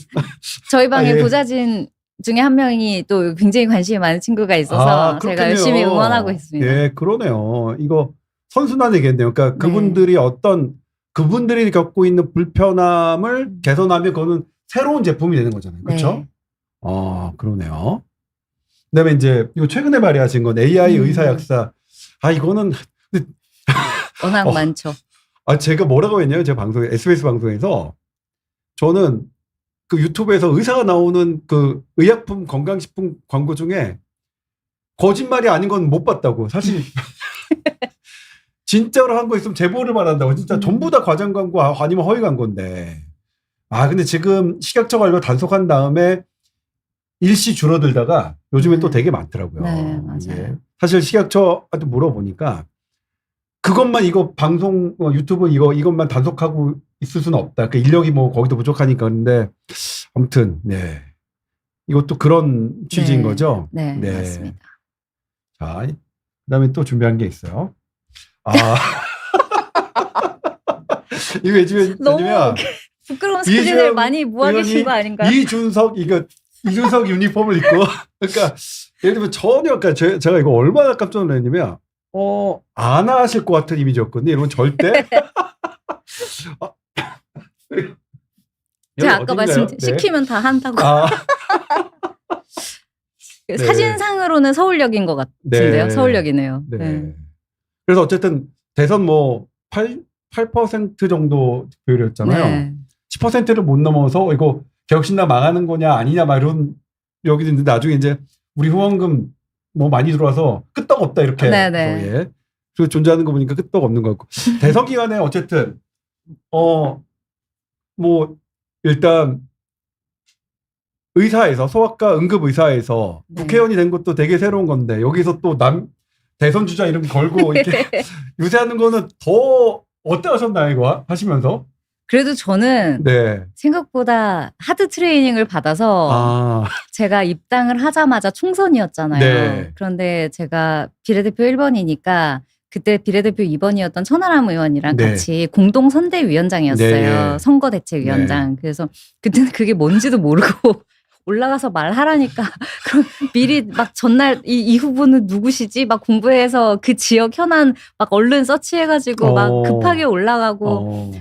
저희 방에 예. 부자진 중에 한 명이 또 굉장히 관심이 많은 친구가 있어서 제가 그렇겠네요. 열심히 응원하고 있습니다. 예, 그러네요. 이거 선순환이겠네요. 그러니까 그분들이 겪고 있는 불편함을 개선하면 그거는 새로운 제품이 되는 거잖아요. 그렇죠? 네. 그러네요. 그다음에 이제 이거 최근에 발의하신 건 AI 의사약사. 이거는 워낙 많죠. 제가 뭐라고 했냐면 제 방송에 SBS 방송에서 저는 그 유튜브에서 의사가 나오는 그 의약품 건강식품 광고 중에 거짓말이 아닌 건 못 봤다고. 사실 진짜로 한 거 있으면 제보를 받았다고. 진짜 전부 다 과장 광고 아니면 허위 광고인데. 근데 지금 시각처 관료 단속한 다음에 일시 줄어들다가 요즘에 또 되게 많더라고요. 네, 맞아요. 예. 사실 시각처한테 물어보니까 그것만 이거 방송 유튜브 이것만 단속하고 있을 수는 없다. 그 인력이 뭐 거기도 부족하니까. 근데 아무튼 네. 이것도 그런 취지인 네. 거죠. 네, 맞습니다. 자, 그다음에 또 준비한 게 있어요. 이거 요즘에 너무 부끄러운 사진을 이주영 많이 모아주신 의원이 거 아닌가요? 이준석 유니폼을 입고 그러니까 예를 들면 전혀 그러니까 제가 이거 얼마나 깜짝 놀랐냐면 안 하실 것 같은 이미지였거든요. 이러면 절대 제가 아까 시키면 다 한다고. 네. 사진상으로는 서울역인 것 같은데요. 네. 서울역이네요. 네. 네. 그래서 어쨌든 대선 8% 정도 득표율이었잖아요. 네. 10%를 못 넘어서 이거 개혁신당 망하는 거냐 아니냐 막 이런 여기도 있는데 나중에 이제 우리 후원금 많이 들어와서 끄떡없다 이렇게 네네. 그리고 존재하는 거 보니까 끄떡 없는 것 같고 대선 기간에 어쨌든 일단 의사에서 소아과 응급의사에서 네. 국회의원이 된 것도 되게 새로운 건데 여기서 또 대선 주자 이름 걸고 이렇게 유세하는 거는 더 어떠셨나요 이거 하시면서? 그래도 저는 네. 생각보다 하드 트레이닝을 받아서 제가 입당을 하자마자 총선이었잖아요. 네. 그런데 제가 비례대표 1번이니까 그때 비례대표 2번이었던 천하람 의원이랑 네. 같이 공동 선대위원장이었어요. 네. 선거대책위원장. 그래서 그때는 그게 뭔지도 모르고 올라가서 말하라니까 그럼 미리 막 전날 이 후보는 누구시지 막 공부해서 그 지역 현안 막 얼른 서치해가지고 막 급하게 올라가고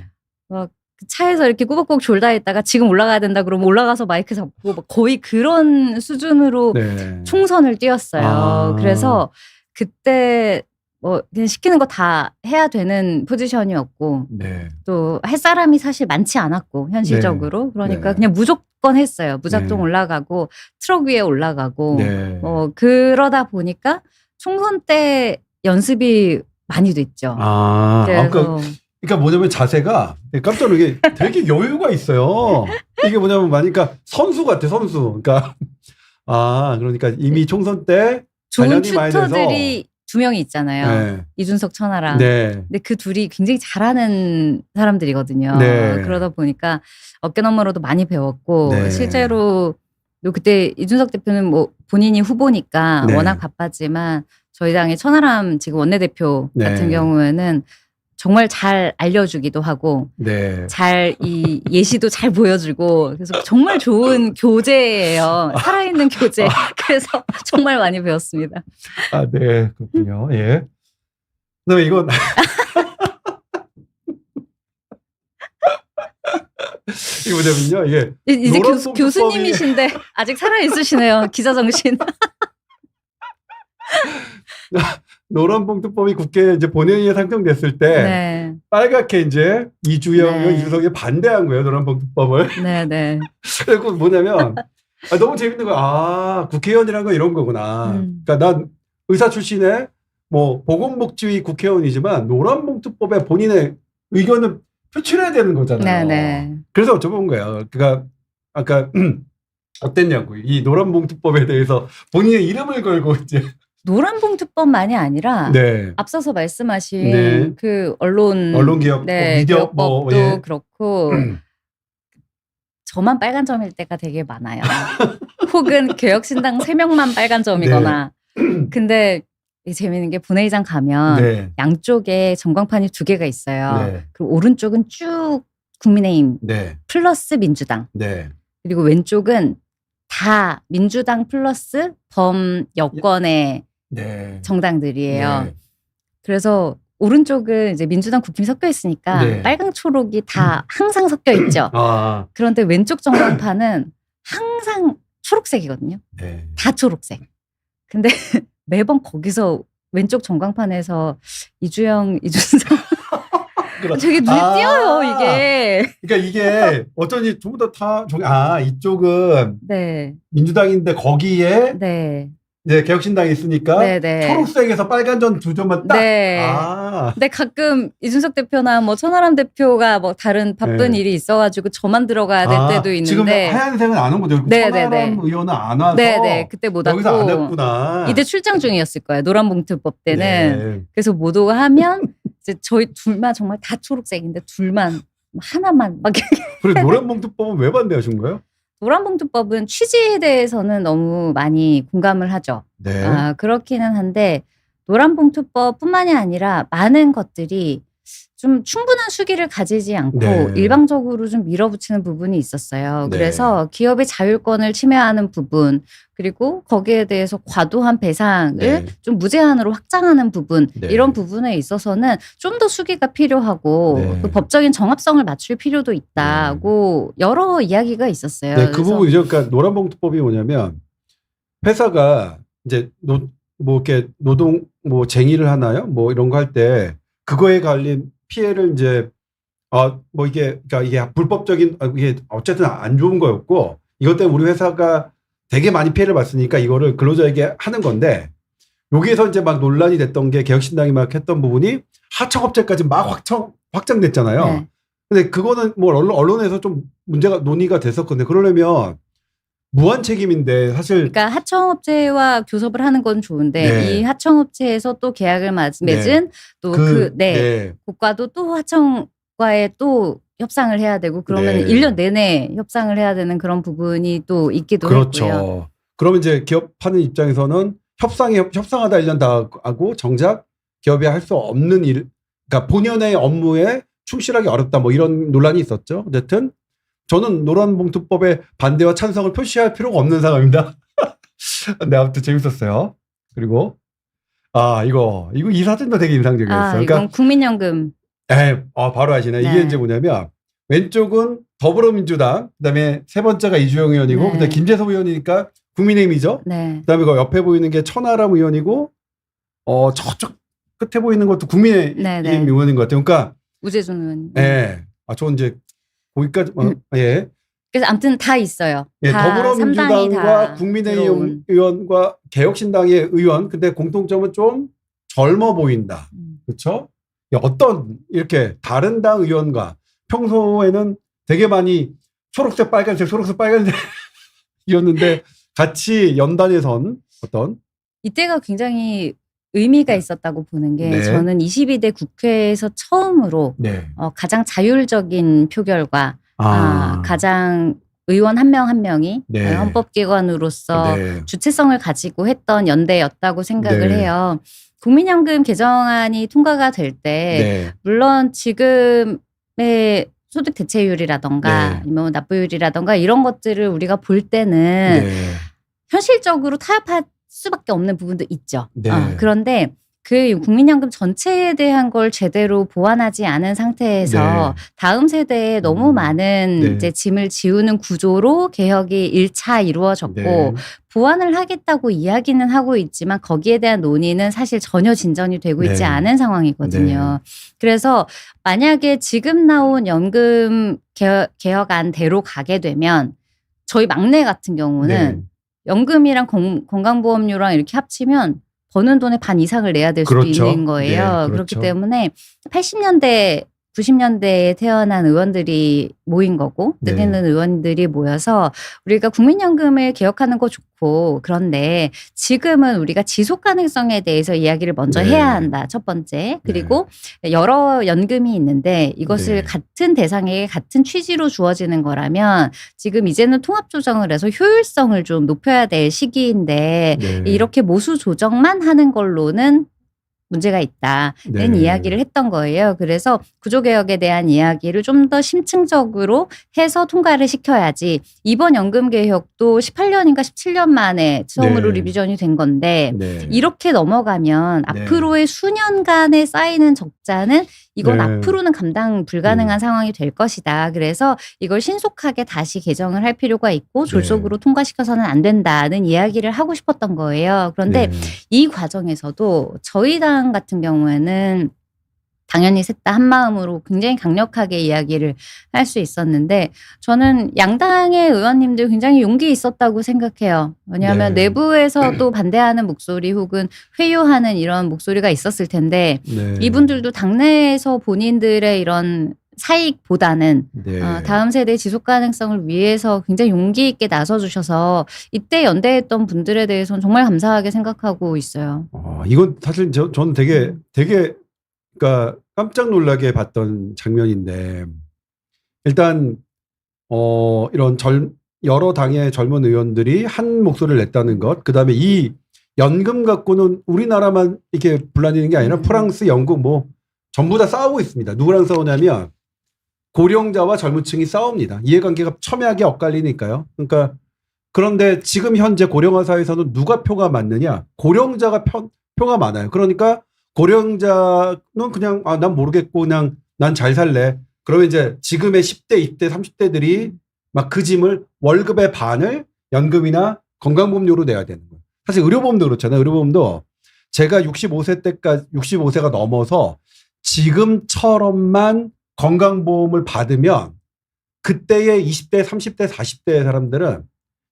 차에서 이렇게 꾸벅꾸벅 졸다 있다가 지금 올라가야 된다 그러면 올라가서 마이크 잡고 막 거의 그런 수준으로 네. 총선을 뛰었어요. 아. 그래서 그때 뭐 그냥 시키는 거 다 해야 되는 포지션이었고 네. 또 할 사람이 사실 많지 않았고 현실적으로 그러니까 네. 그냥 무조건 했어요. 무작정 네. 올라가고 트럭 위에 올라가고 네. 그러다 보니까 총선 때 연습이 많이 됐죠. 그래서 그러니까 뭐냐면 자세가 깜짝 놀게 되게 여유가 있어요. 이게 뭐냐면 그러니까 선수 같아, 선수. 그러니까 그러니까 이미 총선 때 좋은 단련이 많이 돼서 튜터들이 2명이 있잖아요. 네. 이준석 천하랑. 네. 근데 그 둘이 굉장히 잘하는 사람들이거든요. 네. 그러다 보니까 어깨너머로도 많이 배웠고 네. 실제로 또 그때 이준석 대표는 뭐 본인이 후보니까 네. 워낙 바빴지만 저희 당의 천하람 지금 원내대표 네. 같은 경우에는 정말 잘 알려주기도 하고 네. 잘 이 예시도 잘 보여주고 그래서 정말 좋은 교재예요. 살아있는 교재. 그래서 정말 많이 배웠습니다. 네. 그렇군요. 예. 그다음에 이건 이게 뭐냐면요. 이게 이제 노란 교수님이신데 아직 살아있으시네요. 기자 정신. 노란봉투법이 국회에 이제 본회의에 상정됐을 때 네. 빨갛게 이제 이주영이 네. 이준석이 반대한 거예요. 노란봉투법을. 네, 네. 그래서 뭐냐면 너무 재밌는 거야. 국회의원이란 건 이런 거구나. 그러니까 난 의사 출신의 뭐 보건복지위 국회의원이지만 노란봉투법에 본인의 의견을 표출해야 되는 거잖아요. 네, 네. 그래서 여쭤본 거예요. 그러니까 아까 어땠냐고. 이 노란봉투법에 대해서 본인의 이름을 걸고 이제 노란봉투법만이 아니라 네. 앞서서 말씀하신 네. 그 언론기업, 미디어 법도 예. 그렇고 저만 빨간 점일 때가 되게 많아요. 혹은 개혁신당 3명만 빨간 점이거나. 근데 이게 재미있는 게 본회의장 가면 네. 양쪽에 전광판이 2개가 있어요. 네. 그리고 오른쪽은 쭉 국민의힘 네. 플러스 민주당. 네. 그리고 왼쪽은 다 민주당 플러스 범 여권의 네. 정당들이에요. 네. 그래서 오른쪽은 이제 민주당 국힘이 섞여 있으니까 네. 빨강 초록이 다 항상 섞여 있죠. 그런데 왼쪽 정당판은 항상 초록색이거든요. 네. 다 초록색. 근데 매번 거기서 왼쪽 전광판에서 이주영, 이준석 되게 눈에 띄어요, 이게. 그러니까 이게 어쩐지 전부 다 이쪽은 네. 민주당인데 거기에 네. 이제 개혁신당이 있으니까 네네. 초록색에서 빨간 점 2점만 딱. 네. 근데 가끔 이준석 대표나 뭐 천하람 대표가 뭐 다른 바쁜 네. 일이 있어가지고 저만 들어가야 될 때도 있는데. 지금 하얀색은 안 온 거죠. 네네네. 천하람 의원은 안 와서. 네네. 그때 못 왔고. 여기서 안 했구나. 이때 출장 중이었을 거예요. 노란봉투법 때는. 네. 그래서 못 오고 하면 이제 저희 둘만 정말 다 초록색인데 둘만 하나만 막 그리고 노란봉투법은 왜 반대하신 거예요? 노란봉투법은 취지에 대해서는 너무 많이 공감을 하죠. 네. 그렇기는 한데 노란봉투법뿐만이 아니라 많은 것들이 좀 충분한 수기를 가지지 않고 네. 일방적으로 좀 밀어붙이는 부분이 있었어요. 네. 그래서 기업의 자율권을 침해하는 부분 그리고 거기에 대해서 과도한 배상을 네. 좀 무제한으로 확장하는 부분 네. 이런 부분에 있어서는 좀 더 수기가 필요하고 네. 그 법적인 정합성을 맞출 필요도 있다고 여러 이야기가 있었어요. 네, 그 그래서 부분이죠. 그러니까 노란봉투법이 뭐냐면 회사가 이제 뭐 이렇게 노동 뭐 쟁의를 하나요? 뭐 이런 거 할 때 그거에 관련 피해를 이제 뭐 이게 그러니까 이게 불법적인 이게 어쨌든 안 좋은 거였고 이것 때문에 우리 회사가 되게 많이 피해를 봤으니까 이거를 근로자에게 하는 건데 여기에서 이제 막 논란이 됐던 게 개혁신당이 막 했던 부분이 하청업체까지 막 확장됐잖아요. 네. 근데 그거는 뭐 언론에서 좀 문제가 논의가 됐었거든요. 그러려면 무한 책임인데 사실 그러니까 하청업체와 교섭을 하는 건 좋은데 네. 이 하청업체에서 또 계약을 맺은 또 국가도 또 하청과에 또 협상을 해야 되고 그러면 네. 1년 내내 협상을 해야 되는 그런 부분이 또 있기도 그렇죠. 했고요. 그러면 이제 기업하는 입장에서는 협상하다 1년 다 하고 정작 기업이 할 수 없는 일, 그러니까 본연의 업무에 충실하기 어렵다 뭐 이런 논란이 있었죠. 어쨌든 저는 노란봉투법의 반대와 찬성을 표시할 필요가 없는 상황입니다. 네, 아무튼 재밌었어요. 그리고 이거 이 사진도 되게 인상적이었어요. 이건 국민연금. 바로 아시네. 이게 네. 이제 뭐냐면 왼쪽은 더불어민주당, 그다음에 세 번째가 이주영 의원이고, 네. 그다음에 김재섭 의원이니까 국민의힘이죠. 네. 그다음에 그 옆에 보이는 게 천하람 의원이고, 저쪽 끝에 보이는 것도 국민의힘 네, 네. 의원인 것 같아요. 그러니까 우재준 의원. 저 이제 거기까지 그래서 아무튼 다 있어요. 다 삼당이 더불어민주당과 다 국민의힘 들어온. 의원과 개혁신당의 의원, 근데 공통점은 좀 젊어 보인다. 그렇죠? 어떤 이렇게 다른 당 의원과 평소에는 되게 많이 초록색, 빨간색 이었는데 같이 연단에 선 어떤 이때가 굉장히 의미가 있었다고 보는 게 네. 저는 22대 국회에서 처음으로 가장 자율적인 표결과 가장 의원 한 명 한 명이 네. 헌법기관으로서 네. 주체성을 가지고 했던 연대였다고 생각을 네. 해요. 국민연금 개정안이 통과가 될 때 물론 지금의 소득 대체율이라던가 네. 아니면 납부율이라던가 이런 것들을 우리가 볼 때는 현실적으로 타협할 수밖에 없는 부분도 있죠. 네. 그런데 그 국민연금 전체에 대한 걸 제대로 보완하지 않은 상태에서 다음 세대에 너무 많은 이제 짐을 지우는 구조로 개혁이 1차 이루어졌고 보완을 하겠다고 이야기는 하고 있지만 거기에 대한 논의는 사실 전혀 진전이 되고 있지 않은 상황이거든요. 그래서 만약에 지금 나온 연금 개혁안대로 가게 되면 저희 막내 같은 경우는 연금이랑 건강보험료랑 이렇게 합치면 버는 돈의 반 이상을 내야 될 수도 있는 거예요. 그렇기 때문에 80년대, 90년대에 태어난 의원들이 모인 거고 느리는 의원들이 모여서 우리가 국민연금을 개혁하는 거 좋고 그런데 지금은 우리가 지속 가능성에 대해서 이야기를 먼저 해야 한다. 첫 번째. 그리고 여러 연금이 있는데 이것을 같은 대상에게 같은 취지로 주어지는 거라면 지금 이제는 통합 조정을 해서 효율성을 좀 높여야 될 시기인데 이렇게 모수 조정만 하는 걸로는 문제가 있다는 이야기를 했던 거예요. 그래서 구조개혁에 대한 이야기를 좀 더 심층적으로 해서 통과를 시켜야지 이번 연금개혁도 18년인가 17년 만에 처음으로 리비전이 된 건데 이렇게 넘어가면 앞으로의 수년간에 쌓이는 적자는 이건 앞으로는 감당 불가능한 상황이 될 것이다. 그래서 이걸 신속하게 다시 개정을 할 필요가 있고 졸속으로 통과시켜서는 안 된다는 이야기를 하고 싶었던 거예요. 그런데 이 과정에서도 저희 당 같은 경우에는 당연히 셋 다 한마음으로 굉장히 강력하게 이야기를 할 수 있었는데 저는 양당의 의원님들 굉장히 용기 있었다고 생각해요. 왜냐하면 내부에서도 반대하는 목소리 혹은 회유하는 이런 목소리가 있었을 텐데 이분들도 당내에서 본인들의 이런 사익보다는 다음 세대의 지속 가능성을 위해서 굉장히 용기 있게 나서주셔서 이때 연대했던 분들에 대해서는 정말 감사하게 생각하고 있어요. 이건 사실 저는 되게 그러니까 깜짝 놀라게 봤던 장면인데 일단 이런 여러 당의 젊은 의원들이 한 목소리를 냈다는 것, 그다음에 이 연금 갖고는 우리나라만 이렇게 불나뉘는 게 아니라 프랑스, 영국 뭐 전부 다 싸우고 있습니다. 누구랑 싸우냐면 고령자와 젊은 층이 싸웁니다. 이해관계가 첨예하게 엇갈리니까요. 그러니까 그런데 지금 현재 고령화 사회에서는 누가 표가 많느냐? 고령자가 표가 많아요. 그러니까 고령자는 그냥 난 모르겠고 그냥 난 잘 살래. 그러면 이제 지금의 10대, 20대, 30대들이 막 그 짐을 월급의 반을 연금이나 건강보험료로 내야 되는 거예요. 사실 의료보험도 그렇잖아요. 의료보험도 제가 65세가 넘어서 지금처럼만 건강보험을 받으면 그때의 20대, 30대, 40대 사람들은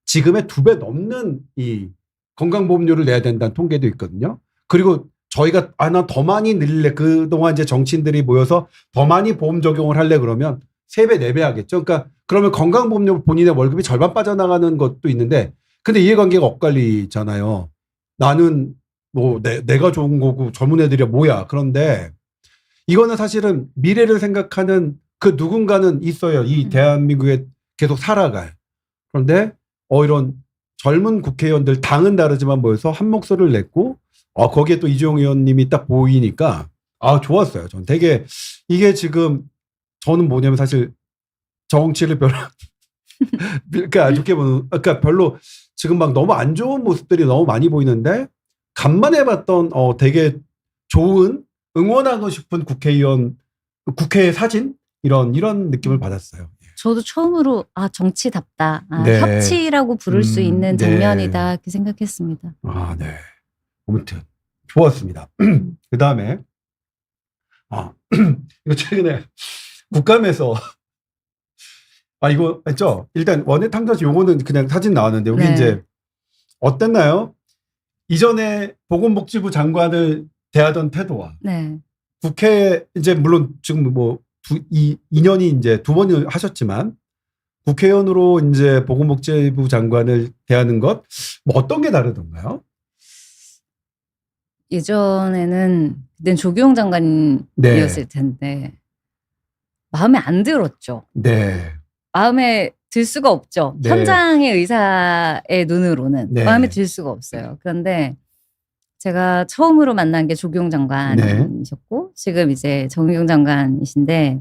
지금의 2배 넘는 이 건강보험료를 내야 된다는 통계도 있거든요. 그리고 저희가 난 더 많이 늘릴래. 그동안 이제 정치인들이 모여서 더 많이 보험 적용을 할래 그러면 3배, 4배 하겠죠. 그러니까 그러면 건강보험료 본인의 월급이 절반 빠져나가는 것도 있는데 근데 이해관계가 엇갈리잖아요. 나는 뭐 내가 좋은 거고 젊은 애들이 뭐야. 그런데 이거는 사실은 미래를 생각하는 그 누군가는 있어요. 이 대한민국에 계속 살아갈. 그런데 이런 젊은 국회의원들 당은 다르지만 모여서 한 목소리를 냈고 거기에 또 이주영 의원님이 딱 보이니까 좋았어요. 전 되게 이게 지금 저는 뭐냐면 사실 정치를 별로 그러니까 안 좋게 보는, 그러니까 별로 지금 막 너무 안 좋은 모습들이 너무 많이 보이는데 간만에 봤던 되게 좋은 응원하고 싶은 국회의원, 국회 사진 이런 느낌을 받았어요. 저도 처음으로 정치답다. 네. 협치라고 부를 수 있는 네. 장면이다. 이렇게 생각했습니다. 아, 네. 아무튼 좋았습니다. 그 다음에 이거 최근에 국감에서 이거 했죠. 일단 원외 탕자시 요거는 그냥 사진 나왔는데 여기 네. 이제 어땠나요? 이전에 보건복지부 장관을 대하던 태도와 네. 국회 이제 물론 지금 뭐 2년이 이제 2번을 하셨지만 국회의원으로 이제 보건복지부 장관을 대하는 것 뭐 어떤 게 다르던가요? 예전에는 그땐 조규용 장관이었을 텐데 마음에 안 들었죠. 네. 마음에 들 수가 없죠. 네. 현장의 의사의 눈으로는 네. 마음에 들 수가 없어요. 그런데 제가 처음으로 만난 게 조규용 장관이셨고 지금 이제 정의용 장관이신데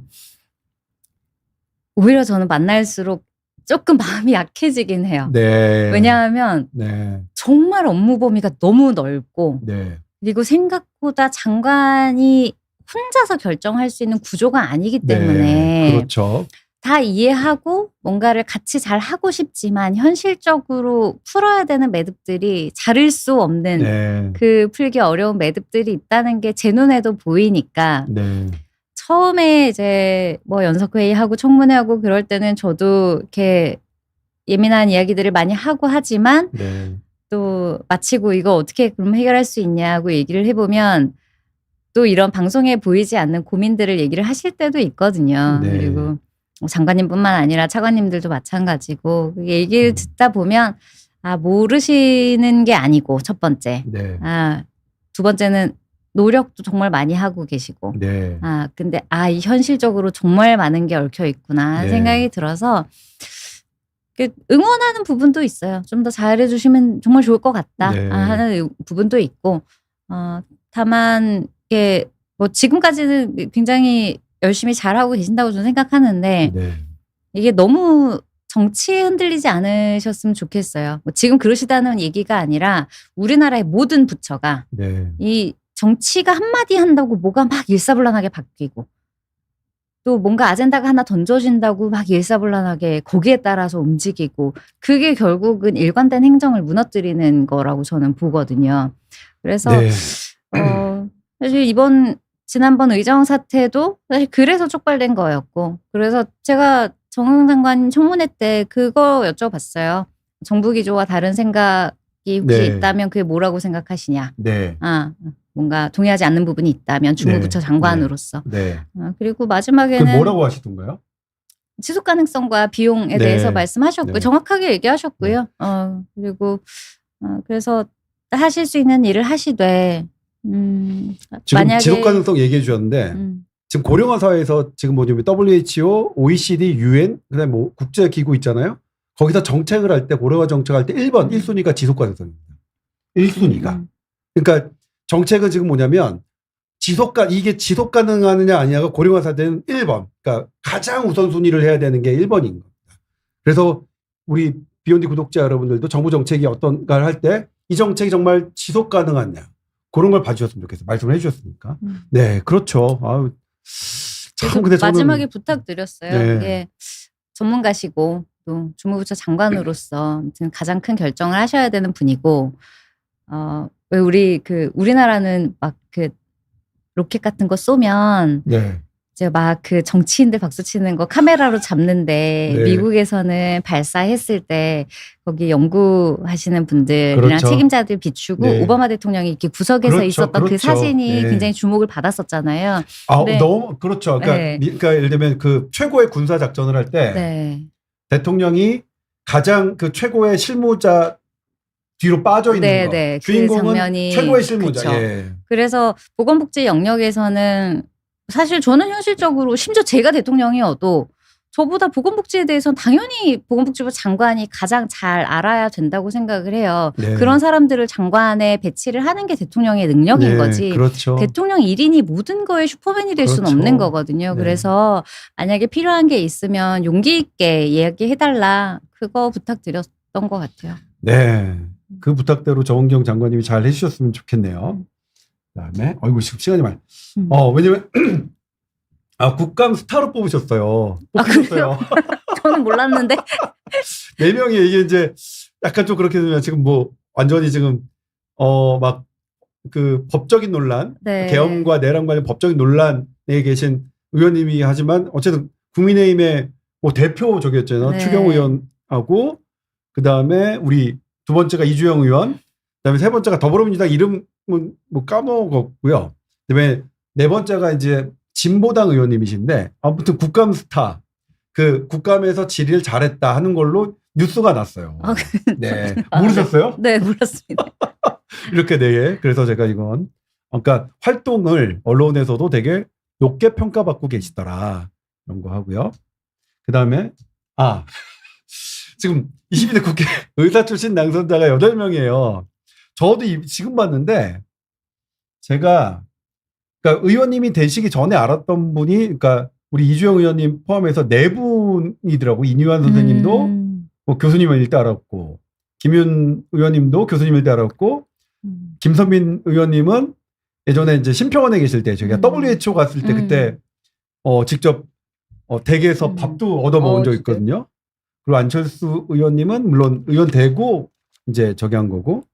오히려 저는 만날수록 조금 마음이 약해지긴 해요. 네. 왜냐하면 네. 정말 업무 범위가 너무 넓고 네. 그리고 생각보다 장관이 혼자서 결정할 수 있는 구조가 아니기 때문에 네. 그렇죠. 다 이해하고 뭔가를 같이 잘 하고 싶지만 현실적으로 풀어야 되는 매듭들이 자를 수 없는 네. 그 풀기 어려운 매듭들이 있다는 게 제 눈에도 보이니까 네. 처음에 이제 뭐 연석회의하고 청문회하고 그럴 때는 저도 이렇게 예민한 이야기들을 많이 하고 하지만 네. 또 마치고 이거 어떻게 그럼 해결할 수 있냐고 얘기를 해보면 또 이런 방송에 보이지 않는 고민들을 얘기를 하실 때도 있거든요. 네. 그리고 장관님뿐만 아니라 차관님들도 마찬가지고 얘기를 듣다 보면 모르시는 게 아니고 첫 번째 네. 두 번째는 노력도 정말 많이 하고 계시고 네. 근데 이 현실적으로 정말 많은 게 얽혀 있구나 네. 생각이 들어서 응원하는 부분도 있어요. 좀 더 잘해주시면 정말 좋을 것 같다 네. 하는 부분도 있고 다만 이게 뭐 지금까지는 굉장히 열심히 잘하고 계신다고 저는 생각하는데 네. 이게 너무 정치에 흔들리지 않으셨으면 좋겠어요. 뭐 지금 그러시다는 얘기가 아니라 우리나라의 모든 부처가 네. 이 정치가 한마디 한다고 뭐가 막 일사불란하게 바뀌고 또 뭔가 아젠다가 하나 던져진다고 막 일사불란하게 거기에 따라서 움직이고 그게 결국은 일관된 행정을 무너뜨리는 거라고 저는 보거든요. 그래서 네. 사실 지난번 의정 사태도 사실 그래서 촉발된 거였고 그래서 제가 정의용 장관 청문회 때 그거 여쭤봤어요. 정부 기조와 다른 생각이 혹시 네. 있다면 그게 뭐라고 생각하시냐. 네. 뭔가 동의하지 않는 부분이 있다면 주무부처 네. 장관으로서. 네. 그리고 그 마지막에는 뭐라고 하시던가요? 지속 가능성과 비용에 네. 대해서 말씀하셨고 네. 정확하게 얘기하셨고요. 그리고 그래서 하실 수 있는 일을 하시되 지금 만약에 지속 가능성 얘기해 주셨는데 지금 고령화 사회에서 지금 뭐냐면 WHO, OECD, UN 그다음에 뭐 국제 기구 있잖아요. 거기서 정책을 할 때 고령화 정책할 때 1번 1순위가 지속 가능성입니다. 1순위가. 그러니까 정책은 지금 뭐냐면 이게 지속 가능하느냐 아니냐가 고령화 사회는 1번. 그러니까 가장 우선순위를 해야 되는 게 1번인 겁니다. 그래서 우리 비욘디 구독자 여러분들도 정부 정책이 어떤가를 할 때 이 정책이 정말 지속 가능하냐 그런 걸 봐주셨으면 좋겠어요. 말씀을 해주셨으니까. 네, 그렇죠. 참 근데 저는 마지막에 부탁드렸어요. 네. 이게 전문가시고 또 주무부처 장관으로서 아무튼 가장 큰 결정을 하셔야 되는 분이고 왜 우리나라는 막 그 로켓 같은 거 쏘면 네. 이제 막 그 정치인들 박수 치는 거 카메라로 잡는데 네. 미국에서는 발사했을 때 거기 연구하시는 분들이랑 그렇죠. 책임자들 비추고 네. 오바마 대통령이 이렇게 구석에서 그렇죠, 있었던 그 그렇죠. 사진이 네. 굉장히 주목을 받았었잖아요. 네. 너무 그렇죠. 그러니까, 네. 그러니까 예를 들면 그 최고의 군사 작전을 할 때 네. 대통령이 가장 그 최고의 실무자 뒤로 빠져 있는 네, 거. 네. 그 주인공은 장면이 최고의 실무자. 그쵸. 예. 그래서 보건복지 영역에서는 사실 저는 현실적으로 심지어 제가 대통령이어도 저보다 보건복지에 대해서는 당연히 보건복지부 장관이 가장 잘 알아야 된다고 생각을 해요. 네. 그런 사람들을 장관에 배치를 하는 게 대통령의 능력인 네, 거지. 그렇죠. 대통령 1인이 모든 거에 슈퍼맨이 될 수는 그렇죠. 없는 거거든요. 네. 그래서 만약에 필요한 게 있으면 용기 있게 이야기해달라. 그거 부탁드렸던 것 같아요. 네. 그 부탁대로 정은경 장관님이 잘 해주셨으면 좋겠네요. 그다음에 어이구 지금 시간이 많이. 왜냐면 국감 스타로 뽑으셨어요. 뽑히셨어요. 저는 몰랐는데. 4명이 이게 이제 약간 좀 그렇게 되면 지금 뭐 완전히 지금 막 그 법적인 논란, 네. 계엄과 내란 관련 법적인 논란에 계신 의원님이 하지만 어쨌든 국민의힘의 뭐 대표 저기였잖아요. 네. 추경 의원하고 그 다음에 우리 두 번째가 이주영 의원, 그다음에 세 번째가 더불어민주당 이름은 뭐 까먹었고요. 그다음에 네 번째가 이제 진보당 의원님이신데 아무튼 국감 스타, 그 국감에서 질의를 잘했다 하는 걸로 뉴스가 났어요. 아, 네, 모르셨어요? 네, 몰랐습니다. 이렇게 네. 그래서 제가 이건 그러니까 활동을 언론에서도 되게 높게 평가받고 계시더라 이런 거 하고요. 그 다음에 지금 22대 국회 의사 출신 당선자가 8명이에요. 저도 지금 봤는데 제가 그러니까 의원님이 되시기 전에 알았던 분이 그러니까 우리 이주영 의원님 포함해서 4분이더라고. 이뉴환 선생님도 뭐 교수님일 때 알았고 김윤 의원님도 교수님일 때 알았고 김선민 의원님은 예전에 이제 심평원에 계실 때 저희가 WHO 갔을 때 그때 직접 댁에서 밥도 얻어 먹은 적 있거든요. 그리고 안철수 의원님은 물론 의원 되고 이제 저기 한 거고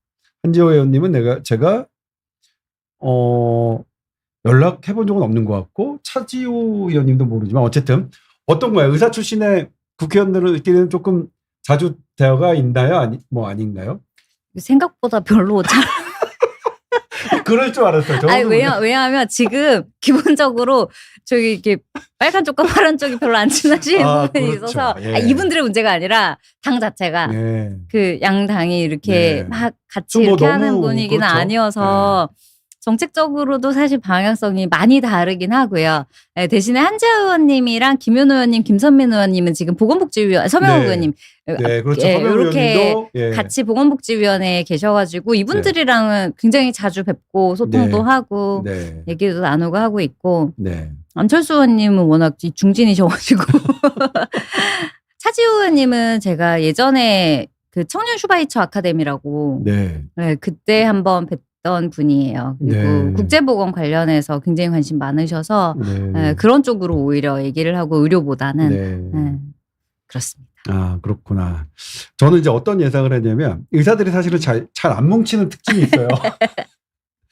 한지호 의원님은 제가 연락해 본 적은 없는 것 같고 차지호 의원님도 모르지만 어쨌든 어떤 거야 의사 출신의 국회의원들끼리는 조금 자주 대화가 있나요? 아닌가요? 생각보다 별로 잘. 그럴 줄 알았어요. 아니, 왜냐하면 지금 기본적으로 저기 이렇게 빨간 쪽과 파란 쪽이 별로 안 친하신 분이 그렇죠. 있어서 예. 이분들의 문제가 아니라 당 자체가 네. 그 양 당이 이렇게 네. 막 같이 좀 뭐 이렇게 너무 하는 분위기는 그렇죠. 아니어서 정책적으로도 사실 방향성이 많이 다르긴 하고요. 네, 대신에 한지아 의원님이랑 김윤 의원님, 김선민 의원님은 지금 보건복지위원, 서명호 네. 의원님 네, 그렇죠. 예, 서명호 이렇게 의원님도, 예. 같이 보건복지위원회에 계셔가지고 이분들이랑은 굉장히 자주 뵙고 소통도 네. 하고 네. 얘기도 나누고 하고 있고 네. 안철수 의원님은 워낙 중진이셔가지고 차지호 의원님은 제가 예전에 그 청년 슈바이처 아카데미라고 네. 네, 그때 한번 뵀던 분이에요. 그리고 네. 국제보건 관련해서 굉장히 관심 많으셔서 네. 네, 그런 쪽으로 오히려 얘기를 하고 의료보다는 네. 네, 그렇습니다. 그렇구나. 저는 이제 어떤 예상을 했냐면 의사들이 사실은 잘 안 뭉치는 특징이 있어요.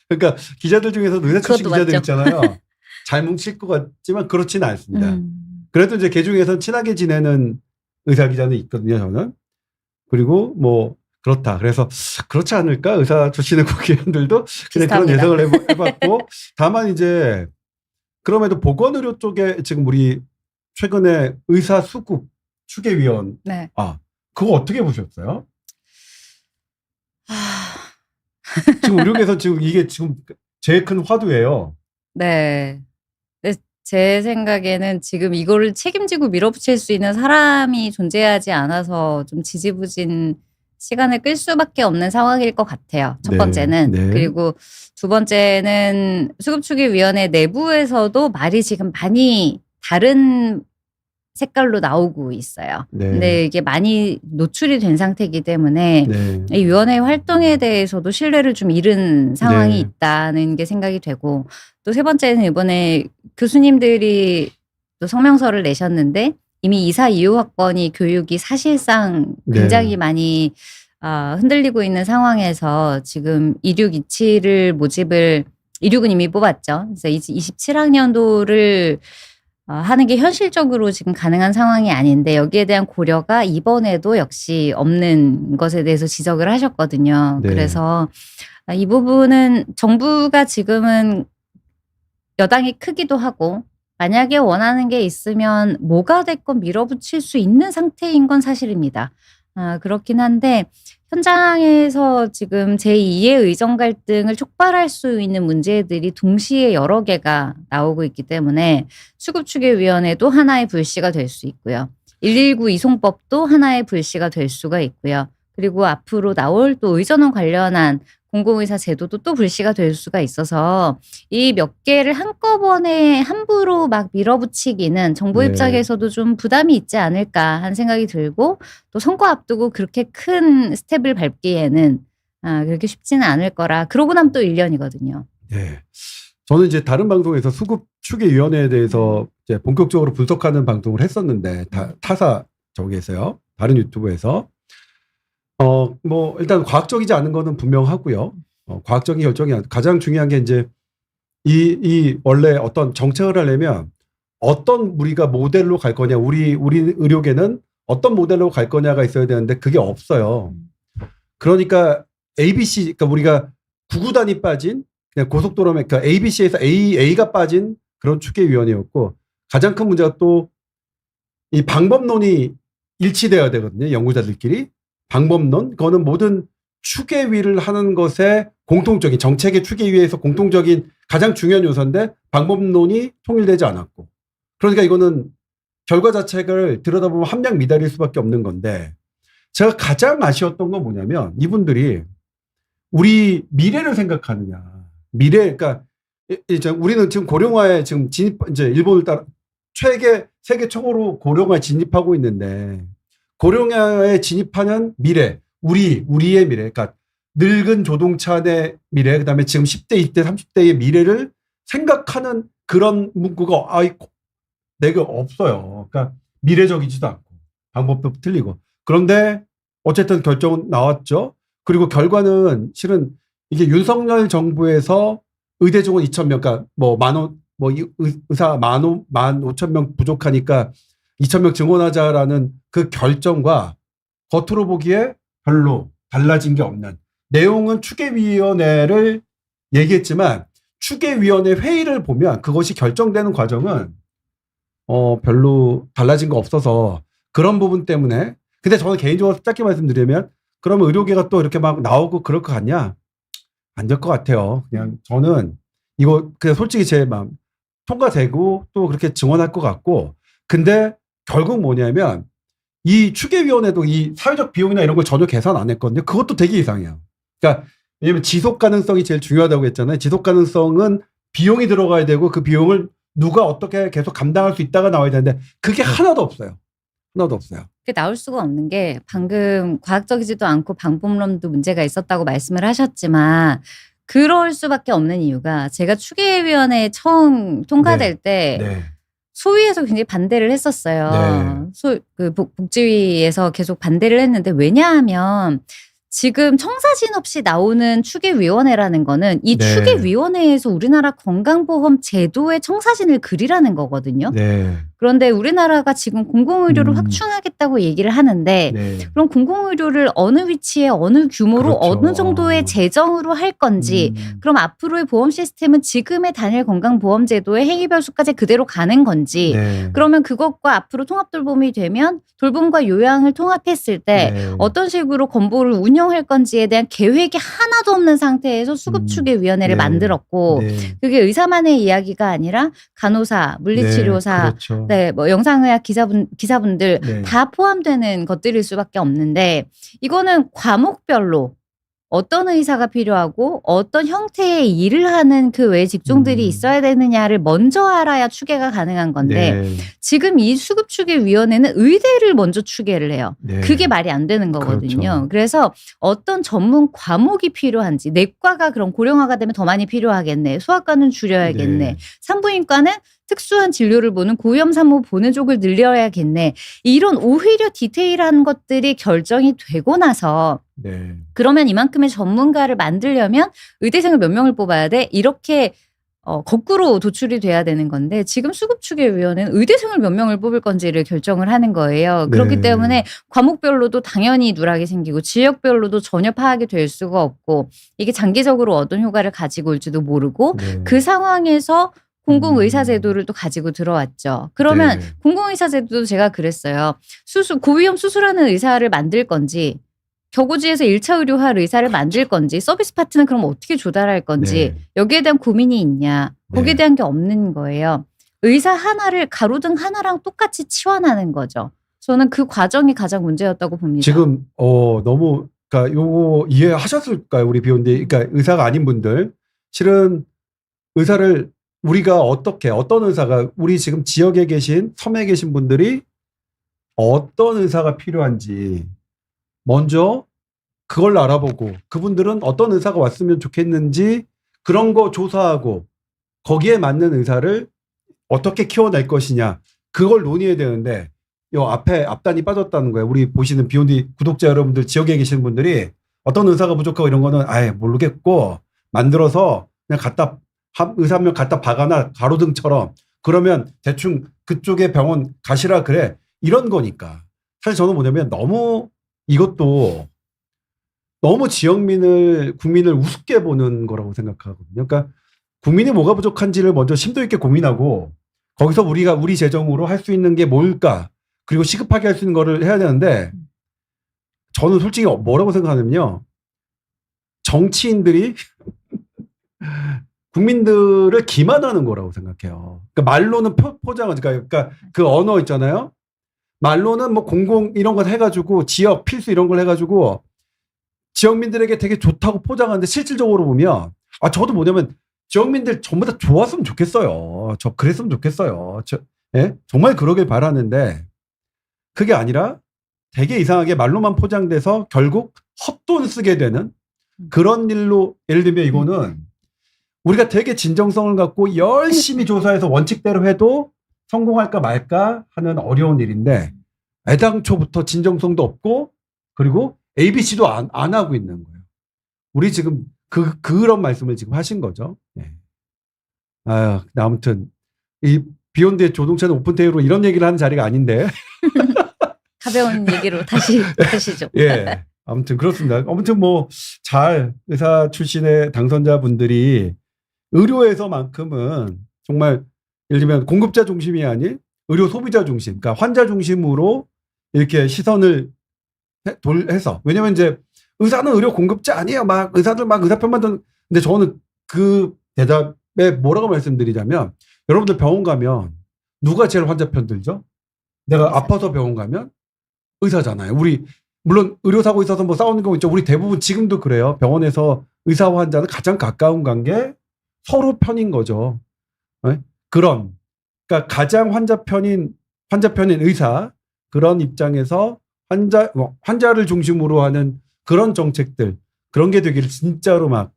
그러니까 기자들 중에서도 의사 출신 그것도 기자들 맞죠. 있잖아요. 잘 뭉칠 것 같지만 그렇지는 않습니다. 그래도 이제 그 중에서는 친하게 지내는 의사 기자는 있거든요, 저는. 그리고 뭐 그렇다. 그래서 그렇지 않을까? 의사 출신의 국회의원들도 그냥 그런 비슷합니다. 예상을 해봤고 다만 이제 그럼에도 보건의료 쪽에 지금 우리 최근에 의사 수급 추계위원 네. 그거 어떻게 보셨어요? 지금 의료계에서 지금 이게 지금 제일 큰 화두예요. 네. 근데 제 생각에는 지금 이거를 책임지고 밀어붙일 수 있는 사람이 존재하지 않아서 좀 지지부진 시간을 끌 수밖에 없는 상황일 것 같아요. 첫 네, 번째는. 네. 그리고 두 번째는 수급추기위원회 내부에서도 말이 지금 많이 다른 색깔로 나오고 있어요. 네. 근데 이게 많이 노출이 된 상태이기 때문에 네. 이 위원회 활동에 대해서도 신뢰를 좀 잃은 상황이 네. 있다는 게 생각이 되고 또 세 번째는 이번에 교수님들이 또 성명서를 내셨는데 이미 이사 2호 학번이 교육이 사실상 굉장히 네. 많이 흔들리고 있는 상황에서 지금 2627을 모집을 26은 이미 뽑았죠. 그래서 27학년도를 하는 게 현실적으로 지금 가능한 상황이 아닌데 여기에 대한 고려가 이번에도 역시 없는 것에 대해서 지적을 하셨거든요. 네. 그래서 이 부분은 정부가 지금은 여당이 크기도 하고 만약에 원하는 게 있으면 뭐가 됐건 밀어붙일 수 있는 상태인 건 사실입니다. 그렇긴 한데 현장에서 지금 제2의 의정 갈등을 촉발할 수 있는 문제들이 동시에 여러 개가 나오고 있기 때문에 수급추계위원회도 하나의 불씨가 될 수 있고요. 119 이송법도 하나의 불씨가 될 수가 있고요. 그리고 앞으로 나올 또 의전원 관련한 공공의사 제도도 또 불씨가 될 수가 있어서 이 몇 개를 한꺼번에 함부로 막 밀어붙이기는 정부 네. 입장에서도 좀 부담이 있지 않을까 하는 생각이 들고 또 선거 앞두고 그렇게 큰 스텝을 밟기에는 그렇게 쉽지는 않을 거라. 그러고 나면 또 1년이거든요. 네. 저는 이제 다른 방송에서 수급 추계위원회에 대해서 이제 본격적으로 분석하는 방송을 했었는데 타사 저기에서요. 다른 유튜브에서 뭐 일단 과학적이지 않은 거는 분명하고요. 과학적인 결정이 가장 중요한 게 이제 이 원래 어떤 정책을 하려면 어떤 우리가 모델로 갈 거냐, 우리 의료계는 어떤 모델로 갈 거냐가 있어야 되는데 그게 없어요. 그러니까 ABC, 그러니까 우리가 구구단이 빠진 그냥 고속도로에 그러니까 ABC에서 A가 빠진 그런 추계위원회였고 가장 큰 문제가 또 이 방법론이 일치되어야 되거든요. 연구자들끼리. 방법론, 그거는 모든 추계위를 하는 것에 공통적인 정책의 추계위에서 공통적인 가장 중요한 요소인데 방법론이 통일되지 않았고 그러니까 이거는 결과 자체를 들여다보면 함량 미달일 수밖에 없는 건데 제가 가장 아쉬웠던 건 뭐냐면 이분들이 우리 미래를 생각하느냐 미래 그러니까 이제 우리는 지금 고령화에 지금 진입 이제 일본을 따라 세계 최고로 고령화에 진입하고 있는데 고령화에 진입하는 미래, 우리의 미래, 그러니까 늙은 조동찬의 미래, 그 다음에 지금 10대, 20대, 30대의 미래를 생각하는 그런 문구가 내가 없어요. 그러니까 미래적이지도 않고 방법도 틀리고. 그런데 어쨌든 결정은 나왔죠. 그리고 결과는 실은 이게 윤석열 정부에서 의대 정원 2,000명, 그러니까 의사 15,000명 부족하니까 2,000명 증원하자라는 그 결정과 겉으로 보기에 별로 달라진 게 없는 내용은 추계위원회를 얘기했지만 추계위원회 회의를 보면 그것이 결정되는 과정은 별로 달라진 거 없어서 그런 부분 때문에 근데 저는 개인적으로 짧게 말씀드리면 그러면 의료계가 또 이렇게 막 나오고 그럴 것 같냐? 안 될 것 같아요. 그냥 저는 이거 그냥 솔직히 제 마음 통과되고 또 그렇게 증언할 것 같고 근데 결국 뭐냐면 이 추계위원회도 이 사회적 비용이나 이런 걸 전혀 계산 안 했거든요. 그것도 되게 이상해요. 그러니까 왜냐면 지속 가능성이 제일 중요하다고 했잖아요. 지속 가능성은 비용이 들어가야 되고 그 비용을 누가 어떻게 계속 감당할 수 있다가 나와야 되는데 그게 하나도 없어요. 하나도 없어요. 그게 나올 수가 없는 게 방금 과학적이지도 않고 방법론도 문제가 있었다고 말씀을 하셨지만 그럴 수밖에 없는 이유가 제가 추계위원회 처음 통과될 때 네. 소위에서 굉장히 반대를 했었어요. 네. 복지위에서 계속 반대를 했는데 왜냐하면 지금 청사진 없이 나오는 추계위원회라는 거는 이 네. 추계위원회에서 우리나라 건강보험 제도의 청사진을 그리라는 거거든요. 네. 그런데 우리나라가 지금 공공의료를 확충하겠다고 얘기를 하는데 네. 그럼 공공의료를 어느 위치에 어느 규모로 그렇죠. 어느 정도의 재정으로 할 건지 그럼 앞으로의 보험 시스템은 지금의 단일 건강보험제도의 행위별수까지 그대로 가는 건지 네. 그러면 그것과 앞으로 통합돌봄이 되면 돌봄과 요양을 통합했을 때 네. 어떤 식으로 건보를 운영할 건지에 대한 계획이 하나도 없는 상태에서 수급추계위원회를 네. 만들었고 네. 그게 의사만의 이야기가 아니라 간호사, 물리치료사, 네. 그렇죠. 네, 뭐 영상의학 기사분들 네. 다 포함되는 것들일 수밖에 없는데 이거는 과목별로 어떤 의사가 필요하고 어떤 형태의 일을 하는 그 외 직종들이 있어야 되느냐를 먼저 알아야 추계가 가능한 건데 네. 지금 이 수급추계위원회는 의대를 먼저 추계를 해요. 네. 그게 말이 안 되는 거거든요. 그렇죠. 그래서 어떤 전문 과목이 필요한지 내과가 그럼 고령화가 되면 더 많이 필요하겠네. 소아과는 줄여야겠네. 네. 산부인과는 특수한 진료를 보는 고위험 산모 보내족을 늘려야겠네. 이런 오히려 디테일한 것들이 결정이 되고 나서 네. 그러면 이만큼의 전문가를 만들려면 의대생을 몇 명을 뽑아야 돼? 이렇게 거꾸로 도출이 돼야 되는 건데 지금 수급추계위원회는 의대생을 몇 명을 뽑을 건지를 결정을 하는 거예요. 그렇기 네. 때문에 과목별로도 당연히 누락이 생기고 지역별로도 전혀 파악이 될 수가 없고 이게 장기적으로 어떤 효과를 가지고 올지도 모르고 네. 그 상황에서 공공의사제도를 또 가지고 들어왔죠. 그러면 네. 공공의사제도도 제가 그랬어요. 고위험 수술하는 의사를 만들 건지 격오지에서 1차 의료할 의사를 만들 건지 서비스 파트는 그럼 어떻게 조달할 건지 네. 여기에 대한 고민이 있냐. 거기에 네. 대한 게 없는 거예요. 의사 하나를 가로등 하나랑 똑같이 치환하는 거죠. 저는 그 과정이 가장 문제였다고 봅니다. 지금 너무 그러니까 요거 이해하셨을까요, 우리 비욘디? 그러니까 의사가 아닌 분들 실은 의사를 우리가 어떤 의사가 우리 지금 지역에 계신 섬에 계신 분들이 어떤 의사가 필요한지 먼저 그걸 알아보고 그분들은 어떤 의사가 왔으면 좋겠는지 그런 거 조사하고 거기에 맞는 의사를 어떻게 키워낼 것이냐 그걸 논의해야 되는데 요 앞단이 빠졌다는 거예요. 우리 보시는 비욘디 구독자 여러분들 지역에 계시는 분들이 어떤 의사가 부족하고 이런 거는 아예 모르겠고 만들어서 그냥 의사 한 명 갖다 박아놔 가로등처럼 그러면 대충 그쪽에 병원 가시라 그래 이런 거니까 사실 저는 뭐냐면 너무 이것도 너무 국민을 우습게 보는 거라고 생각하거든요. 그러니까 국민이 뭐가 부족한지를 먼저 심도 있게 고민하고 거기서 우리가 우리 재정으로 할 수 있는 게 뭘까 그리고 시급하게 할 수 있는 거를 해야 되는데 저는 솔직히 뭐라고 생각하냐면요. 정치인들이 국민들을 기만하는 거라고 생각해요. 그러니까 말로는 포장을 그러니까 그 언어 있잖아요. 말로는 뭐 공공 이런 거 해가지고 지역 필수 이런 걸 해가지고 지역민들에게 되게 좋다고 포장하는데 실질적으로 보면 저도 뭐냐면 지역민들 전부 다 좋았으면 좋겠어요. 저 그랬으면 좋겠어요. 예? 정말 그러길 바라는데 그게 아니라 되게 이상하게 말로만 포장돼서 결국 헛돈 쓰게 되는 그런 일로 예를 들면 이거는 우리가 되게 진정성을 갖고 열심히 조사해서 원칙대로 해도 성공할까 말까 하는 어려운 일인데 애당초부터 진정성도 없고 그리고 ABC도 안 하고 있는 거예요. 우리 지금 그런 말씀을 지금 하신 거죠. 예. 아무튼 이 비욘드의 조동찬 오픈테이로 이런 얘기를 하는 자리가 아닌데. 가벼운 얘기로 다시 하시죠. 예. 아무튼 그렇습니다. 아무튼 뭐 잘 의사 출신의 당선자분들이 의료에서만큼은 정말 예를 들면 공급자 중심이 아닌 의료 소비자 중심, 그러니까 환자 중심으로 이렇게 시선을 해서 왜냐면 이제 의사는 의료 공급자 아니에요. 막 의사들 막 의사편 만드는 근데 저는 그 대답에 뭐라고 말씀드리자면 여러분들 병원 가면 누가 제일 환자 편 들죠? 내가 아파서 병원 가면 의사잖아요. 우리 물론 의료사고 있어서 뭐 싸우는 경우 있죠. 우리 대부분 지금도 그래요. 병원에서 의사와 환자는 가장 가까운 관계 서로 편인 거죠. 네? 그러니까 가장 환자 편인 의사 그런 입장에서 환자를 중심으로 하는 그런 정책들 그런 게 되기를 진짜로 막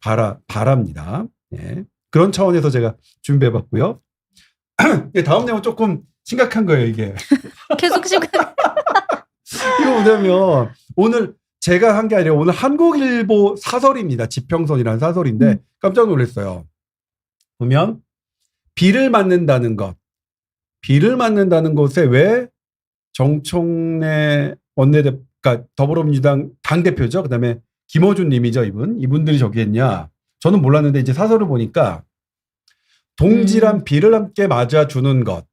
바랍니다. 예. 그런 차원에서 제가 준비해봤고요. 예, 다음 내용 조금 심각한 거예요 이게. 계속 심각. 이거 뭐냐면 오늘 제가 한 게 아니라 오늘 한국일보 사설입니다. 지평선이라는 사설인데 깜짝 놀랐어요. 보면 비를 맞는다는 것에 왜 정청래 그러니까 더불어민주당 당대표죠. 그다음에 김어준 님이죠. 이분들이 저기 했냐. 저는 몰랐는데 이제 사설을 보니까 동질한 비를 함께 맞아주는 것.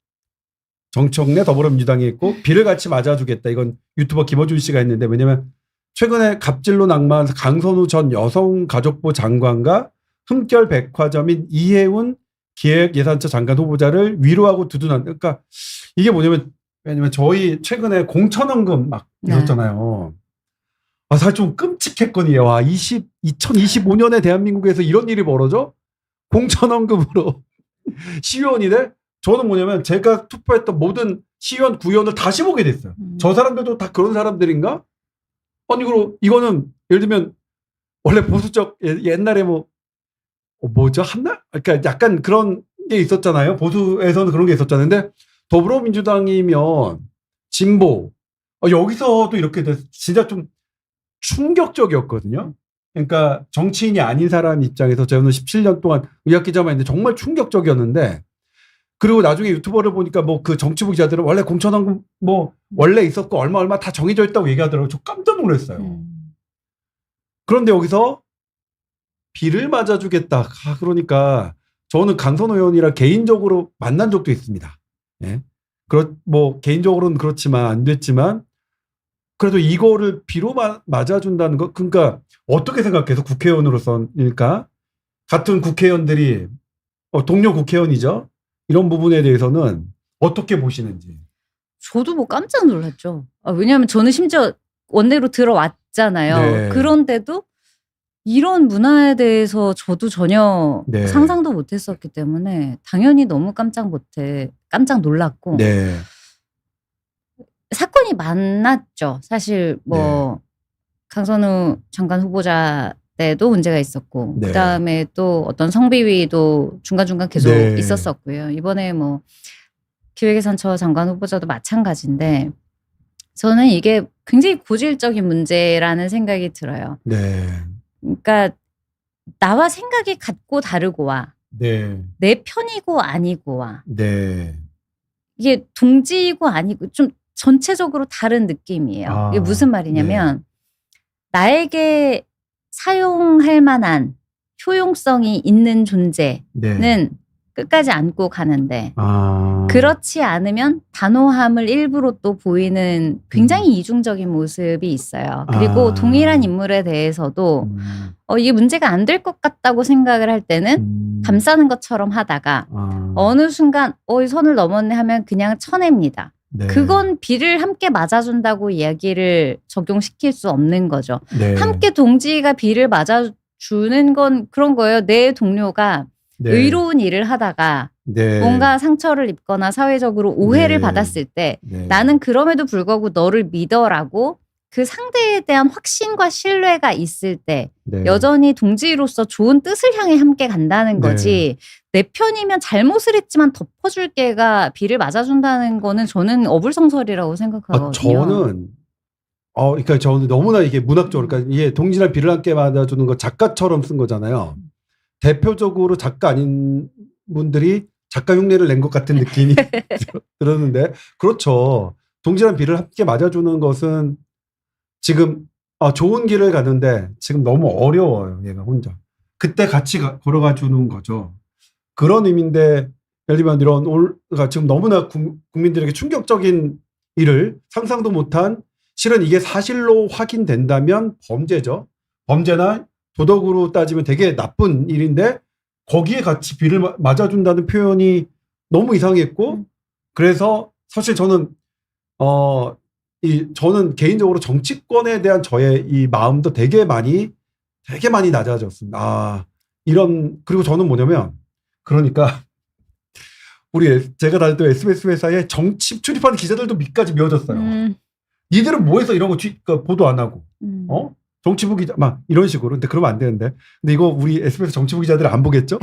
정청래 더불어민주당이 있고 비를 같이 맞아주겠다. 이건 유튜버 김어준 씨가 했는데 왜냐면 최근에 갑질로 낙마한 강선우 전 여성가족부 장관과 흠결 백화점인 이혜훈 기획예산처 장관 후보자를 위로하고 두둔한 그러니까 이게 뭐냐면 왜냐면 저희 최근에 공천원금 막 있었잖아요. 사실 좀 끔찍했거든요. 2025년에 대한민국에서 이런 일이 벌어져? 공천원금으로 시의원이 돼? 저는 뭐냐면 제가 투표했던 모든 시의원, 구의원을 다시 보게 됐어요. 저 사람들도 다 그런 사람들인가? 아니, 그리고 이거는 예를 들면 원래 보수적 옛날에 뭐죠? 그러니까 약간 그런 게 있었잖아요. 보수에서는 그런 게 있었잖아요. 근데 더불어민주당이면 진보 여기서도 이렇게 돼서 진짜 좀 충격적이었거든요. 그러니까 정치인이 아닌 사람 입장에서 저는 17년 동안 의학기자만 했는데 정말 충격적이었는데 그리고 나중에 유튜버를 보니까 그 정치부 기자들은 원래 공천원금 원래 있었고 얼마 다 정해져 있다고 얘기하더라고요. 저 깜짝 놀랐어요. 그런데 여기서 비를 맞아주겠다. 그러니까 저는 강선 의원이랑 개인적으로 만난 적도 있습니다. 예. 뭐 개인적으로는 그렇지만 안 됐지만 그래도 이거를 비로 맞아준다는 거, 그러니까 어떻게 생각해서 국회의원으로서니까 같은 국회의원들이 동료 국회의원이죠. 이런 부분에 대해서는 어떻게 보시는지. 저도 뭐 깜짝 놀랐죠. 왜냐하면 저는 심지어 원내로 들어왔잖아요. 네. 그런데도 이런 문화에 대해서 저도 전혀 네. 상상도 못했었기 때문에 당연히 너무 깜짝 놀랐고 네. 사건이 많았죠. 사실 뭐 네. 강선우 장관 후보자 때도 문제가 있었고 네. 그다음에 또 어떤 성비위도 중간중간 계속 네. 있었었고요. 이번에 뭐 기획예산처 장관 후보자도 마찬가지인데 저는 이게 굉장히 고질적인 문제라는 생각이 들어요. 네. 그러니까 나와 생각이 같고 다르고와 네. 내 편이고 아니고와 네. 이게 동지이고 아니고 좀 전체적으로 다른 느낌이에요. 아, 이게 무슨 말이냐면 나에게 사용할 만한 효용성이 있는 존재는 네. 끝까지 안고 가는데 아. 그렇지 않으면 단호함을 일부러 또 보이는 굉장히 이중적인 모습이 있어요. 그리고 아. 동일한 인물에 대해서도 음. 이게 문제가 안 될 것 같다고 생각을 할 때는 감싸는 것처럼 하다가 아. 어느 순간 이 선을 넘었네 하면 그냥 쳐냅니다. 네. 그건 비를 함께 맞아준다고 이야기를 적용시킬 수 없는 거죠. 네. 함께 동지가 비를 맞아주는 건 그런 거예요. 내 동료가 네. 의로운 일을 하다가 네. 뭔가 상처를 입거나 사회적으로 오해를 네. 받았을 때 네. 나는 그럼에도 불구하고 너를 믿어라고 그 상대에 대한 확신과 신뢰가 있을 때 네. 여전히 동지로서 좋은 뜻을 향해 함께 간다는 네. 거지 내 편이면 잘못을 했지만 덮어줄 게가 비를 맞아준다는 거는 저는 어불성설이라고 생각하거든요. 저는 그러니까 저는 너무나 이게 문학적으로 그러니까 이게 동지나 비를 함께 맞아주는 거 작가처럼 쓴 거잖아요. 대표적으로 작가 아닌 분들이 작가 흉내를 낸 것 같은 느낌이 들었는데 그렇죠. 동지랑 비를 함께 맞아주는 것은 지금 좋은 길을 가는데 지금 너무 어려워요. 얘가 혼자. 그때 같이 걸어가 주는 거죠. 그런 의미인데 예를 들면 그러니까 지금 너무나 국민들에게 충격적인 일을 상상도 못한 실은 이게 사실로 확인된다면 범죄죠. 범죄나 도덕으로 따지면 되게 나쁜 일인데 거기에 같이 비를 맞아준다는 표현이 너무 이상했고 그래서 사실 저는 저는 개인적으로 정치권에 대한 저의 이 마음도 되게 많이 낮아졌습니다. 그리고 저는 뭐냐면 그러니까 제가 다닐 때 SBS 회사에 정치 출입하는 기자들도 밑까지 미워졌어요. 니들은 뭐해서 이런 거 보도 안 하고 정치부 기자 막 이런 식으로. 근데 그러면 안 되는데. 근데 이거 우리 SBS 정치부 기자들 안 보겠죠?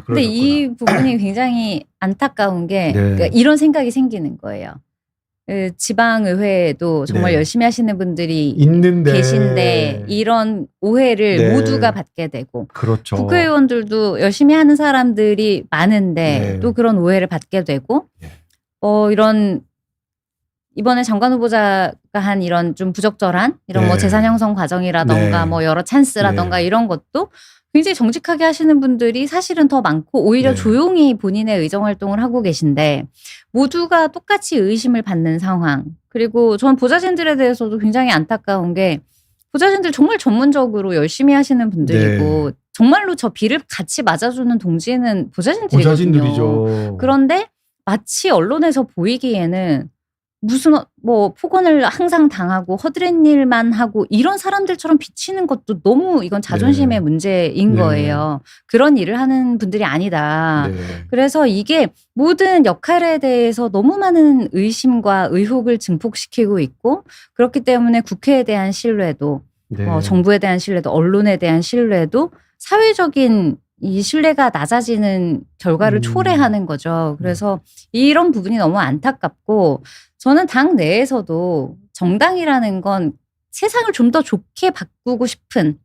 근데 이 부분이 굉장히 안타까운 게 네. 그러니까 이런 생각이 생기는 거예요. 지방의회에도 정말 네. 열심히 하시는 분들이 있는데 계신데 이런 오해를 네. 모두가 받게 되고 그렇죠. 국회의원들도 열심히 하는 사람들이 많은데 네. 또 그런 오해를 받게 되고 네. 이런 이번에 장관 후보자가 한 이런 좀 부적절한 이런 네. 뭐 재산 형성 과정이라던가 네. 뭐 여러 찬스라던가 네. 이런 것도 굉장히 정직하게 하시는 분들이 사실은 더 많고 오히려 네. 조용히 본인의 의정 활동을 하고 계신데 모두가 똑같이 의심을 받는 상황. 그리고 전 보좌진들에 대해서도 굉장히 안타까운 게 보좌진들 정말 전문적으로 열심히 하시는 분들이고 네. 정말로 저 비를 같이 맞아주는 동지는 보좌진들이거든요. 보좌진들이죠. 그런데 마치 언론에서 보이기에는 무슨 뭐 폭언을 항상 당하고 허드렛 일만 하고 이런 사람들처럼 비치는 것도 너무 이건 자존심의 네. 문제인 네. 거예요. 그런 일을 하는 분들이 아니다. 네. 그래서 이게 모든 역할에 대해서 너무 많은 의심과 의혹을 증폭시키고 있고 그렇기 때문에 국회에 대한 신뢰도 네. 정부에 대한 신뢰도 언론에 대한 신뢰도 사회적인 이 신뢰가 낮아지는 결과를 초래하는 거죠. 그래서 이런 부분이 너무 안타깝고 저는 당 내에서도 정당이라는 건 세상을 좀 더 좋게 바꾸고 싶은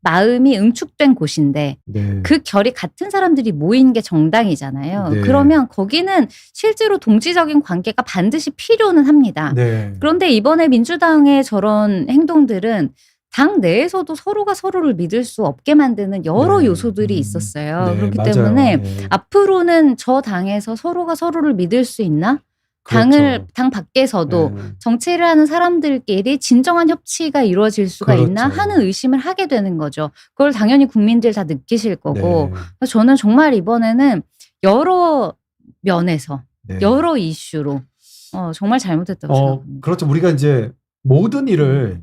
마음이 응축된 곳인데 네. 그 결이 같은 사람들이 모인 게 정당이잖아요. 네. 그러면 거기는 실제로 동지적인 관계가 반드시 필요는 합니다. 네. 그런데 이번에 민주당의 저런 행동들은 당 내에서도 서로가 서로를 믿을 수 없게 만드는 여러 네. 요소들이 있었어요. 네, 그렇기 맞아요. 때문에 네. 앞으로는 저 당에서 서로가 서로를 믿을 수 있나? 그렇죠. 당 밖에서도 네. 정치를 하는 사람들끼리 진정한 협치가 이루어질 수가 있나 그렇죠. 하는 의심을 하게 되는 거죠. 그걸 당연히 국민들 다 느끼실 거고. 네. 그래서 저는 정말 이번에는 여러 면에서 네. 여러 이슈로 정말 잘못했다고 생각합니다. 그렇죠. 우리가 이제 모든 일을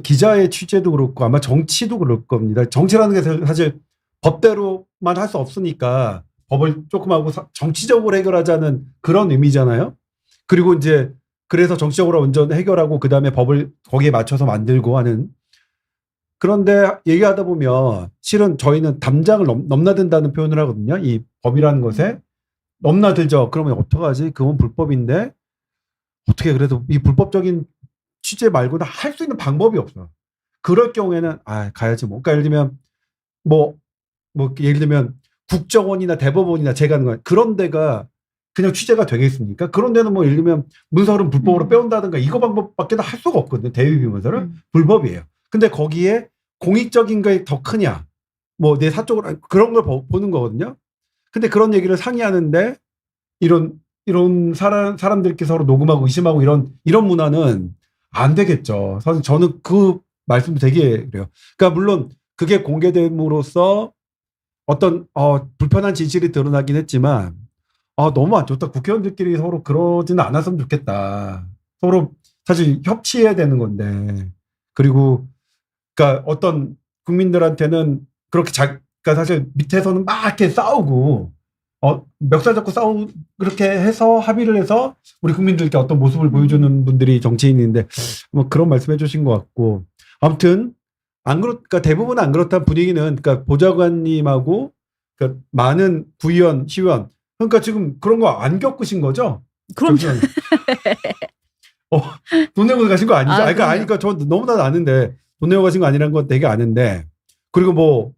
기자의 취재도 그렇고 아마 정치도 그럴 겁니다. 정치라는 게 사실 법대로만 할 수 없으니까 법을 조금 하고 정치적으로 해결하자는 그런 의미잖아요. 그리고 이제 그래서 정치적으로 먼저 해결하고 그다음에 법을 거기에 맞춰서 만들고 하는. 그런데 얘기하다 보면 실은 저희는 담장을 넘나든다는 표현을 하거든요. 이 법이라는 것에 넘나들죠. 그러면 어떡하지? 그건 불법인데 어떻게 그래도 이 불법적인 취재 말고는 할 수 있는 방법이 없어. 그럴 경우에는 가야지 뭐. 그러니까 예를 들면 국정원이나 대법원이나 제가 하는 거 그런 데가 그냥 취재가 되겠습니까? 그런 데는 뭐 예를 들면 문서를 불법으로 빼온다든가 이거 방법밖에 할 수가 없거든요. 대위비 문서를 불법이에요. 근데 거기에 공익적인 게 더 크냐? 뭐 내 사적으로 그런 걸 보는 거거든요. 근데 그런 얘기를 상의하는데 이런 사람들끼리 서로 녹음하고 의심하고 이런 문화는 안 되겠죠. 사실 저는 그 말씀도 되게 그래요. 그러니까 물론 그게 공개됨으로써 어떤 불편한 진실이 드러나긴 했지만 너무 안 좋다. 국회의원들끼리 서로 그러지는 않았으면 좋겠다. 서로 사실 협치해야 되는 건데 그리고 그러니까 어떤 국민들한테는 그렇게 그러니까 사실 밑에서는 막 이렇게 싸우고 멱살 잡고 그렇게 해서 합의를 해서 우리 국민들께 어떤 모습을 보여주는 분들이 정치인인데 뭐 그런 말씀해 주신 것 같고 아무튼 그러니까 대부분 안 그렇다는 분위기는 그러니까 보좌관님하고 그러니까 많은 구의원, 시의원 그러니까 지금 그런 거 안 겪으신 거죠? 그럼 돈 내고 가신 거 아니죠? 그럼요. 그러니까 저 너무나 아는데 돈 내고 가신 거 아니라는 건 되게 아는데 그리고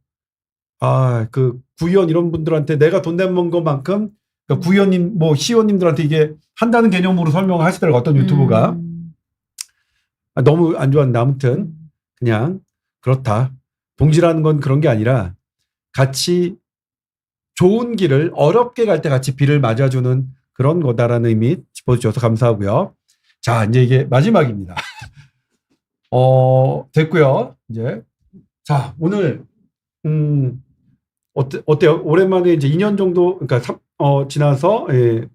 그 구의원 이런 분들한테 내가 돈 내는 것만큼 그러니까 구의원님 시의원님들한테 이게 한다는 개념으로 설명을 하시더라고요. 어떤 유튜브가 너무 안 좋았는데 아무튼 그냥 그렇다. 동지라는 건 그런 게 아니라 같이 좋은 길을 어렵게 갈 때 같이 비를 맞아주는 그런 거다라는 의미 짚어주셔서 감사하고요. 자, 이제 이게 마지막입니다. 됐고요. 이제 자, 오늘 어때요? 오랜만에 이제 2년 정도 그러니까 지나서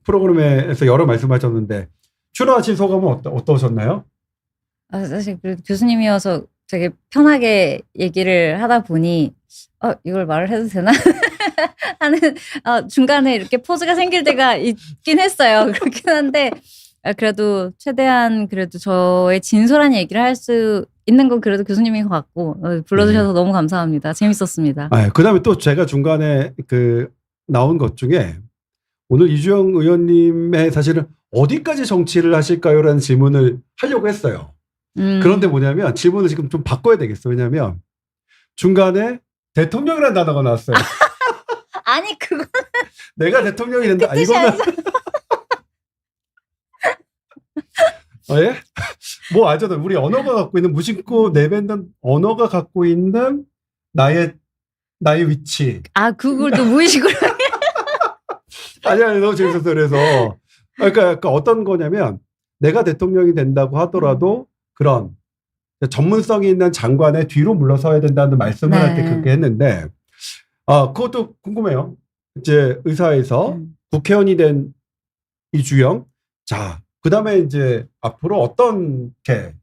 프로그램에서 여러 말씀하셨는데 출연하신 소감은 어떠셨나요? 사실 교수님이어서 되게 편하게 얘기를 하다 보니 이걸 말을 해도 되나? 하는 중간에 이렇게 포즈가 생길 때가 있긴 했어요. 그렇긴 한데 그래도 최대한 그래도 저의 진솔한 얘기를 할 수 있는 건 그래도 교수님인 것 같고 불러주셔서 너무 감사합니다. 재밌었습니다. 그다음에 또 제가 중간에 나온 것 중에 오늘 이주영 의원님의 사실은 어디까지 정치를 하실까요?라는 질문을 하려고 했어요. 그런데 뭐냐면 질문을 지금 좀 바꿔야 되겠어. 왜냐하면 중간에 대통령이라는 단어가 나왔어요. 아니 그건 내가 대통령이 된다. 그 뜻이 이거는 아니죠. 예? 뭐 알잖아요. 우리 언어가 갖고 있는 무심코 내뱉는 언어가 갖고 있는 나의 위치. 그걸 또 무의식으로 아니 너무 재밌었어요. 그래서 그러니까 어떤 거냐면 내가 대통령이 된다고 하더라도 그런 전문성이 있는 장관의 뒤로 물러서야 된다는 말씀을 할 때 그렇게 했는데 그것도 궁금해요. 이제 의사에서 국회의원이 된 이주영. 자, 그다음에 이제 앞으로 어떤 계획,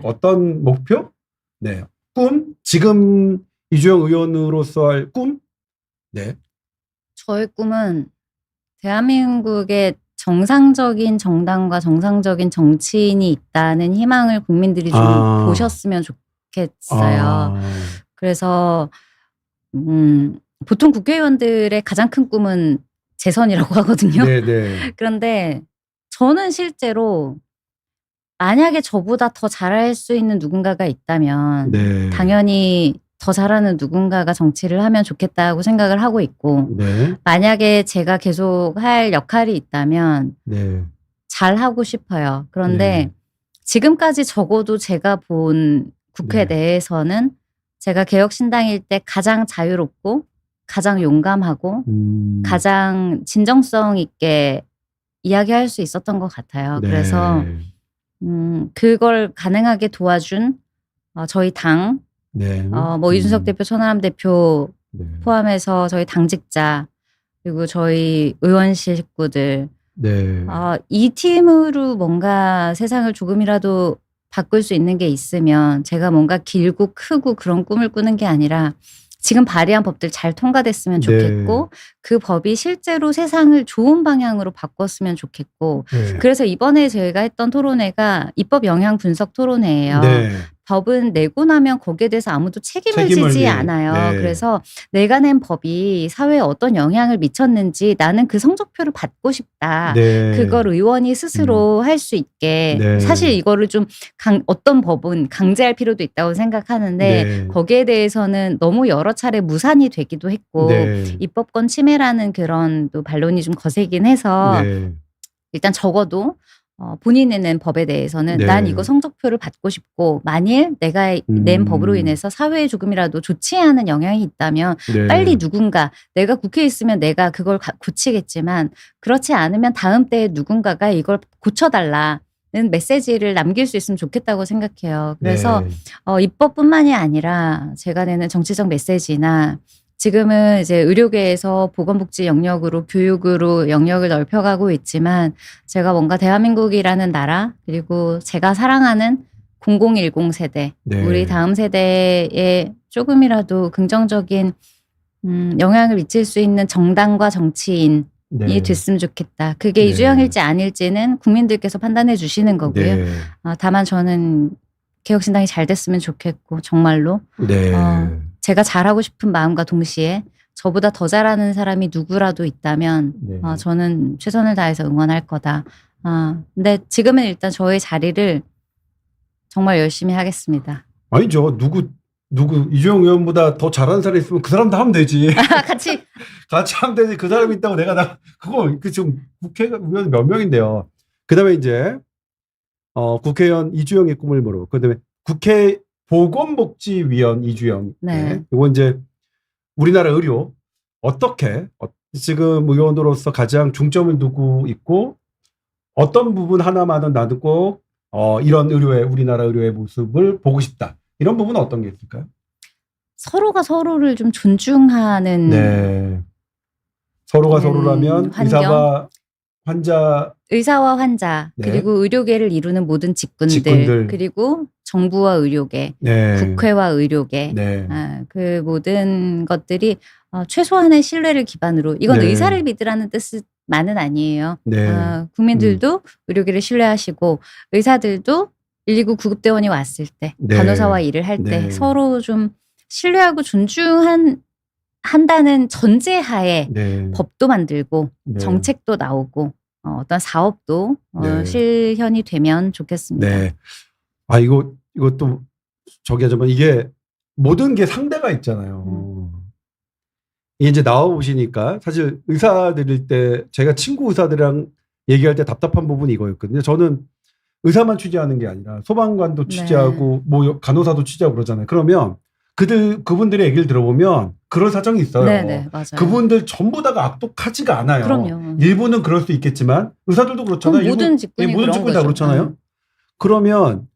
어떤 목표? 네. 꿈? 지금 이주영 의원으로서 할 꿈? 네. 저의 꿈은 대한민국의 정상적인 정당과 정상적인 정치인이 있다는 희망을 국민들이 좀 보셨으면 좋겠어요. 그래서 보통 국회의원들의 가장 큰 꿈은 재선이라고 하거든요. 네네. 그런데 저는 실제로 만약에 저보다 더 잘할 수 있는 누군가가 있다면 네. 당연히 더 잘하는 누군가가 정치를 하면 좋겠다고 생각을 하고 있고 네. 만약에 제가 계속 할 역할이 있다면 잘 하고 싶어요. 그런데 지금까지 적어도 제가 본 국회 네. 내에서는 제가 개혁신당일 때 가장 자유롭고 가장 용감하고 가장 진정성 있게 이야기할 수 있었던 것 같아요. 네. 그래서 그걸 가능하게 도와준 저희 당, 네. 뭐 이준석 대표, 천하람 대표 네. 포함해서 저희 당직자 그리고 저희 의원실 식구들 네. 이 팀으로 뭔가 세상을 조금이라도 바꿀 수 있는 게 있으면 제가 뭔가 길고 크고 그런 꿈을 꾸는 게 아니라 지금 발의한 법들 잘 통과됐으면 좋겠고 그 법이 실제로 세상을 좋은 방향으로 바꿨으면 좋겠고 네. 그래서 이번에 저희가 했던 토론회가 입법 영향 분석 토론회예요. 네. 법은 내고 나면 거기에 대해서 아무도 책임을 지지 네. 않아요. 네. 그래서 내가 낸 법이 사회에 어떤 영향을 미쳤는지 나는 그 성적표를 받고 싶다. 네. 그걸 의원이 스스로 할 수 있게 네. 사실 이거를 좀 어떤 법은 강제할 필요도 있다고 생각하는데 네. 거기에 대해서는 너무 여러 차례 무산이 되기도 했고 네. 입법권 침해라는 그런 또 반론이 좀 거세긴 해서 네. 일단 적어도 본인이 낸 법에 대해서는 네. 난 이거 성적표를 받고 싶고 만일 내가 낸 법으로 인해서 사회에 조금이라도 좋지 않은 영향이 있다면 네. 빨리 누군가 내가 국회에 있으면 내가 그걸 고치겠지만 그렇지 않으면 다음 때에 누군가가 이걸 고쳐달라는 메시지를 남길 수 있으면 좋겠다고 생각해요. 그래서 네. 입법뿐만이 아니라 제가 내는 정치적 메시지나 지금은 이제 의료계에서 보건복지 영역으로 교육으로 영역을 넓혀가고 있지만 제가 뭔가 대한민국이라는 나라 그리고 제가 사랑하는 0010 세대 네. 우리 다음 세대에 조금이라도 긍정적인 영향을 미칠 수 있는 정당과 정치인이 네. 됐으면 좋겠다. 그게 네. 이주영일지 아닐지는 국민들께서 판단해 주시는 거고요. 네. 다만 저는 개혁신당이 잘 됐으면 좋겠고 정말로 네. 제가 잘하고 싶은 마음과 동시에 저보다 더 잘하는 사람이 누구라도 있다면 네. 저는 최선을 다해서 응원할 거다. 근데 지금은 일단 저의 자리를 정말 열심히 하겠습니다. 아니죠. 누구 이주영 의원보다 더 잘하는 사람이 있으면 그 사람도 하면 되지. 같이 하면 되지. 그 사람이 있다고 내가 그거 지금 국회의원 몇 명인데요. 그다음에 이제 국회의원 이주영의 꿈을 물어. 그다음에 국회 보건복지위원 이주영. 네. 이거 이제 우리나라 의료 어떻게 지금 의원으로서 가장 중점을 두고 있고 어떤 부분 하나만은 나도 꼭 이런 우리나라 의료의 모습을 보고 싶다. 이런 부분은 어떤 게 있을까요? 서로가 서로를 좀 존중하는 네. 서로가 서로라면 환경? 의사와 환자 네. 그리고 의료계를 이루는 모든 직군들. 그리고 정부와 의료계 네. 국회와 의료계 네. 그 모든 것들이 최소한의 신뢰를 기반으로 이건 네. 의사를 믿으라는 뜻만은 아니에요. 네. 국민들도 의료계를 신뢰하시고 의사들도 119 구급대원이 왔을 때 네. 간호사와 일을 할 때 네. 서로 좀 신뢰하고 한다는 전제하에 네. 법도 만들고 네. 정책도 나오고 어떤 사업도 네. 실현이 되면 좋겠습니다. 네. 이것도 저기 하자면 이게 모든 게 상대가 있잖아요. 이게 이제 나와 보시니까 사실 의사들일 때 제가 친구 의사들이랑 얘기할 때 답답한 부분이 이거였거든요. 저는 의사만 취재하는 게 아니라 소방관도 취재하고 뭐 간호사도 취재하고 그러잖아요. 그러면 그분들의 얘기를 들어보면 그런 사정이 있어요. 네, 맞아요. 그분들 전부 다가 악독하지가 않아요. 그럼요. 일부는 그럴 수 있겠지만 의사들도 그렇잖아요. 모든 직군이 모든 그런 직군이 다 거죠. 그렇잖아요. 그러면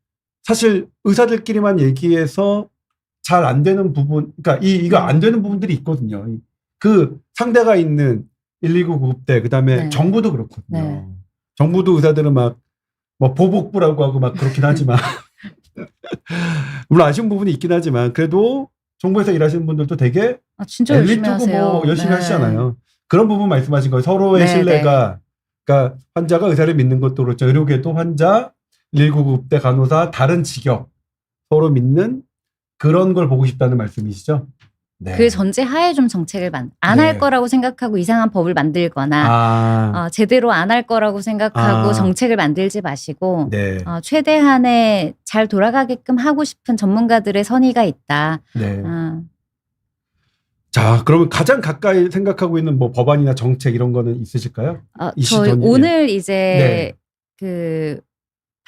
사실 의사들끼리만 얘기해서 잘 안 되는 부분, 그러니까 이거 안 되는 부분들이 있거든요. 그 상대가 있는 119 구급대, 그다음에 네. 정부도 그렇거든요. 네. 정부도 의사들은 막 뭐 보복부라고 하고 막 그렇긴 하지만 물론 아쉬운 부분이 있긴 하지만 그래도 정부에서 일하시는 분들도 되게 진짜 열심히 엘리트고 하세요. 뭐 열심히 네. 하시잖아요. 그런 부분 말씀하신 거예요. 서로의 네, 신뢰가 그러니까 환자가 의사를 믿는 것도 그렇죠. 의료계도 환자, 119 구급대 간호사 다른 직역 서로 믿는 그런 걸 보고 싶다는 말씀이시죠? 네. 그 전제 하에 좀 정책을 안 할 네. 거라고 생각하고 이상한 법을 만들거나 제대로 안 할 거라고 생각하고 정책을 만들지 마시고 네. 최대한의 잘 돌아가게끔 하고 싶은 전문가들의 선의가 있다. 네. 자, 그러면 가장 가까이 생각하고 있는 뭐 법안이나 정책 이런 거는 있으실까요? 이 저희 시점이. 오늘 이제 네. 그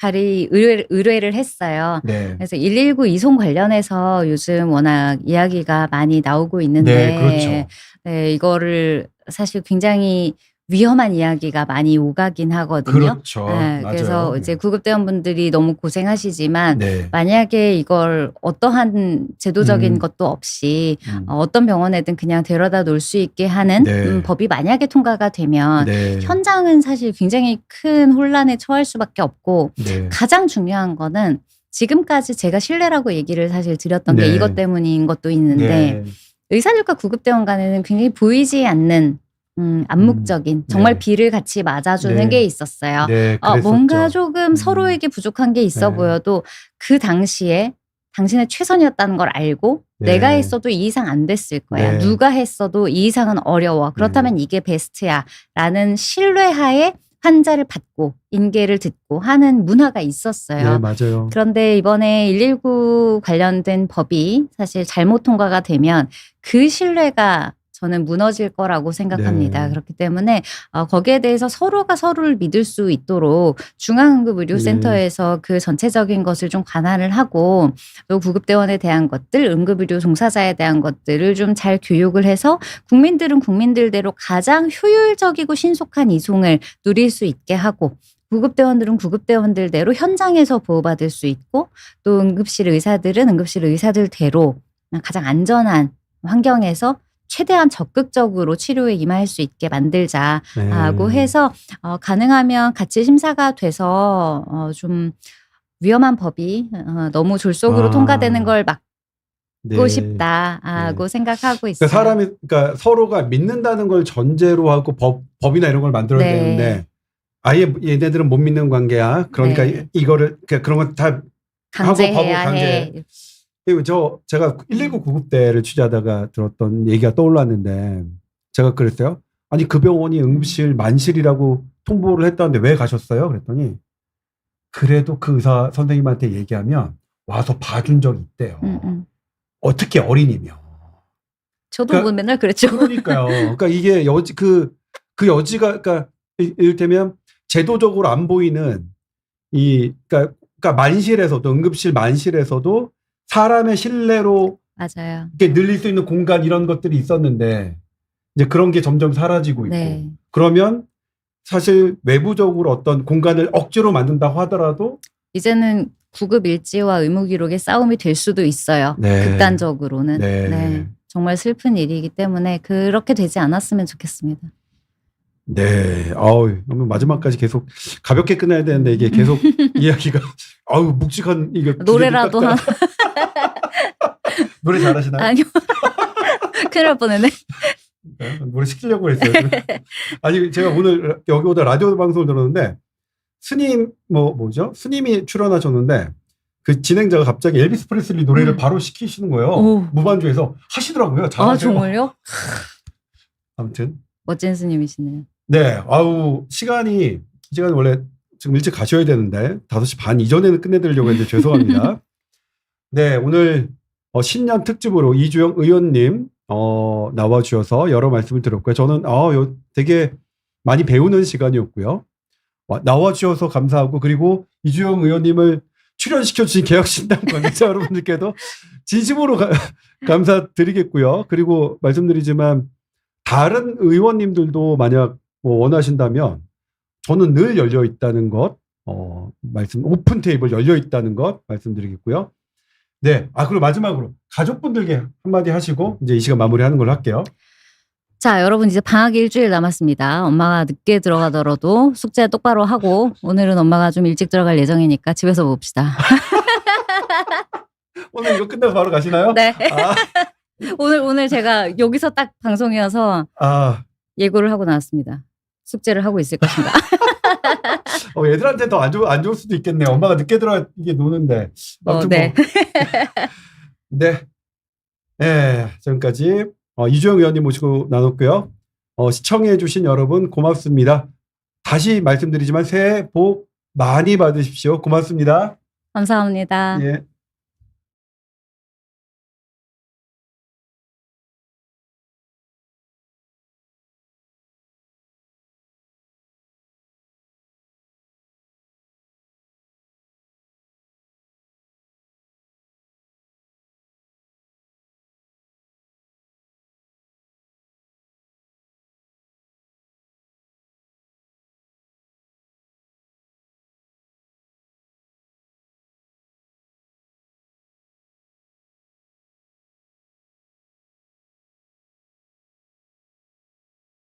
의뢰를 했어요. 네. 그래서 119 이송 관련해서 요즘 워낙 이야기가 많이 나오고 있는데 네, 그렇죠. 네, 이거를 사실 굉장히 위험한 이야기가 많이 오가긴 하거든요. 그렇죠. 네, 맞아요. 그래서 이제 구급대원분들이 너무 고생하시지만 네. 만약에 이걸 어떠한 제도적인 것도 없이 어떤 병원에든 그냥 데려다 놓을 수 있게 하는 네. 법이 만약에 통과가 되면 네. 현장은 사실 굉장히 큰 혼란에 처할 수밖에 없고 네. 가장 중요한 거는 지금까지 제가 신뢰라고 얘기를 사실 드렸던 게 네. 이것 때문인 것도 있는데 네. 의사들과 구급대원 간에는 굉장히 보이지 않는 암묵적인 정말 네. 비를 같이 맞아주는 네. 게 있었어요. 네. 그랬었죠. 뭔가 조금 서로에게 부족한 게 있어 네. 보여도 그 당시에 당신의 최선이었다는 걸 알고 네. 내가 했어도 이 이상 안 됐을 거야. 네. 누가 했어도 이 이상은 어려워. 그렇다면 이게 베스트야. 라는 신뢰하에 환자를 받고 인계를 듣고 하는 문화가 있었어요. 네, 맞아요. 그런데 이번에 119 관련된 법이 사실 잘못 통과가 되면 그 신뢰가 저는 무너질 거라고 생각합니다. 네. 그렇기 때문에 거기에 대해서 서로가 서로를 믿을 수 있도록 중앙응급의료센터에서 그 전체적인 것을 좀 관할을 하고 또 구급대원에 대한 것들, 응급의료 종사자에 대한 것들을 좀 잘 교육을 해서 국민들은 국민들대로 가장 효율적이고 신속한 이송을 누릴 수 있게 하고 구급대원들은 구급대원들대로 현장에서 보호받을 수 있고 또 응급실 의사들은 응급실 의사들대로 가장 안전한 환경에서 최대한 적극적으로 치료에 임할 수 있게 만들자라고 네. 해서 가능하면 같이 심사가 돼서 좀 위험한 법이 너무 졸속으로 통과되는 걸 막고 네. 싶다고 생각하고 그러니까 있어요. 사람이 그러니까 서로가 믿는다는 걸 전제로 하고 법이나 이런 걸 만들어야 네. 되는데 아예 얘네들은 못 믿는 관계야. 그러니까 네. 이거를 그러니까 그런 건 다 강제해야 하고 해. 그리고 제가 119 구급대를 취재하다가 들었던 얘기가 떠올랐는데 제가 그랬어요. 아니 그 병원이 응급실 만실이라고 통보를 했다는데 왜 가셨어요? 그랬더니 그래도 그 의사 선생님한테 얘기하면 와서 봐준 적이 있대요. 어떻게 어린이며. 저도 그러니까- 맨날 그랬죠. 그러니까요. 그러니까 이게 그 여지가 그러니까 이를테면 제도적으로 안 보이는 그러니까 만실에서도 응급실 만실에서도 사람의 신뢰로 맞아요. 이렇게 늘릴 수 있는 공간 이런 것들이 있었는데 이제 그런 게 점점 사라지고 있고 네. 그러면 사실 외부적으로 어떤 공간을 억지로 만든다고 하더라도 이제는 구급 일지와 의무 기록의 싸움이 될 수도 있어요. 네. 극단적으로는. 네. 네. 정말 슬픈 일이기 때문에 그렇게 되지 않았으면 좋겠습니다. 네. 너무 마지막까지 계속 가볍게 끝나야 되는데 이게 계속 이야기가 묵직한 이게 노래라도 주제도 노래 잘하시나요? 아니요. 큰일 날 뻔했네. 네, 노래 시키려고 했어요. 아니 제가 오늘 여기 오다 라디오 방송을 들었는데 스님이 출연하셨는데 그 진행자가 갑자기 엘비스 프레슬리 노래를 바로 시키시는 거예요. 오. 무반주에서 하시더라고요. 잘하세요. 정말요? 아무튼 멋진 스님이시네요. 네. 시간이 원래 지금 일찍 가셔야 되는데 5시 반 이전에는 끝내드리려고 했는데 죄송합니다. 네, 오늘 신년 특집으로 이주영 의원님 나와주셔서 여러 말씀을 들었고요. 저는 되게 많이 배우는 시간이었고요. 나와주셔서 감사하고 그리고 이주영 의원님을 출연시켜주신 개혁신당 관계자 여러분들께도 진심으로 감사드리겠고요. 그리고 말씀드리지만 다른 의원님들도 만약 원하신다면 저는 늘 열려 있다는 것 오픈 테이블 열려 있다는 것 말씀드리겠고요. 네. 그리고 마지막으로 가족분들께 한마디 하시고 이제 이 시간 마무리하는 걸로 할게요. 자, 여러분 이제 방학이 일주일 남았습니다. 엄마가 늦게 들어가더라도 숙제 똑바로 하고 오늘은 엄마가 좀 일찍 들어갈 예정이니까 집에서 봅시다. 오늘 이거 끝나고 바로 가시나요? 네. 오늘 제가 여기서 딱 방송이어서 예고를 하고 나왔습니다. 숙제를 하고 있을 것인가. 애들한테 더 안 좋을 수도 있겠네요. 엄마가 늦게 들어가 이게 노는데. 네. 네. 네. 지금까지 이주영 의원님 모시고 나눴고요. 시청해주신 여러분 고맙습니다. 다시 말씀드리지만 새해 복 많이 받으십시오. 고맙습니다. 감사합니다. 예.